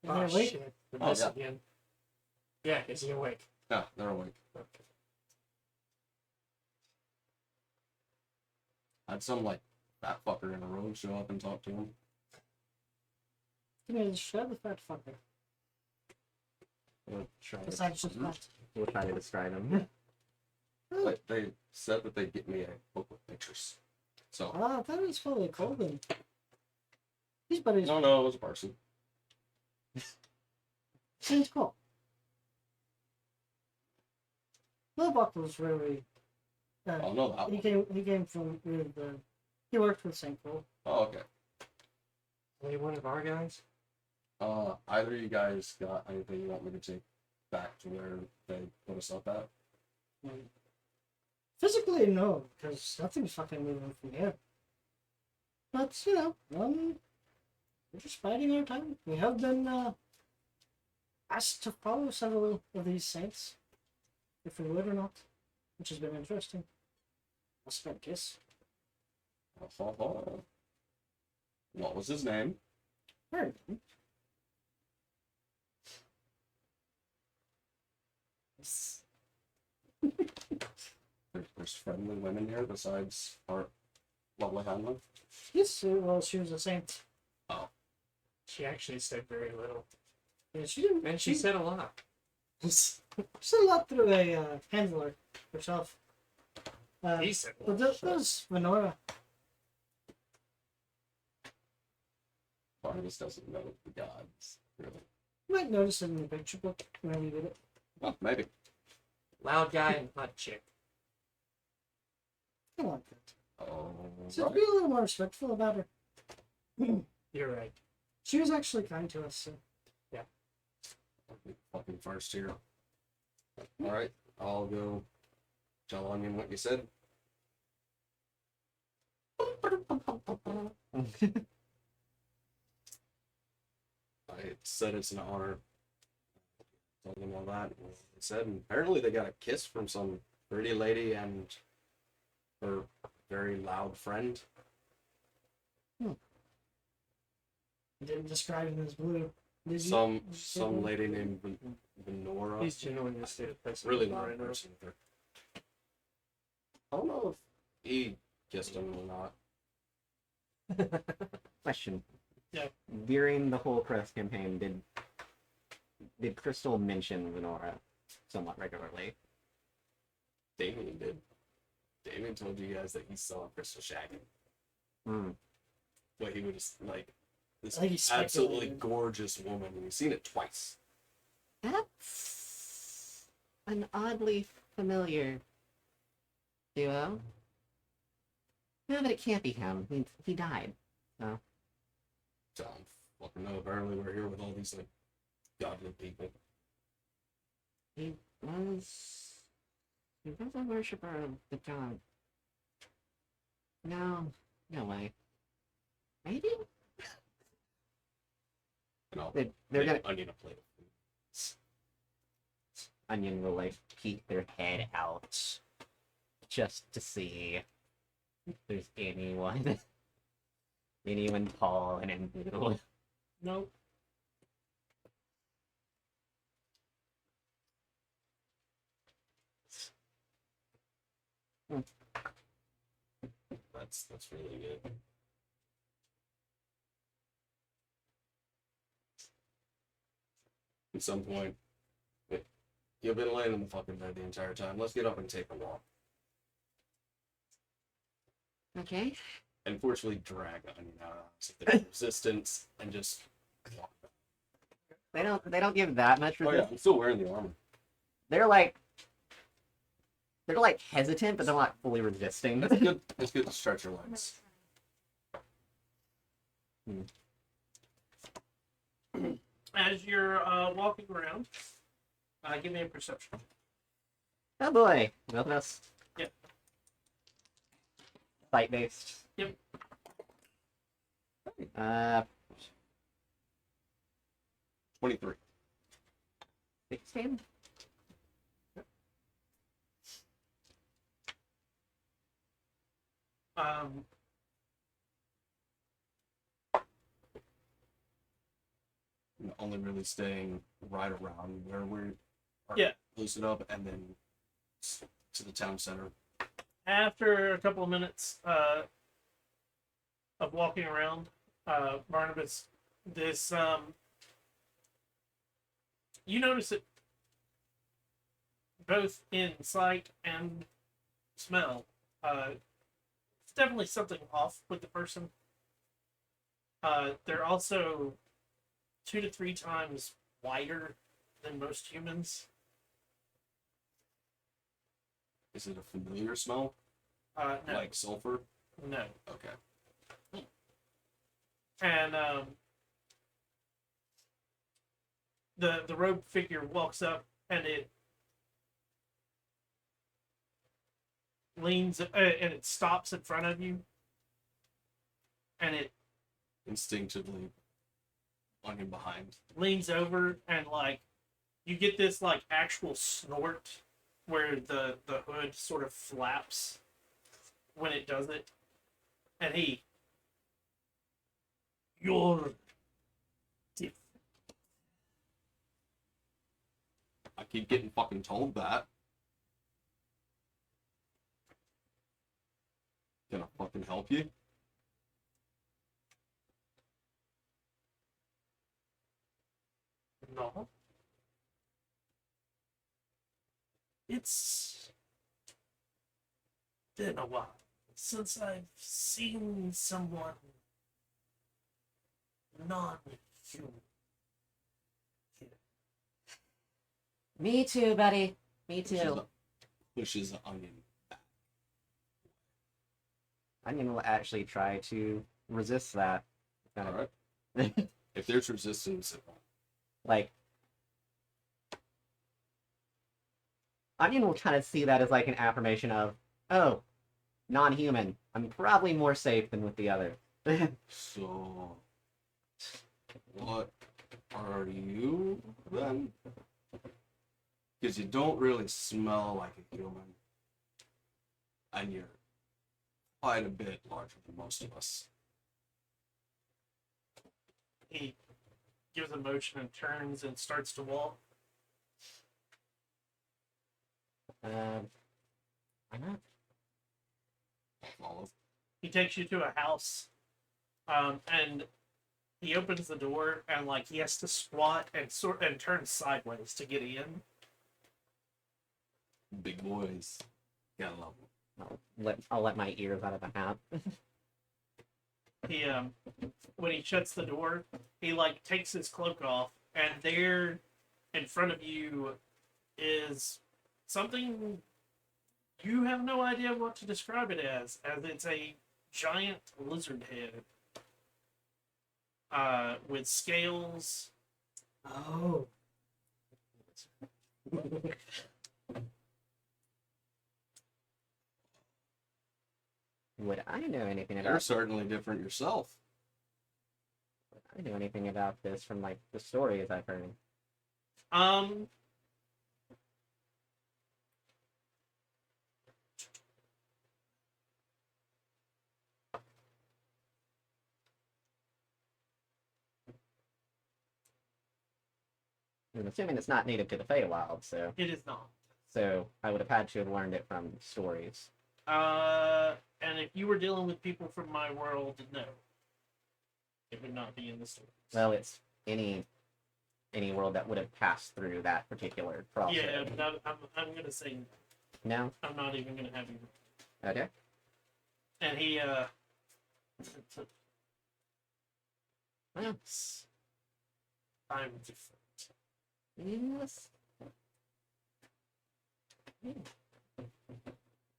B: Is
C: Oh,
B: they awake?
C: shit.
D: Oh,
C: This
D: yeah.
C: again. Yeah, is he awake?
D: Yeah, they're awake.
C: Okay.
D: Had some like fat fucker in a robe show up and talk to him.
B: Give me a describe the fat fucker.
E: We'll try,
B: Besides just that.
E: we'll try to describe him.
D: Like they said that they'd get me a book with pictures. So
B: Ah, that was probably cold then. His buddies.
D: no, it was a person.
B: Seems cool. Lilbuck was really.
D: I'll know that
B: He
D: one.
B: came from he worked with St. Paul.
D: Oh, okay.
C: Are you one of our guys?
D: Either of you guys got anything you want me to take back to where they put us up at?
B: Physically, no, because nothing's fucking moving from here. But you know, we're just biding our time. We have been asked to follow several of these saints, if we would or not, which has been interesting. I'll spend kiss.
D: What was his name?
B: Very
D: There's friendly women here besides our lovely Hanlon.
B: Yes, well, she was a saint.
C: She actually said very little.
B: Yeah, she didn't.
C: And she said a lot.
B: she said a lot through a handler herself.
C: He said a
B: But
C: lot.
B: that was Menorah.
D: Barnabas doesn't know the gods, really.
B: You might notice it in the picture book when we did it.
D: Well, maybe.
C: Loud guy and hot chick.
B: I like that.
D: Oh,
B: So be a little more respectful about her.
C: You're right.
B: She was actually kind to us. So.
D: fucking first here. Alright, I'll go tell Onion what you said. I said it's an honor. Told them all that. And they said, and apparently they got a kiss from some pretty lady and her very loud friend.
B: You didn't describe him as blue. Did you?
D: Some lady named Venora.
C: He's genuinely a state of person.
D: Really loud person with her. I don't know if he kissed him or not.
E: Question.
A: Yeah.
E: During the whole press campaign, did Crystal mention Venora somewhat regularly?
D: Damien did. Damien told you guys that he saw Crystal shagging.
E: Hmm.
D: But he was like this
B: I think he
D: absolutely
B: speculated.
D: gorgeous woman, and we've seen it twice.
E: That's an oddly familiar duo. No, but it can't be him. He died. So.
D: So I don't fucking know. Apparently we're here with all these like godly people.
E: He was a worshiper of the god. No way. Maybe?
D: And I'll
E: They're gonna
D: I need a plate.
E: Onion will like peek their head out just to see if there's anyone tall and in blue.
A: Nope.
D: That's really good. At some point, you've been laying in the fucking bed the entire time. Let's get up and take a walk.
E: Okay.
D: And forcefully drag Onion out if there's resistance and just walk back.
E: They don't give that much
D: Oh yeah,
E: resistance.
D: I'm still wearing the armor.
E: They're like hesitant, but they're not fully resisting.
D: It's good. It's good to stretch your legs.
A: As you're walking around, give me a perception.
E: Oh boy, both of us.
A: Yep.
E: Fight based.
A: Yep.
D: 23.
E: 16.
A: Um,
D: And only really staying right around where we're
A: Yeah.
D: posted up, and then to the town center.
A: after a couple of minutes of walking around, Barnabas, this you notice it both in sight and smell. It's definitely something off with the person. They're also 2 to 3 times wider than most humans.
D: Is it a familiar smell?
A: No.
D: Like sulfur?
A: No.
D: Okay.
A: And the robed figure walks up and it leans and it stops in front of you, and it
D: Instinctively on him behind.
A: leans over and like you get this like actual snort where the hood sort of flaps when it does it, and you're different.
D: I keep getting fucking told that. Can I fucking help you?
A: No. It's been a while since I've seen someone non-human.
E: Me too, buddy. Me too.
D: Pushes the onion back.
E: Onion will actually try to resist that.
D: Alright. If there's resistance, it won't.
E: Like, Onion will kind of see that as like an affirmation of, oh, non-human. I'm probably more safe than with the other.
D: So, what are you then? Because you don't really smell like a human. And you're quite a bit larger than most of us.
A: He gives a motion and turns and starts to walk.
E: Why not?
D: Follow.
A: He takes you to a house, and he opens the door and like he has to squat and turn sideways to get in.
D: Big boys. Gotta love them.
E: I'll let my ears out of the hat.
A: He when he shuts the door, he like takes his cloak off, and there in front of you is something you have no idea what to describe it as it's a giant lizard head with scales.
B: Oh.
E: Would I know anything
D: You're
E: about
D: certainly different yourself.
E: would I know anything about this from like the stories I've heard?
A: Um,
E: I'm assuming it's not native to the Feywild,
A: it is not.
E: so I would have had to have learned it from stories.
A: And if you were dealing with people from my world, no, it would not be in the stories.
E: Well, it's any world that would have passed through that particular process.
A: Yeah, but I'm gonna say no.
E: No?
A: I'm not even gonna have you.
E: Okay.
A: And he
E: Well,
A: I'm different.
E: yes.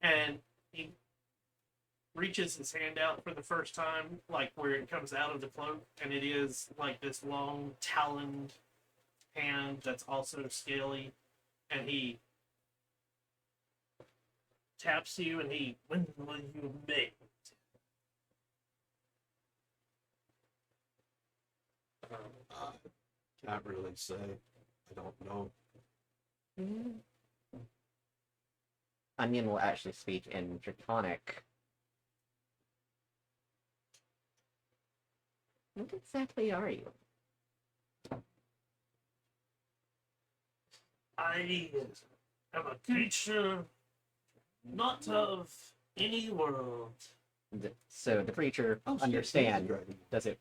A: And he reaches his hand out for the first time, like where it comes out of the cloak, and it is like this long taloned hand that's also scaly, and he taps you and when will you mate?
D: Can't really say. I don't know.
E: Onion will actually speak in Draconic. What exactly are you?
A: I am a creature not of any world.
E: So the creature
D: Oh, shit,
E: understand.
D: dragon.
E: Does it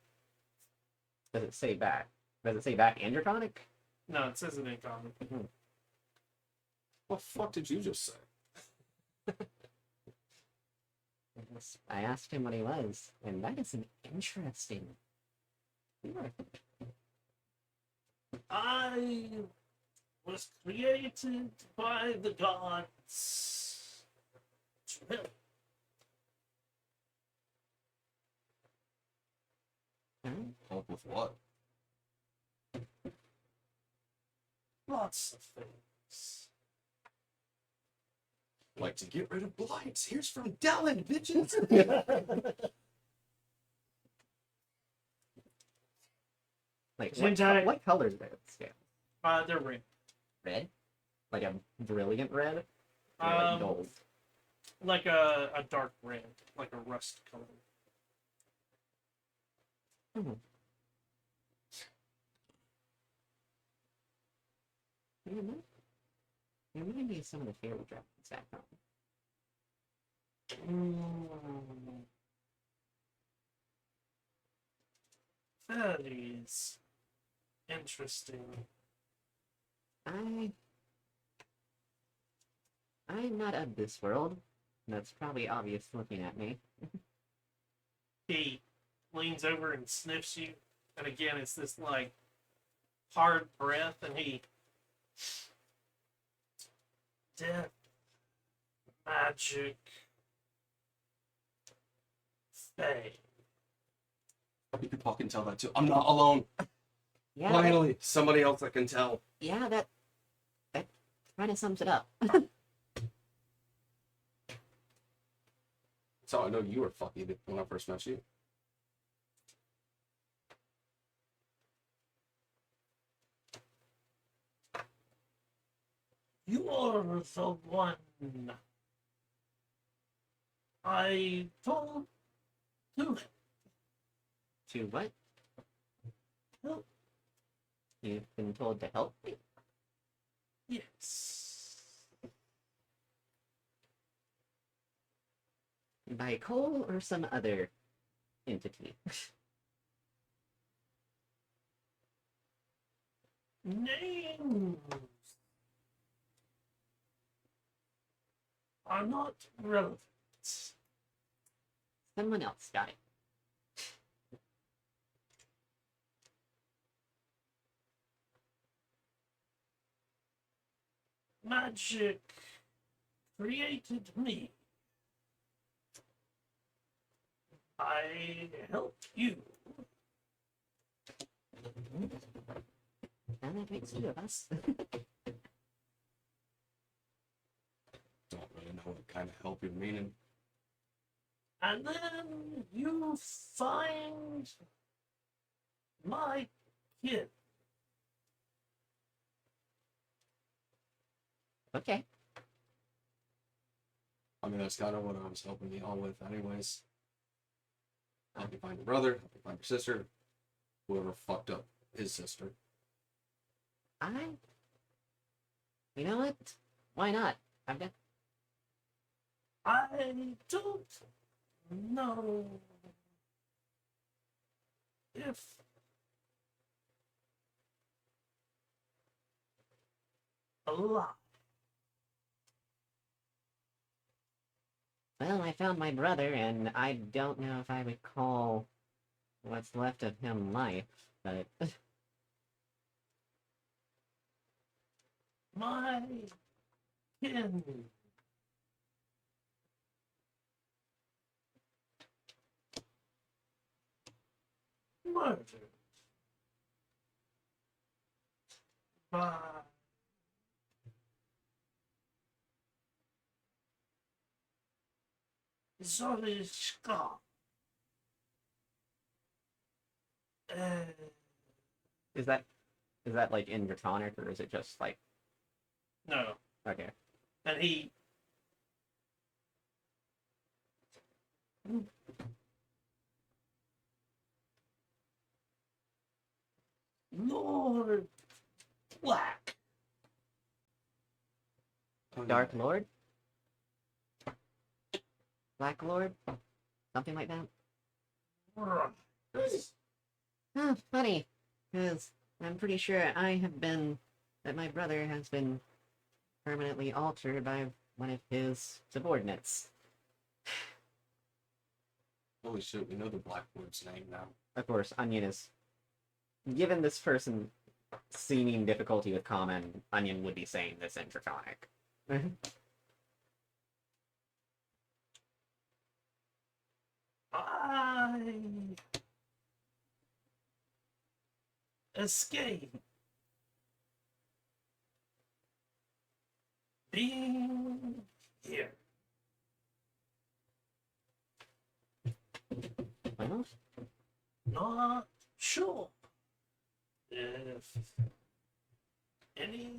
E: say back? Does it say back in Draconic?
A: No, it says it in common.
D: What the fuck did you just say?
E: I asked him what he was, and that is an interesting.
A: I was created by the gods to help.
E: Alright.
D: Help with what?
A: Lots of things.
D: Like to get rid of blights. Here's from Dellen, bitches.
E: Like,
B: Same time-
E: what color is that scale?
A: They're red.
E: Red? Like a brilliant red? Or like gold?
A: Like a dark red, like a rust color.
E: You know, there may be some of the fairy dragons back home.
A: That is interesting.
E: I'm not of this world. That's probably obvious looking at me.
A: He leans over and sniffs you, and again, it's this like hard breath, and he death, magic, fae.
D: You can fucking tell that too. I'm not alone.
E: Yeah,
D: Finally, somebody else that can tell.
E: yeah, that kind of sums it up.
D: That's how I know you were fucking when I first met you.
A: You are the one I told to
E: To what?
A: help.
E: You've been told to help me?
A: Yes.
E: By Cole or some other entity?
A: Names are not relevant.
E: Someone else got it.
A: Magic created me. I help you.
E: And that makes two of us.
D: Don't really know what kind of help you're meaning.
A: And then you find my kid.
E: Okay.
D: I mean, that's kind of what I was helping y'all with, anyways. Help you find your brother, help you find your sister, whoever fucked up his sister.
E: You know what? Why not? I've got.
A: I don't know if alive.
E: Well, I found my brother, and I don't know if I would call what's left of him life, but
A: My kin. Murdered by Zolishka.
E: is that like in Draconic, or is it just like
A: No,
E: okay?
A: and he Lord Black.
E: Dark Lord, Black Lord, something like that.
A: Right.
E: Huh, funny, because I'm pretty sure that my brother has been permanently altered by one of his subordinates.
D: Holy shit, we know the Blackwood's name now.
E: Of course, Onion is. Given this person seeming difficulty with common, Onion would be saying this in Draconic.
A: I escape being here?
E: Well,
A: Not sure if any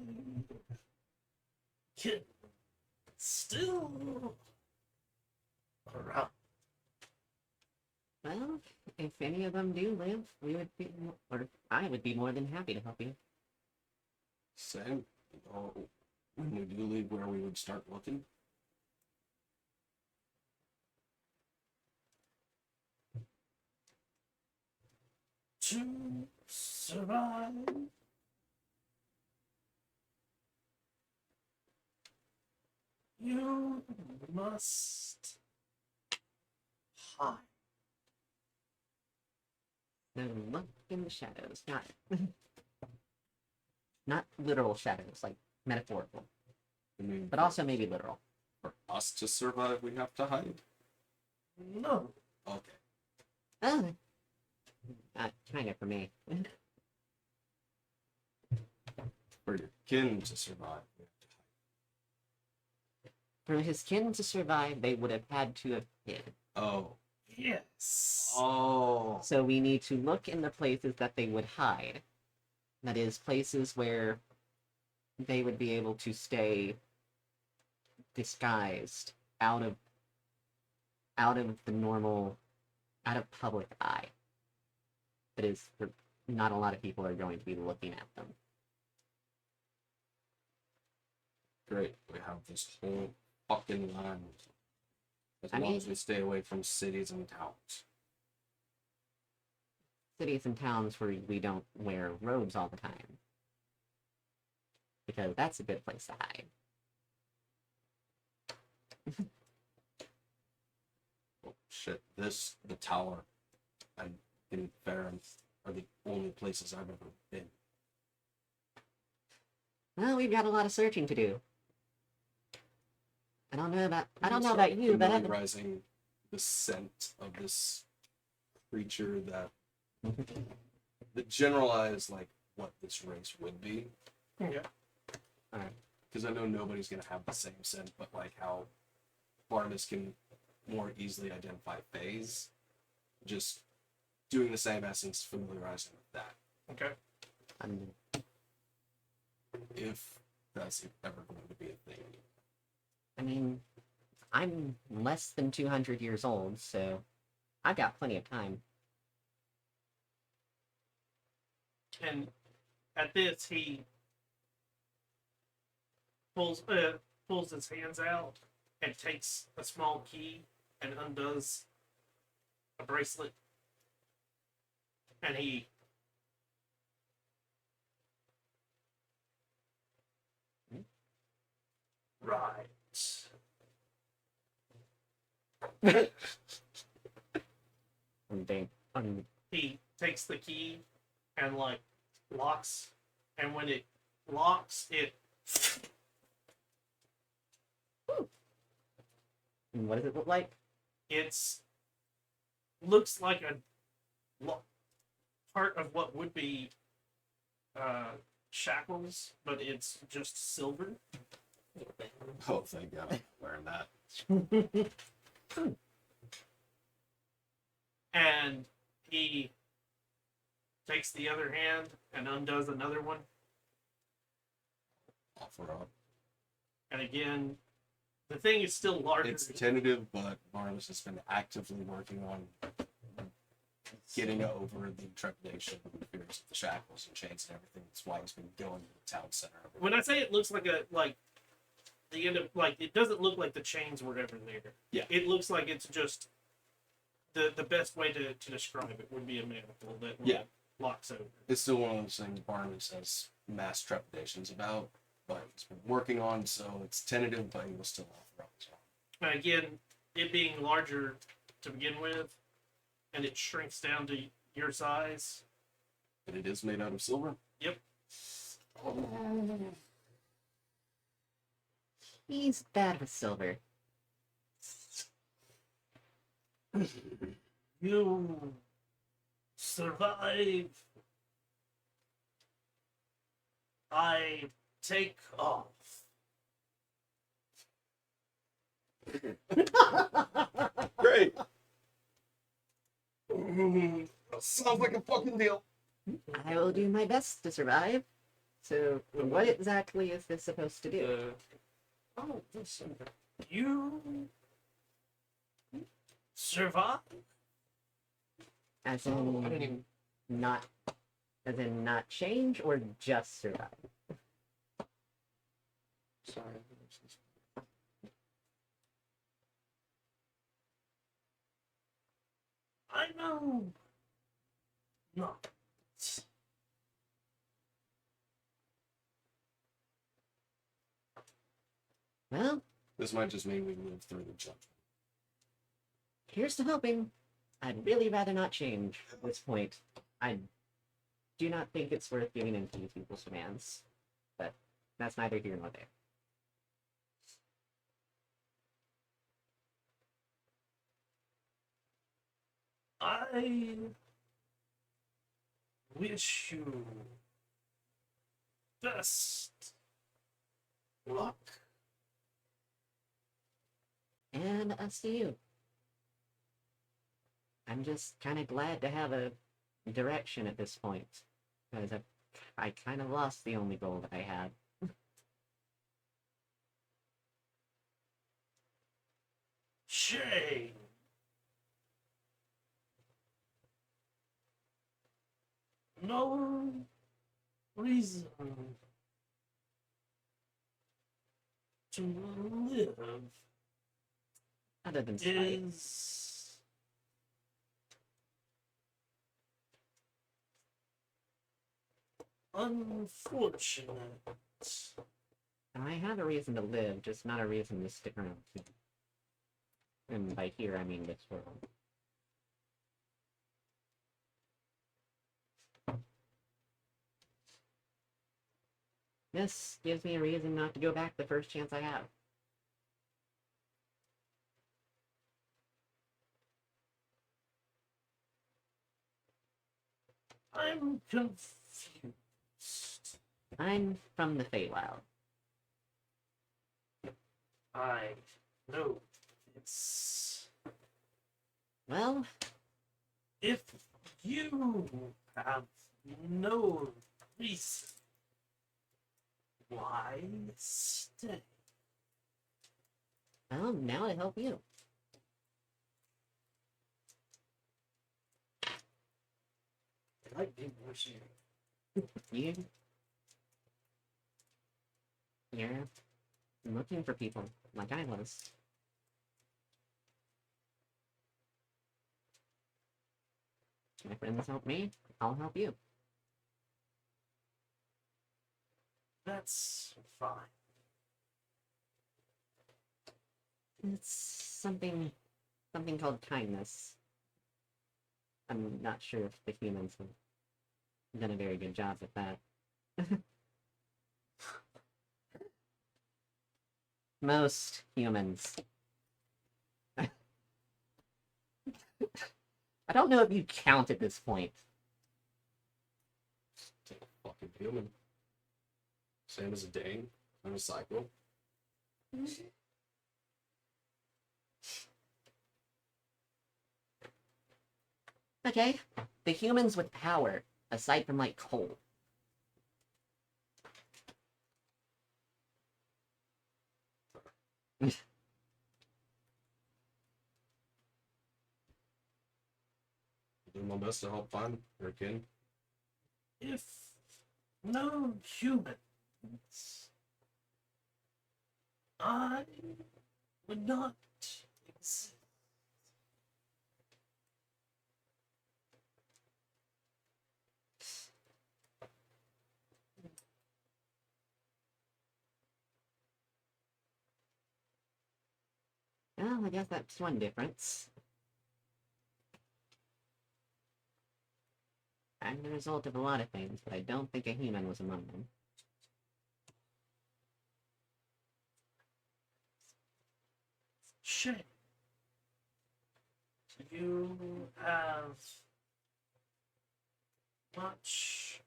A: kid still around.
E: well, if any of them do live, we would be, or I would be more than happy to help you.
D: Same. When we do leave, where we would start looking.
A: To survive, you must hide.
E: So look in the shadows, not literal shadows, like metaphorical,
D: I mean,
E: but also maybe literal.
D: for us to survive, we have to hide.
A: No.
D: Okay.
E: Oh, kind of for me.
D: For your kin to survive, we have to hide.
E: For his kin to survive, they would have had to have hid.
D: Oh.
A: Yes.
D: Oh.
E: So we need to look in the places that they would hide. That is, places where they would be able to stay disguised out of the normal, out of public eye. That is, not a lot of people are going to be looking at them.
D: Great. We have this whole fucking land. As
E: I
D: long
E: mean-
D: as we stay away from cities and towns.
E: Cities and towns where we don't wear robes all the time. Because that's a good place to hide.
D: Oh, shit. The tower, and in Farron are the only places I've ever been.
E: Well, we've got a lot of searching to do. I don't know about
D: Start
E: you, but
D: familiarizing the scent of this creature that the generalized like what this race would be.
A: Yeah.
D: Because I know nobody's gonna have the same scent, but like how Barnabas can more easily identify phase, just doing the same essence, familiarizing with that.
A: Okay.
D: If that's ever going to be a thing.
E: I mean, I'm less than 200 years old, so I've got plenty of time.
A: And at this, he pulls his hands out and takes a small key and undoes a bracelet, and he right. He takes the key and like locks, and when it locks, it
E: And what does it look like?
A: looks like a part of what would be shackles, but it's just silver.
D: Oh, thank God, I'm wearing that.
A: And he takes the other hand and undoes another one.
D: Offer up.
A: And again, the thing is still larger.
D: It's tentative, but Barnabas has been actively working on getting over the trepidation and the fears of the shackles and chains and everything. That's why he's been going to the town center.
A: When I say it looks like the end of it doesn't look like the chains were ever there.
D: Yeah.
A: It looks like it's just the best way to describe it would be a manacle that locks over.
D: It's still one of those things Barnabas has mass trepidations about, but he's been working on, so it's tentative, but he will still offer up as well.
A: And again, it being larger to begin with, and it shrinks down to your size.
D: But it is made out of silver.
A: Yep.
E: He's bad with silver.
A: you survive, I take off.
D: Great. Sounds like a fucking deal.
E: I will do my best to survive. So, what exactly is this supposed to do?
C: Oh, this.
A: You survive?
E: As
C: I didn't
E: in,
C: even.
E: not, as in not change or just survive?
C: Sorry.
A: I know not.
E: Well,
D: This might just mean we live through the judgment.
E: here's to hoping. I'd really rather not change at this point. I do not think it's worth giving in to these people's demands. But that's neither here nor there.
A: I wish you best luck.
E: And us to you. I'm just kind of glad to have a direction at this point. Because I kind of lost the only goal that I had.
A: Shame. No reason to live
E: Other than spite.
A: is unfortunate.
E: I have a reason to live, just not a reason to stick around here. And by here, I mean this world. This gives me a reason not to go back the first chance I have.
A: I'm confused.
E: I'm from the Feywild.
A: I know this.
E: Well,
A: If you have no reason, why stay?
E: well, now I help you.
A: I like being mercenary.
E: You're looking for people, like I was. My friends help me, I'll help you.
A: That's fine.
E: It's something called kindness. I'm not sure if the humans have done a very good job at that. Most humans. I don't know if you count at this point.
D: Take a fucking human. Same as a Dane. I'm a cycle.
E: Okay, the humans with power, aside from like Cole.
D: Do my best to help find her kin.
A: If no humans, I would not exist.
E: Well, I guess that's one difference. I'm the result of a lot of things, but I don't think a human was among them.
A: Shame. you have much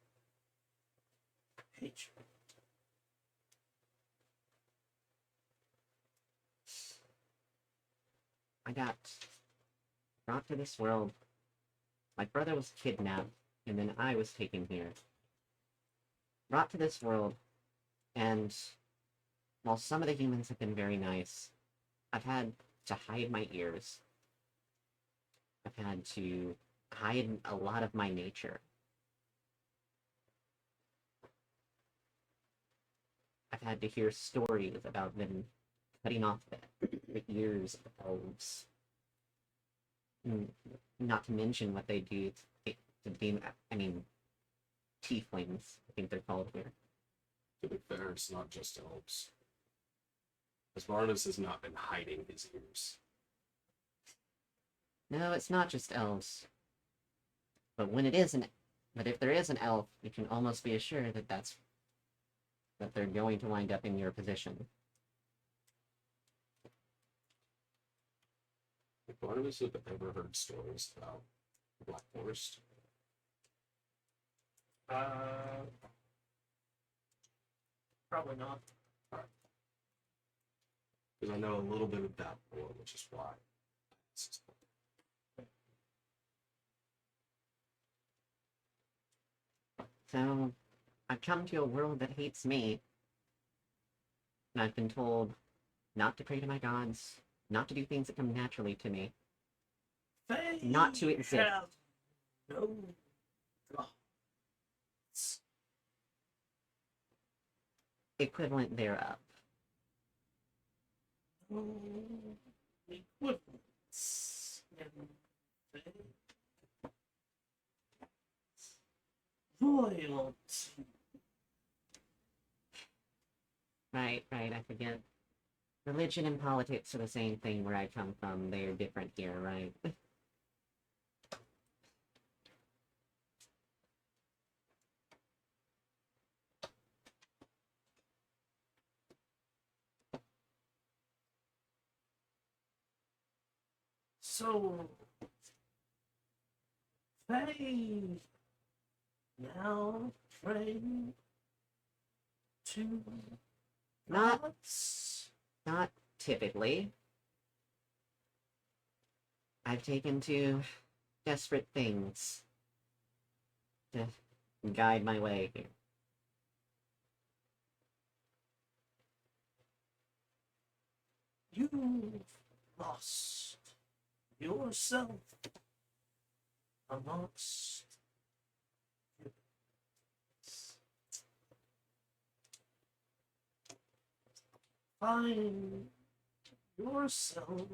A: hatred.
E: I got brought to this world. My brother was kidnapped, and then I was taken here. Brought to this world, and while some of the humans have been very nice, I've had to hide my ears. I've had to hide a lot of my nature. I've had to hear stories about them cutting off the ears of elves. Not to mention what they do to be, I mean, tieflings, I think they're called here.
D: To be fair, it's not just elves. Asvarnus has not been hiding his ears.
E: No, it's not just elves. But if there is an elf, you can almost be assured that they're going to wind up in your position.
D: If one of us have ever heard stories about the Black Forest,
A: Probably not.
D: because I know a little bit of that lore, which is why.
E: So, I've come to a world that hates me. And I've been told not to pray to my gods, not to do things that come naturally to me.
A: They
E: Not to exist.
A: have no gods.
E: Equivalent thereof.
A: No equivalents in faith. Loyalty.
E: Right, I forget. Religion and politics are the same thing where I come from. They are different here, right?
A: So they now pray to
E: Not-
A: gods.
E: Not typically. I've taken to desperate things to guide my way here.
A: You've lost yourself amongst humans. Find yourself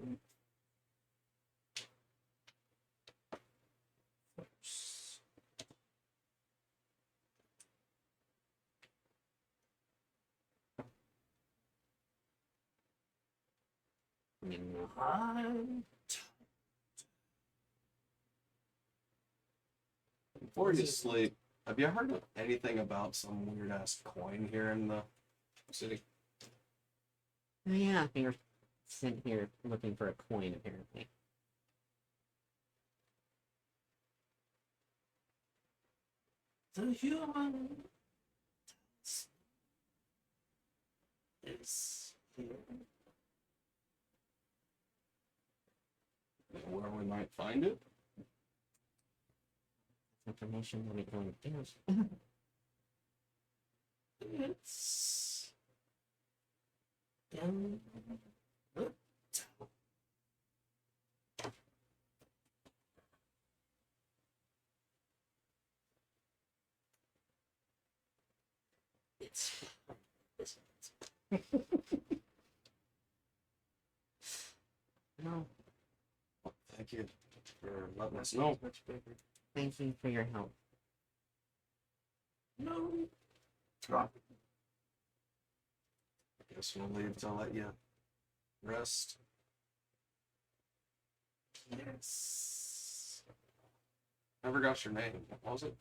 A: first.
E: I mean,
A: I'm
D: Before you sleep, have you heard of anything about some weird ass coin here in the city?
E: oh yeah, they were sent here looking for a coin, apparently.
A: the human is here.
D: Where we might find it?
E: Information will be going down.
A: It's in the town. It's
E: No,
D: Thank you for letting us know.
C: Much bigger.
E: thank you for your help.
A: no problem.
D: I guess we'll leave to let you rest.
A: Yes.
D: Never got your name. What was it?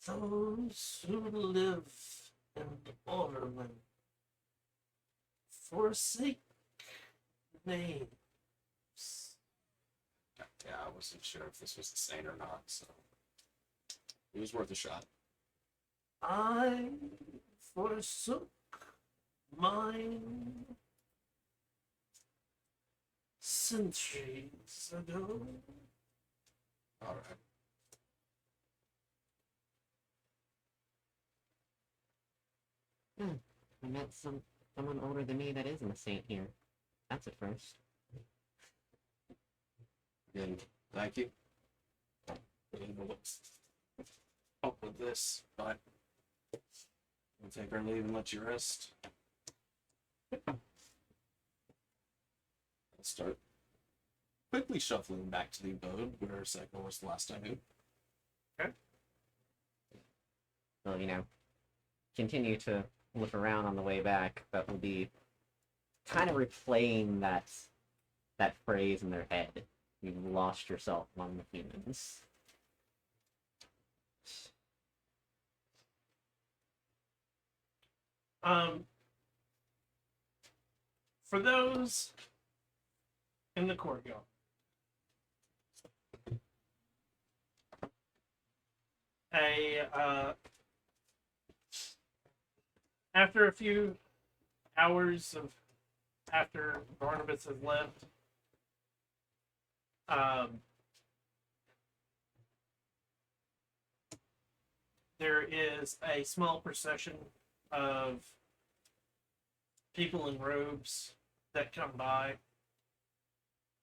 A: Those who live in Ormen forsake names.
D: Yeah, I wasn't sure if this was the same or not, so it was worth a shot.
A: I forsook mine centuries ago.
D: All right.
E: I met someone older than me that isn't a saint here. That's a first.
D: Again, thank you. I don't know what's up with this, but we'll take our leave and let you rest. I'll start quickly shuffling back to the abode where Cycle was the last I knew.
E: Well, continue to look around on the way back, but will be kind of replaying that phrase in their head. You've lost yourself among the humans.
A: For those in the courtyard, after a few hours after Barnabas has left, there is a small procession of people in robes that come by,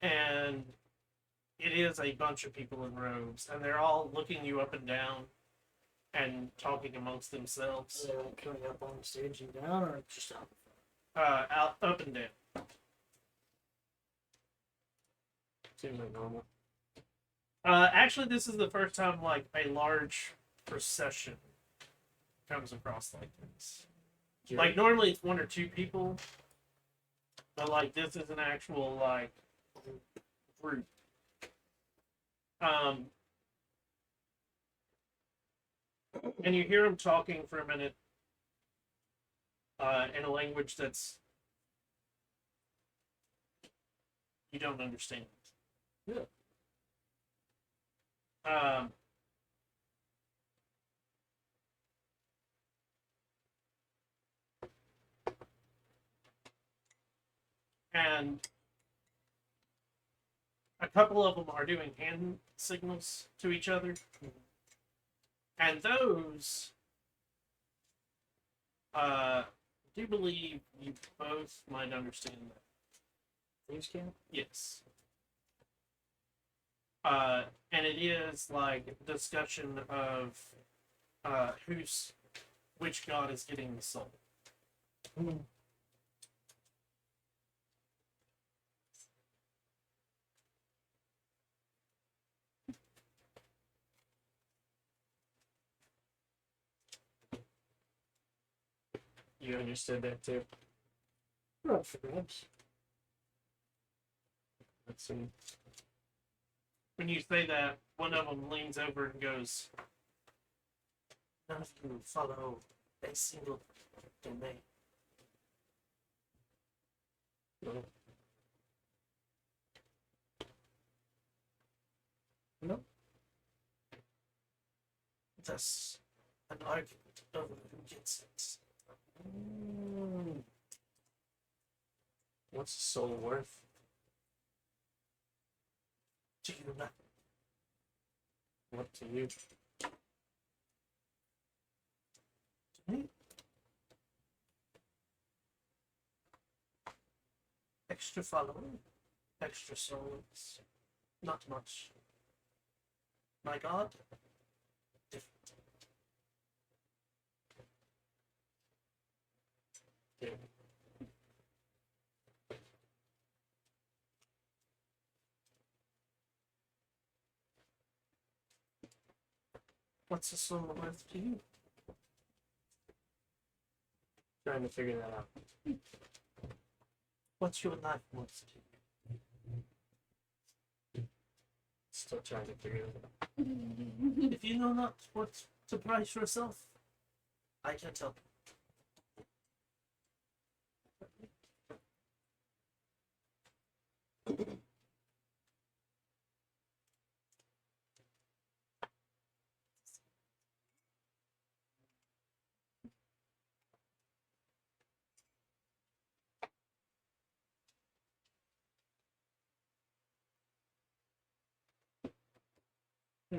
A: and it is a bunch of people in robes, and they're all looking you up and down and talking amongst themselves.
B: They're like coming up on stage and down, or just up?
A: Out up and down.
C: Seems like normal.
A: Actually, this is the first time like a large procession comes across like this. Like normally it's one or two people, but like this is an actual like group. And you hear them talking for a minute in a language that's you don't understand.
C: Yeah.
A: And a couple of them are doing hand signals to each other. And those, I do believe you both might understand that.
B: Thieves' camp?
A: Yes. And it is like a discussion of which god is getting the soul.
C: You understood that too.
B: We're up for grabs.
C: Let's see.
A: When you say that, one of them leans over and goes, "None of you follow a single domain."
C: No.
B: No.
A: Thus, an argument over who gets it.
C: What's the soul worth?
A: To you, nothing.
C: What to you?
A: To me, extra following, extra souls, not much. My God, different.
C: Yeah.
A: What's a soul worth to you?
C: Trying to figure that out.
A: What's your life worth to you?
C: Still trying to figure that out.
A: If you know not what to price yourself, I can't help you.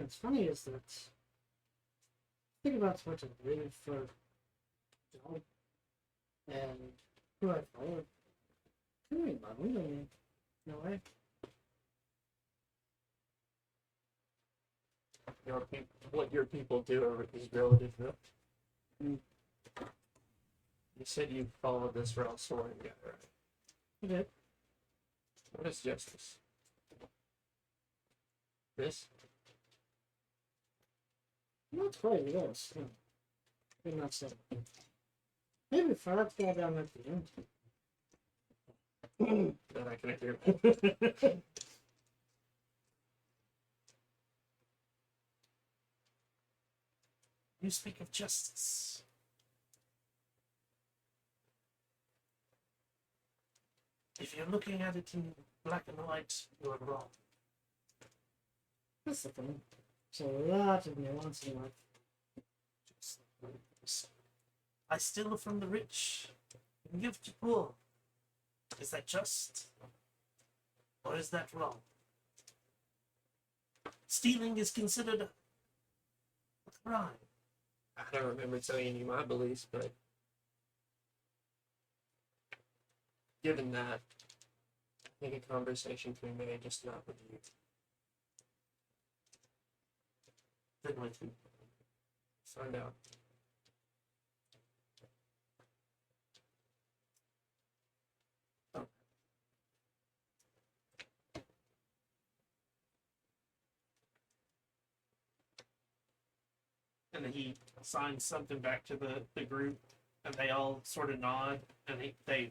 B: what's funny is that think about what I did for job and who I followed. Who ain't my window? No way.
C: What your people do is relative, though.
B: Mm.
C: You said you followed this Ralph Soren guy, right?
B: Okay.
C: What is justice? This?
B: Not quite, yes. No. Maybe not so. Maybe Farad got down at the end.
C: That I can agree with.
A: You speak of justice. If you're looking at it in black and white, you are wrong.
B: That's the thing. So a lot of nuance in life.
A: I steal from the rich and give to poor. Is that just? Or is that wrong? Stealing is considered a crime.
C: I don't remember telling you my beliefs, but given that, I think a conversation can be made, just not with you.
A: Then with who?
C: Find out.
A: And then he signs something back to the group, and they all sort of nod, and they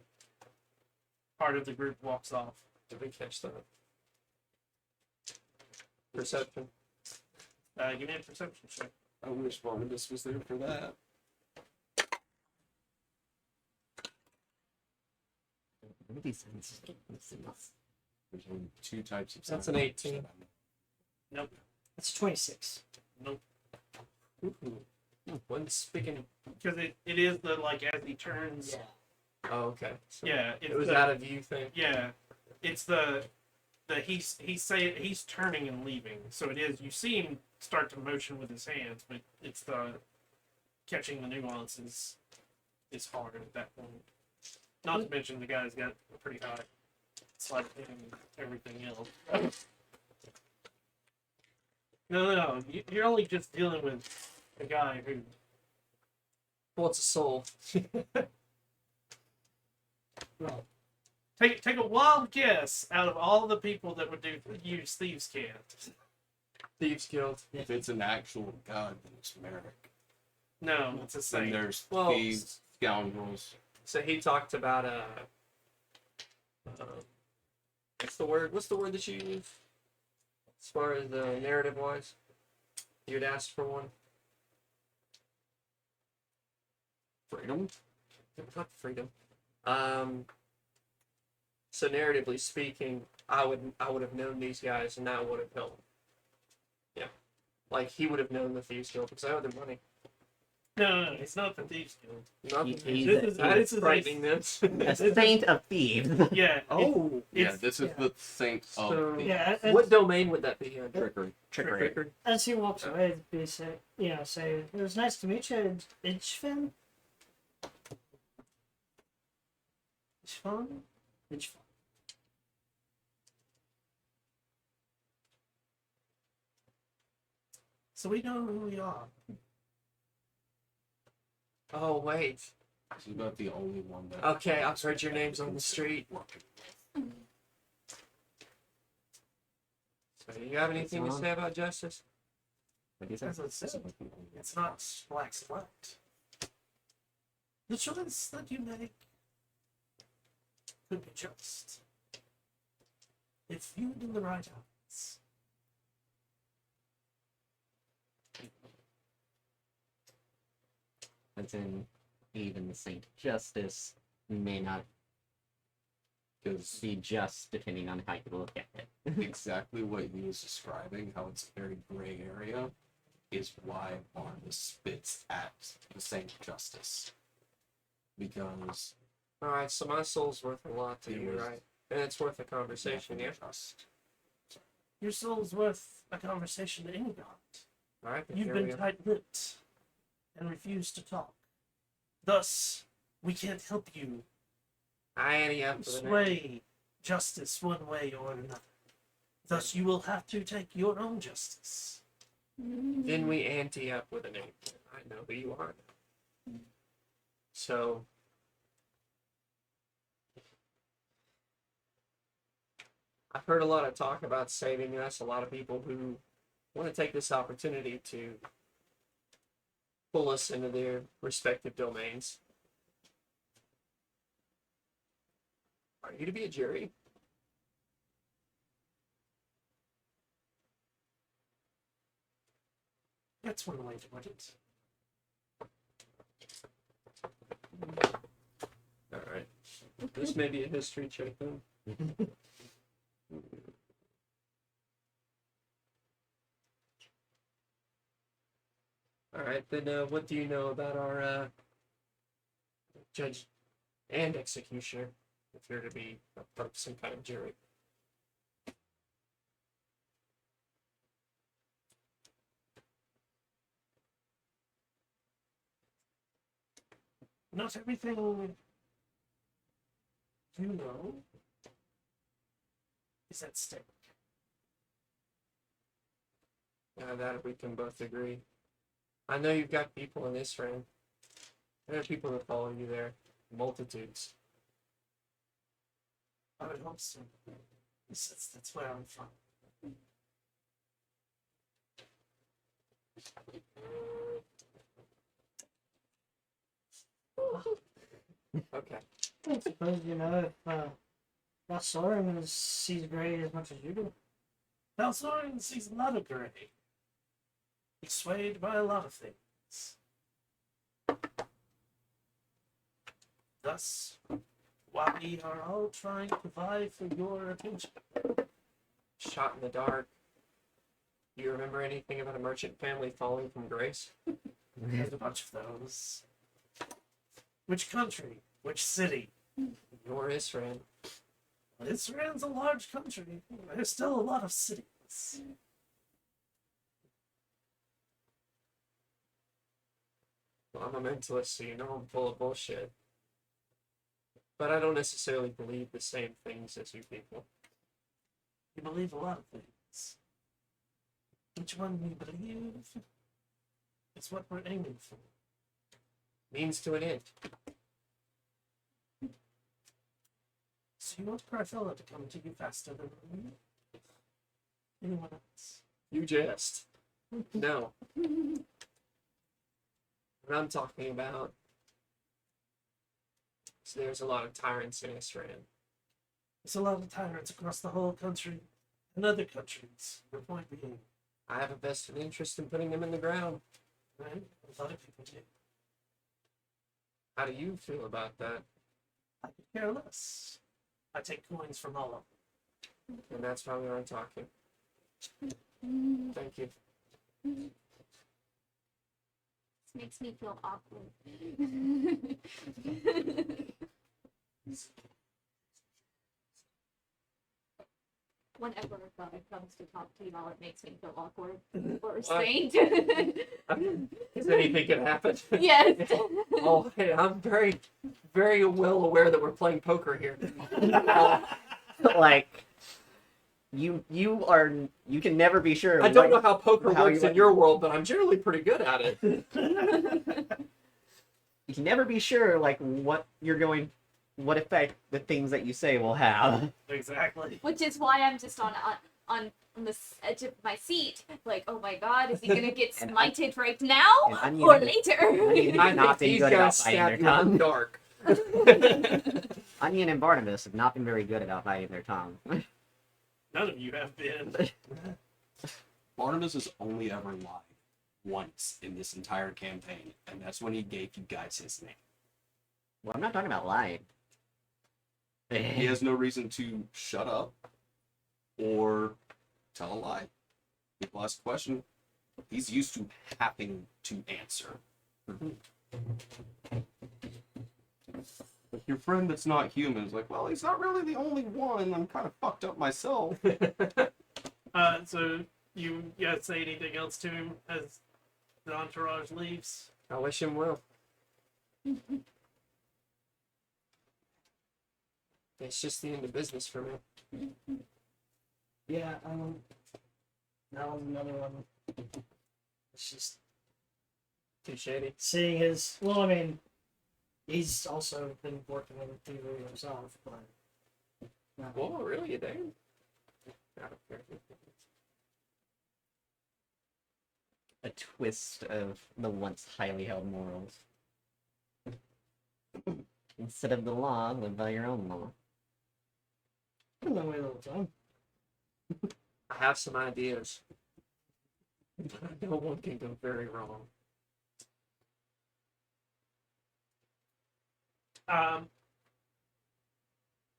A: part of the group walks off.
C: Did we catch that? Perception.
A: Give me a perception check.
D: I wish Barnabas was there for that. There's only two types of
C: That's an
D: sound.
C: 18.
A: Nope.
B: That's 26.
A: Nope.
C: When speaking.
A: Because it is the, like, as he turns.
C: Oh, okay. So
A: Yeah. It's
C: it was
A: the,
C: out of you thing.
A: Yeah. It's the he's turning and leaving. So it is, you see him start to motion with his hands, but it's the catching the nuances is hard at that point. Not to mention the guy's got a pretty high sleight of hand and everything else. No. You're only just dealing with a guy who.
C: What's a soul?
B: Well,
A: Take a wild guess out of all the people that would use Thieves' Cant.
C: Thieves Guild.
D: If it's an actual god, then it's Merrick.
A: No, it's a
D: Then
A: saint.
D: there's
C: Well,
D: thieves, scoundrels.
C: So he talked about what's the word? What's the word that you use? As far as narrative wise, you'd asked for one.
D: Freedom?
C: Not freedom. So narratively speaking, I would have known these guys, and that would have helped. Yeah, like he would have known the Thieves Guild because I owe them money.
A: No, it's not the Thieves Guild.
C: Nothing.
E: He's
C: That
A: this
C: is
A: is
C: frightening. This.
E: a saint of thieves.
A: Yeah.
C: Oh,
D: Yeah, this is the saint of
C: So-
D: the
B: yeah,
C: what domain would that be in?
D: trickery.
E: Trickery.
B: as he walks away, be say, say, it was nice to meet you, Idgefin. Idgefin? Idgefin.
A: So we know who we are.
C: Oh wait.
D: This is about the only one that.
C: Okay, I've heard your names on the street. So, do you have anything to say about justice?
A: As I said, it's not black and white. The choice that you make could be just. If viewed in the right eyes.
E: As in, even the Saint of Justice may not
D: Because
E: be just depending on how you look at it.
D: exactly what he was describing, how it's a very gray area, is why Barnabas spits at the saint of justice. Because
C: Alright, so my soul's worth a lot to
D: It
C: you,
D: was-
C: right? And it's worth a conversation, yeah?
D: Trust.
A: Your soul's worth a conversation to any god.
C: All right, then
A: You've
C: here we
A: been
C: are.
A: tight-lipped and refused to talk. Thus, we can't help you
C: I ante up for the next.
A: sway justice one way or another. Thus, you will have to take your own justice.
C: Then we ante up with a name. I know who you are. So, I've heard a lot of talk about saving us. A lot of people who want to take this opportunity to pull us into their respective domains. Are you to be a jury?
A: That's one way to put it.
C: All right. This may be a history check then. All right, then what do you know about our judge and executioner, if you're to be a part of some kind of jury?
A: Not everything you know is at stake.
C: That we can both agree. I know you've got people in this room. There are people that follow you there. Multitudes.
A: I would hope so. That's where I'm from.
C: Okay.
B: I suppose you know if Valsorum sees grey as much as you do.
A: Valsorin sees a lot of gray. He's swayed by a lot of things. Thus, while we are all trying to vie for your attention,
C: Shot in the dark. Do you remember anything about a merchant family falling from grace?
A: there's a bunch of those. Which country? Which city?
C: Your Israel.
A: Israel's a large country. There's still a lot of cities.
C: Well, I'm a mentalist, so you know I'm full of bullshit. But I don't necessarily believe the same things as you people.
A: You believe a lot of things. Which one you believe is what we're aiming for.
C: Means to an end.
A: So you want Carthella to come to you faster than anyone else?
C: You jest. No. What I'm talking about is there's a lot of tyrants in Israel.
A: There's a lot of tyrants across the whole country and other countries. Your point being,
C: I have a vested interest in putting them in the ground.
A: right? A lot of people do.
C: How do you feel about that?
A: I could care less. I take coins from all of them.
C: And that's why we aren't talking. Thank you.
F: This makes me feel awkward. Whenever a guy comes to talk to y'all, it makes me feel awkward or a saint.
C: Because anything can happen.
F: Yes.
C: Oh, hey, I'm very, very well aware that we're playing poker here.
E: Like, you can never be sure.
C: I don't know how poker
E: how
C: works
E: you-
C: in your world, but I'm generally pretty good at it.
E: You can never be sure, like, what effect the things that you say will have.
A: Exactly.
F: Which is why I'm just on the edge of my seat, like, oh my god, is he gonna get
E: And
F: smited right now
E: and
F: or
E: Onion-
F: later?
E: Onion
C: I
E: have not
C: think
E: been
C: these
E: good
C: guys
E: about biting their
C: stab you in the
E: tongue.
C: dark.
E: Onion and Barnabas have not been very good about biting their tongue.
A: None of you have been.
D: Barnabas has only ever lied once in this entire campaign, and that's when he gave you guys his name.
E: Well, I'm not talking about lying.
D: He has no reason to shut up or tell a lie. People ask a question, he's used to having to answer. Like your friend that's not human is like, well, he's not really the only one. I'm kind of fucked up myself.
A: So you guys say anything else to him as the entourage leaves?
C: I wish him well. It's just the end of business for me.
B: Yeah, that was another one. It's just
C: Too shady.
B: seeing his. Well, I mean, he's also been working with a thievery himself, but. No.
C: Whoa, really, you did? I don't care.
E: A twist of the once highly held morals. Instead of the law, live by your own law.
B: Been that way the whole time.
C: I have some ideas. But I know one can go very wrong.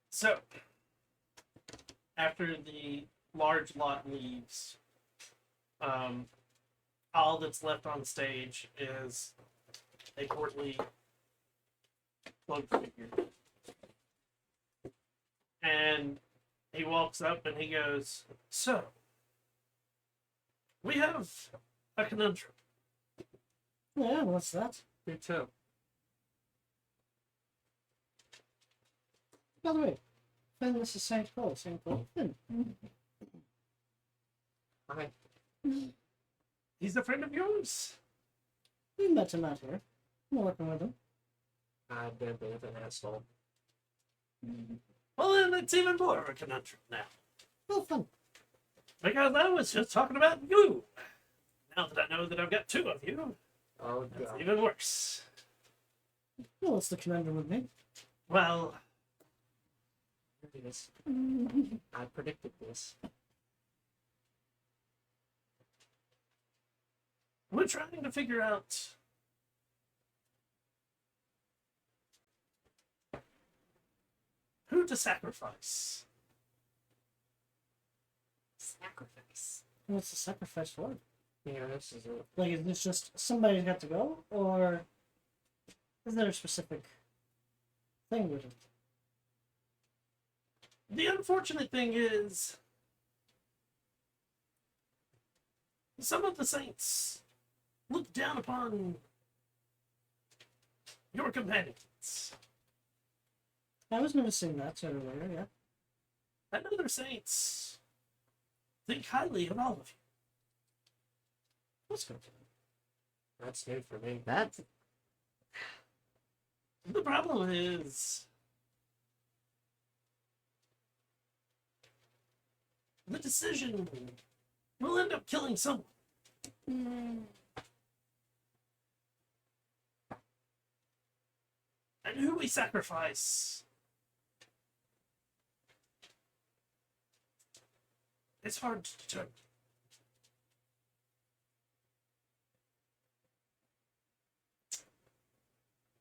A: So after the large lot leaves, all that's left on stage is a portly cloaked figure. And he walks up and he goes, "So, we have a conundrum."
B: Yeah, what's that?
C: Me too.
B: By the way, Finn, this is St. Paul. St. Paul. Finn.
C: Hi.
A: He's a friend of yours?
B: We met him out here. I'm working with him.
C: I've been a bit of an asshole.
A: Well, then it's even more of a conundrum now.
B: Oh, fun.
A: Because I was just talking about you. Now that I know that I've got two of you,
C: Oh,
A: that's
C: God.
A: even worse.
B: Well, what's the conundrum with me?
A: Well,
C: Here it is. I predicted this.
A: we're trying to figure out who to sacrifice.
F: Sacrifice.
B: What's the sacrifice for?
C: Yeah, this is it.
B: Like, is this just somebody's got to go, or is there a specific thing with it?
A: The unfortunate thing is, some of the saints look down upon your companions.
B: I was noticing that earlier, yeah.
A: And other saints think highly of all of you.
B: That's good.
C: That's new for me.
E: That's
A: The problem is, the decision will end up killing someone. And who we sacrifice, it's hard to determine.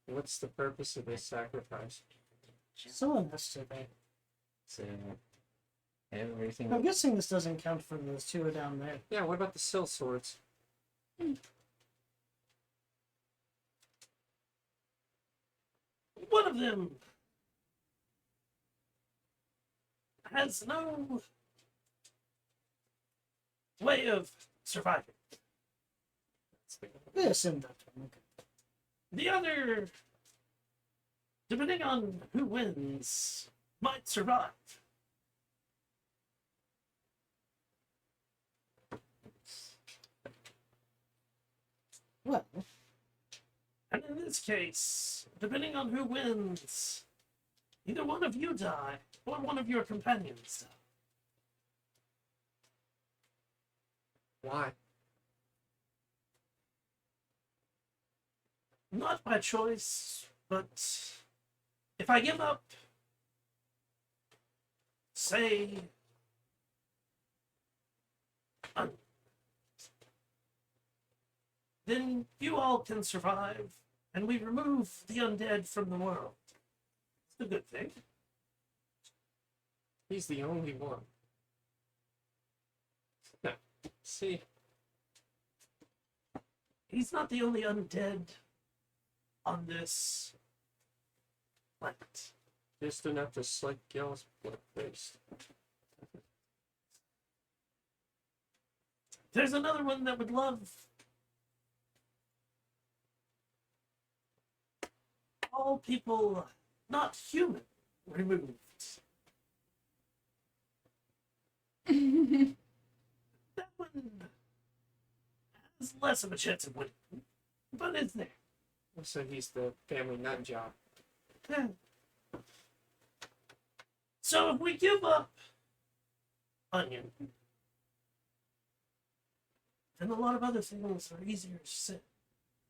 C: What's the purpose of this sacrifice?
B: Someone has to be.
E: so everything.
B: I'm guessing this doesn't count for those two down there.
C: Yeah, what about the sill swords?
A: One of them has no way of surviving.
B: We assumed that one. Okay.
A: The other, depending on who wins, might survive.
B: Well,
A: And in this case, depending on who wins, either one of you die or one of your companions die.
C: Why?
A: Not by choice, but if I give up, say, then you all can survive, and we remove the undead from the world. It's a good thing.
C: He's the only one. No. See,
A: He's not the only undead on this planet.
C: just enough to slick y'all's blood face.
A: There's another one that would love all people not human removed. That one has less of a chance of winning, but it's there.
C: So he's the family nut job.
A: Yeah. So if we give up Onion, then a lot of other things are easier to say.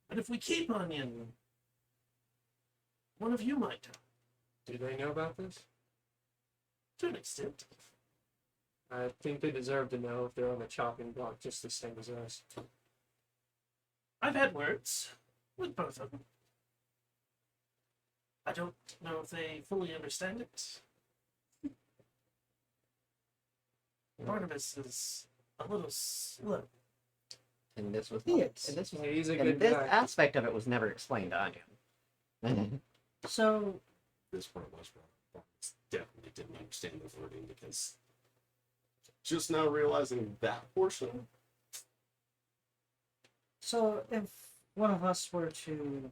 A: But if we keep Onion, one of you might die,
C: Do they know about this?
A: to an extent.
C: I think they deserve to know if they're on the chopping block just the same as us.
A: I've had words with both of them. I don't know if they fully understand it. Barnabas is a little slow.
E: And this was
B: He
E: not,
B: is.
E: and this,
C: Yeah, he's a
E: and
C: good
E: this
C: guy.
E: aspect of it was never explained to Onion.
B: So,
D: This part was wrong. Definitely didn't understand the wording because just now realizing that portion.
B: so if one of us were to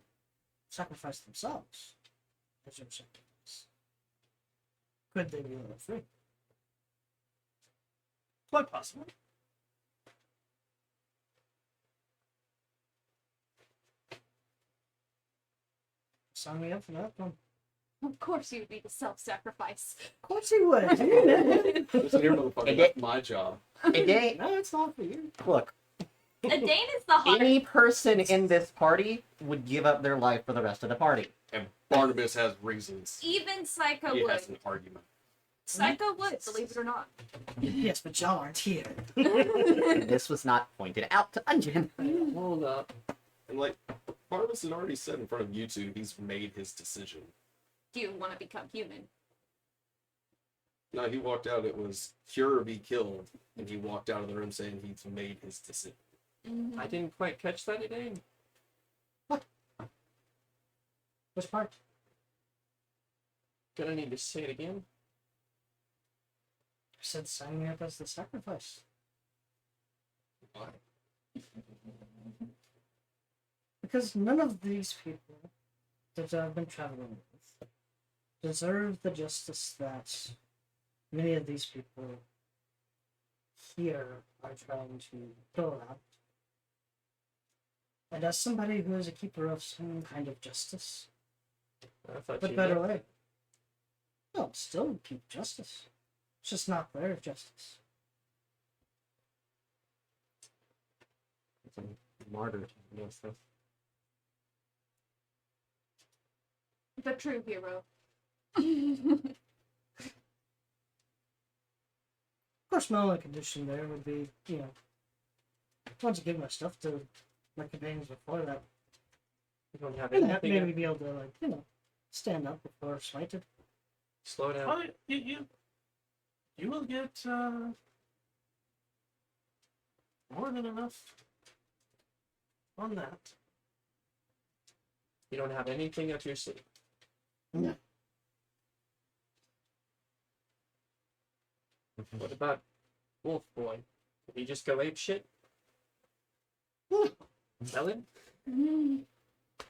B: sacrifice themselves as your sacrifice, could they be let free?
A: Quite possible.
B: Sign me up for that one.
F: Of course you would be the self-sacrifice.
B: Of course he would. No,
D: Listen here, motherfucker.
E: And
D: That's my job.
E: A day,
B: it's not for you.
E: look,
F: A Dane is the heart.
E: any person in this party would give up their life for the rest of the party.
D: And Barnabas has reasons.
F: Even Psycho
D: He
F: would.
D: has an argument.
F: Psycho would, believe it or not.
B: Yes, but y'all aren't here.
E: This was not pointed out to Onion.
C: Hold up.
D: And like Barnabas had already said in front of you two, he's made his decision.
F: Do you want to become human?
D: No, he walked out, it was cure or be killed. And he walked out of the room saying he's made his decision.
F: Mm-hmm.
C: I didn't quite catch that again.
B: Which part?
C: Gonna need to say it again.
B: I said sign me up as the sacrifice.
D: Why?
B: Because none of these people that I've been traveling with deserve the justice that many of these people here are trying to dole out. And as somebody who is a keeper of some kind of justice,
C: I thought
B: but
C: you
B: better
C: meant-
B: way. No, still keep justice. It's just not their justice.
C: It's a martyr. Yes, that's
F: The true hero.
B: Of course, my only condition there would be, once I give my stuff to my companions before that,
C: you don't have
B: I'd
C: anything.
B: maybe be able to, stand up before smited.
C: Slow down.
A: Well, you will get more than enough on that.
C: You don't have anything up your sleeve.
B: No.
C: What about Wolf Boy? Did he just go ape shit? Tell him.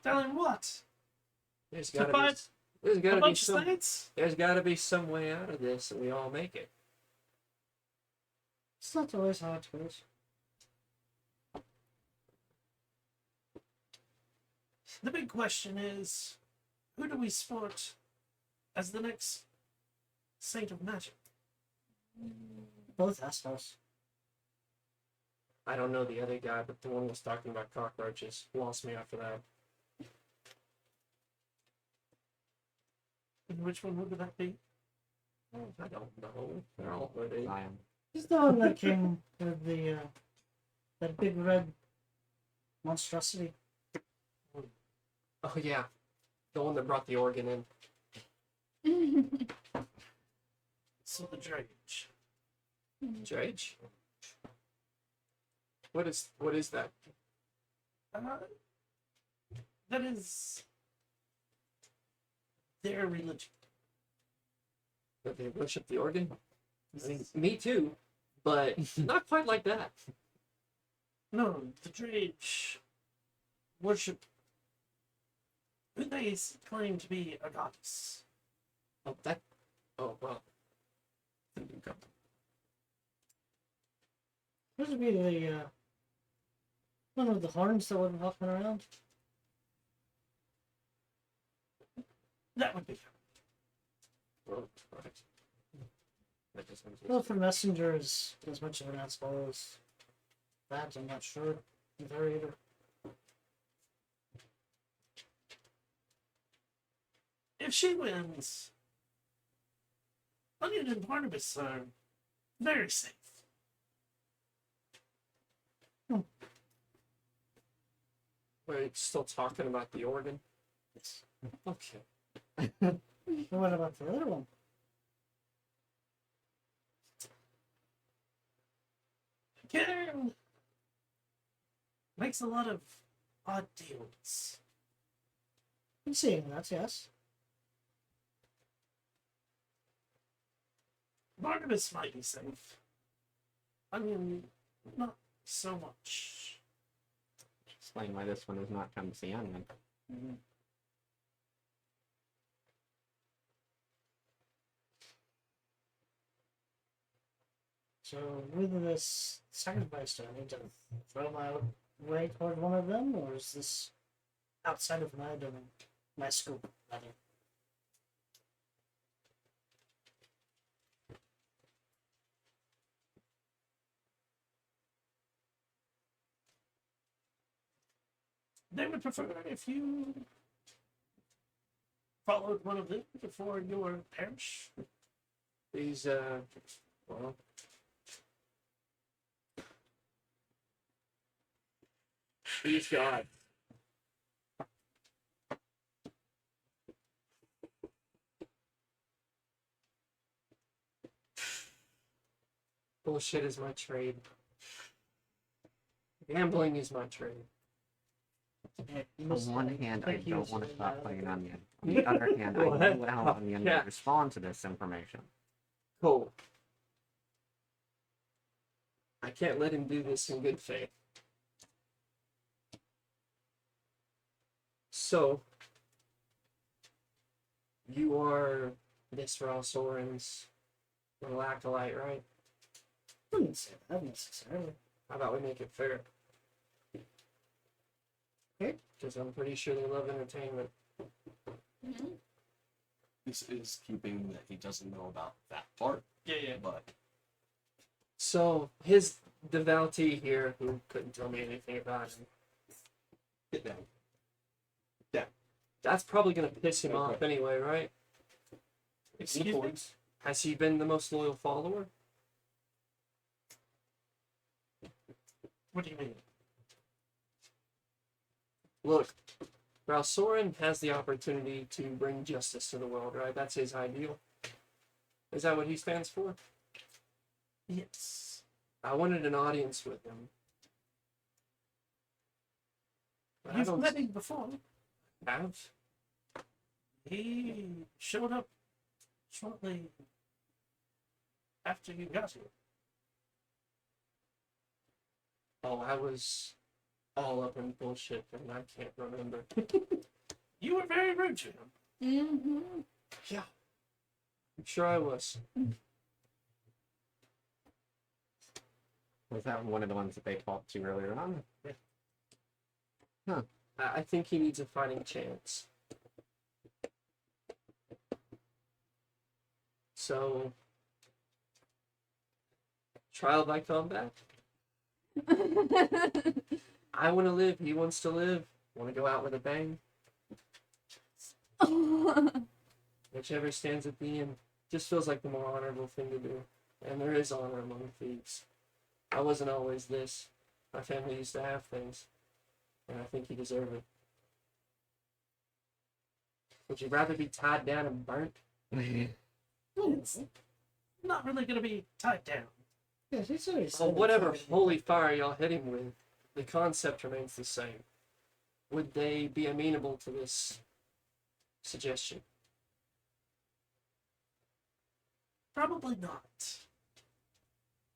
A: Tell him what?
C: There's
A: To
C: gotta
A: find
C: be. There's
A: a
C: gotta be
A: bunch of
C: some.
A: saints?
C: There's gotta be some way out of this, and we all make it.
B: It's not always how it goes.
A: The big question is, who do we sport as the next saint of magic?
B: Both asked us.
C: I don't know the other guy, but the one who was talking about cockroaches lost me after that.
A: And which one would that be?
C: I don't know. They're all hooded.
E: Zion.
B: He's the one that came with the, that big red monstrosity.
C: Oh yeah, the one that brought the organ in.
A: So the Drage.
C: Drage. What is that?
A: That is their religion.
C: That they worship the organ? I mean, me too, but not quite like that.
A: No, the Drage worship who they claim to be a goddess.
C: Oh, that. Oh, well. The new company.
B: This would be the one with the horns that would walking around.
A: That would be.
C: Oh, right. That just makes
B: Well, if a messenger is as much of an asshole as that, I'm not sure with her either.
A: If she wins, Onion and Barnabas are very safe.
C: We're still talking about the organ.
B: Yes.
C: Okay.
B: And what about the other one?
A: Karen makes a lot of odd deals.
B: I'm seeing that, yes.
A: Barnabas might be safe. Onion, not so much.
E: Explain why this one has not come to see Onion.
B: So with this sacrifice, do I need to throw my way toward one of them, or is this outside of my domain, my scope, rather?
A: They would prefer if you followed one of them before your parish.
C: These, well. These guys. Bullshit is my trade. Gambling is my trade.
E: On one hand, I
B: think he
E: don't
B: was
E: want to
B: doing
E: stop
B: that.
E: playing Onion. On the other hand, I
C: What?
E: know how Onion
C: Yeah.
E: would respond to this information.
C: Cool. I can't let him do this in good faith. So, you are Disarray Soren's little acolyte, right?
B: I wouldn't say that necessarily.
C: How about we make it fair?
B: Okay.
C: Because I'm pretty sure they love entertainment.
F: Mhm.
D: This is keeping that he doesn't know about that part,
A: Yeah.
D: but
C: So, his devotee here, who couldn't tell me anything about him,
D: get down.
C: that's probably going to piss him
D: Okay.
C: off anyway, right?
A: Excuse me?
C: Has he been the most loyal follower?
A: What do you mean?
C: Look, Soren has the opportunity to bring justice to the world, right? That's his ideal. Is that what he stands for?
A: Yes.
C: I wanted an audience with him. But I
A: You've
C: don't
A: met him before.
C: have.
A: He showed up shortly after you got here.
C: Oh, I was all up in bullshit and I can't remember.
A: You were very rude to him.
F: Mhm.
C: Yeah. I'm sure I was.
E: Was that one of the ones that they talked to earlier on?
C: I think he needs a fighting chance. So, trial by combat. I want to live. He wants to live. Want to go out with a bang. Whichever stands at the end just feels like the more honorable thing to do. And there is honor among thieves. I wasn't always this. My family used to have things. And I think you deserve it. Would you rather be tied down and burnt?
A: It's not really going to be tied down.
B: Yes, he's already
C: Or
B: said
C: whatever
B: it's
C: holy fire y'all hit him with, the concept remains the same. Would they be amenable to this suggestion?
A: Probably not.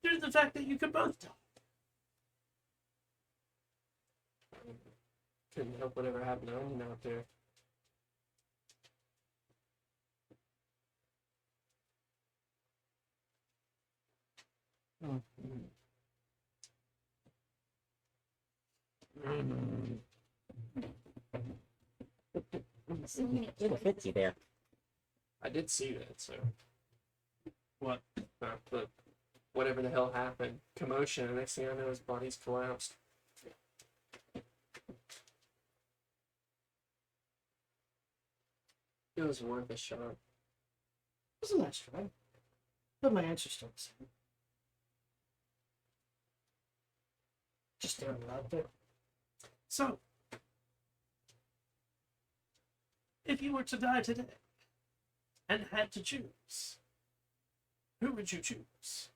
A: Due to the fact that you could both die.
C: couldn't help whatever happened to Onion out there.
E: Little fitzy there.
C: I did see that, so.
A: What?
C: But whatever the hell happened, commotion, and next thing I know, his body's collapsed. It was worth a shot.
B: Wasn't that strong? But my answer's still the same. Just throwing it out there.
A: So, if you were to die today and had to choose, who would you choose?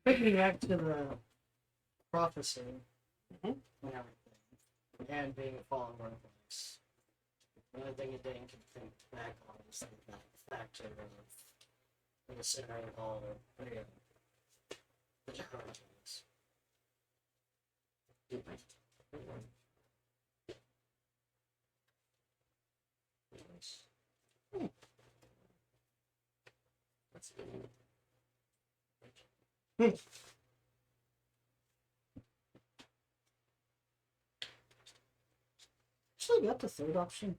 B: Thinking back to the prophecy
A: Mhm.
B: and everything, and being a fallen worthless, the only thing a Dane can think back on is that factor of the center of all the hurricanes.
C: That's good.
B: Actually, got the third option.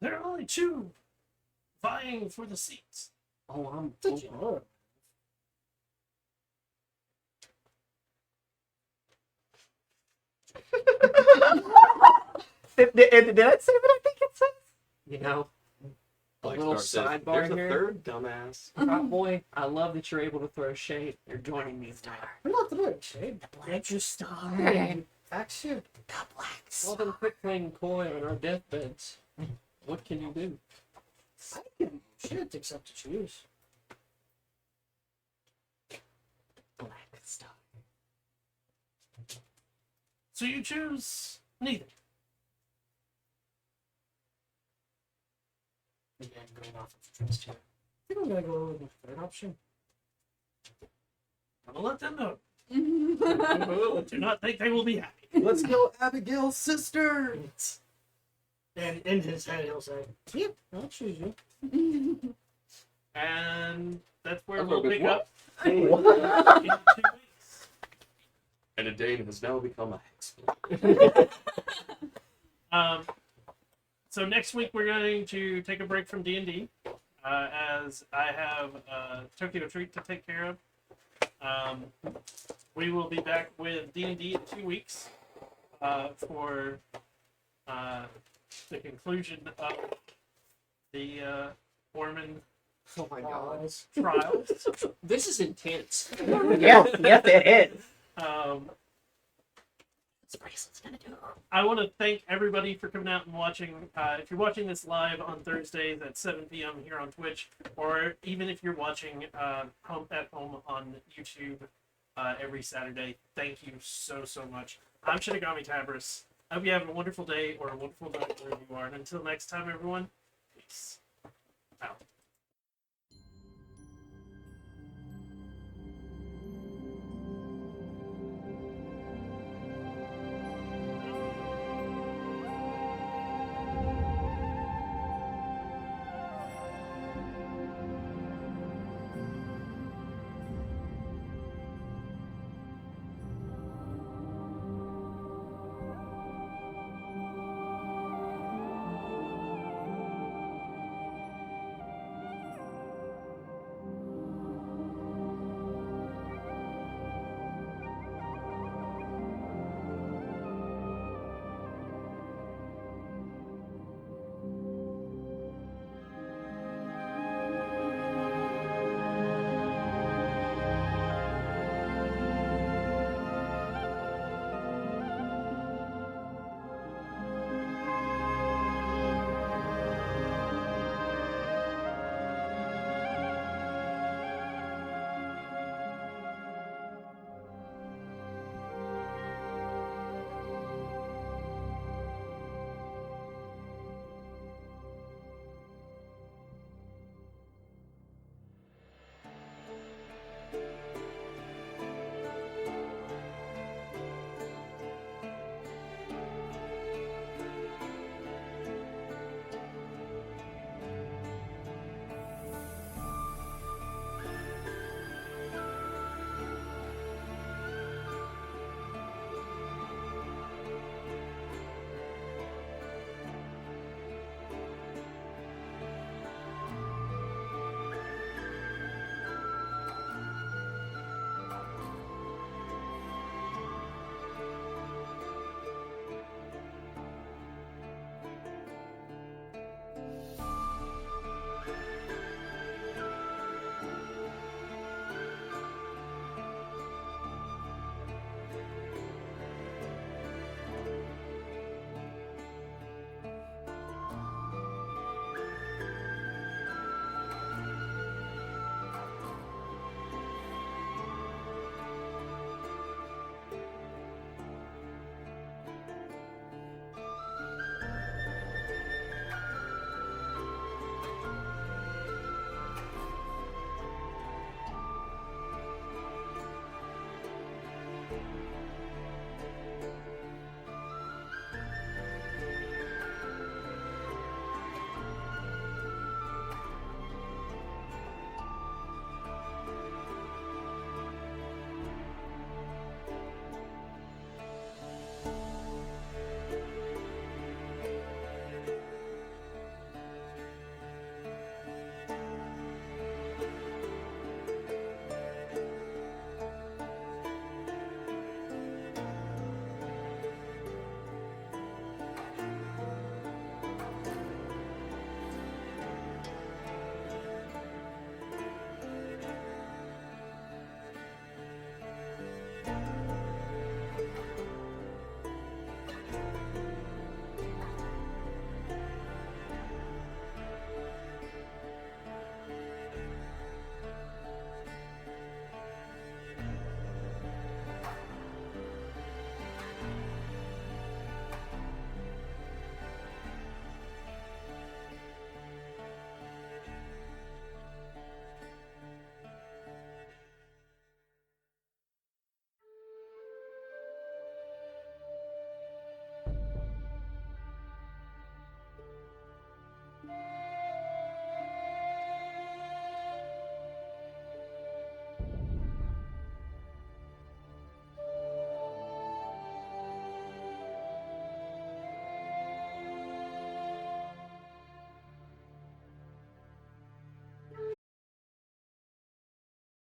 A: There are only two vying for the seats.
C: Oh, I'm.
B: Did you know?
E: Did I say what I think it says?
C: You know, a
D: Black
C: little
D: Star says,
C: sidebar
D: there's
C: here.
D: a third dumbass.
C: Hot boy, I love that you're able to throw shade. You're joining me now.
B: I'm not throwing shade.
E: Black Star.
B: Action.
E: The Black
C: Well,
E: Star.
C: then quit playing coy on our deathbeds. What can you do?
B: I can shit except to choose.
E: Black Star.
A: So you choose neither.
B: Again, going off of trust here. I think I'm gonna go with the third option.
A: I'm gonna let them know. Do not think they will be happy.
D: Let's go, Abigail's sister.
B: And in his head, he'll say, "Yep, I'll choose you."
A: And that's where
D: That's
A: we'll
D: a good
A: pick
D: one.
A: up in 2 weeks.
D: And a Dane has now become a hex.
A: So next week we're going to take a break from D&D, as I have Tokyo Treat to take care of. We will be back with D&D in 2 weeks for the conclusion of the Ormen
C: Oh my god.
A: trials.
C: This is intense.
E: Yes, it is. This bracelet's gonna do.
A: I want to thank everybody for coming out and watching. If you're watching this live on Thursdays at 7 p.m. here on Twitch, or even if you're watching home at home on YouTube every Saturday, thank you so much. I'm Shinigami Tabris. I hope you have a wonderful day or a wonderful night wherever you are. And until next time, everyone, peace out.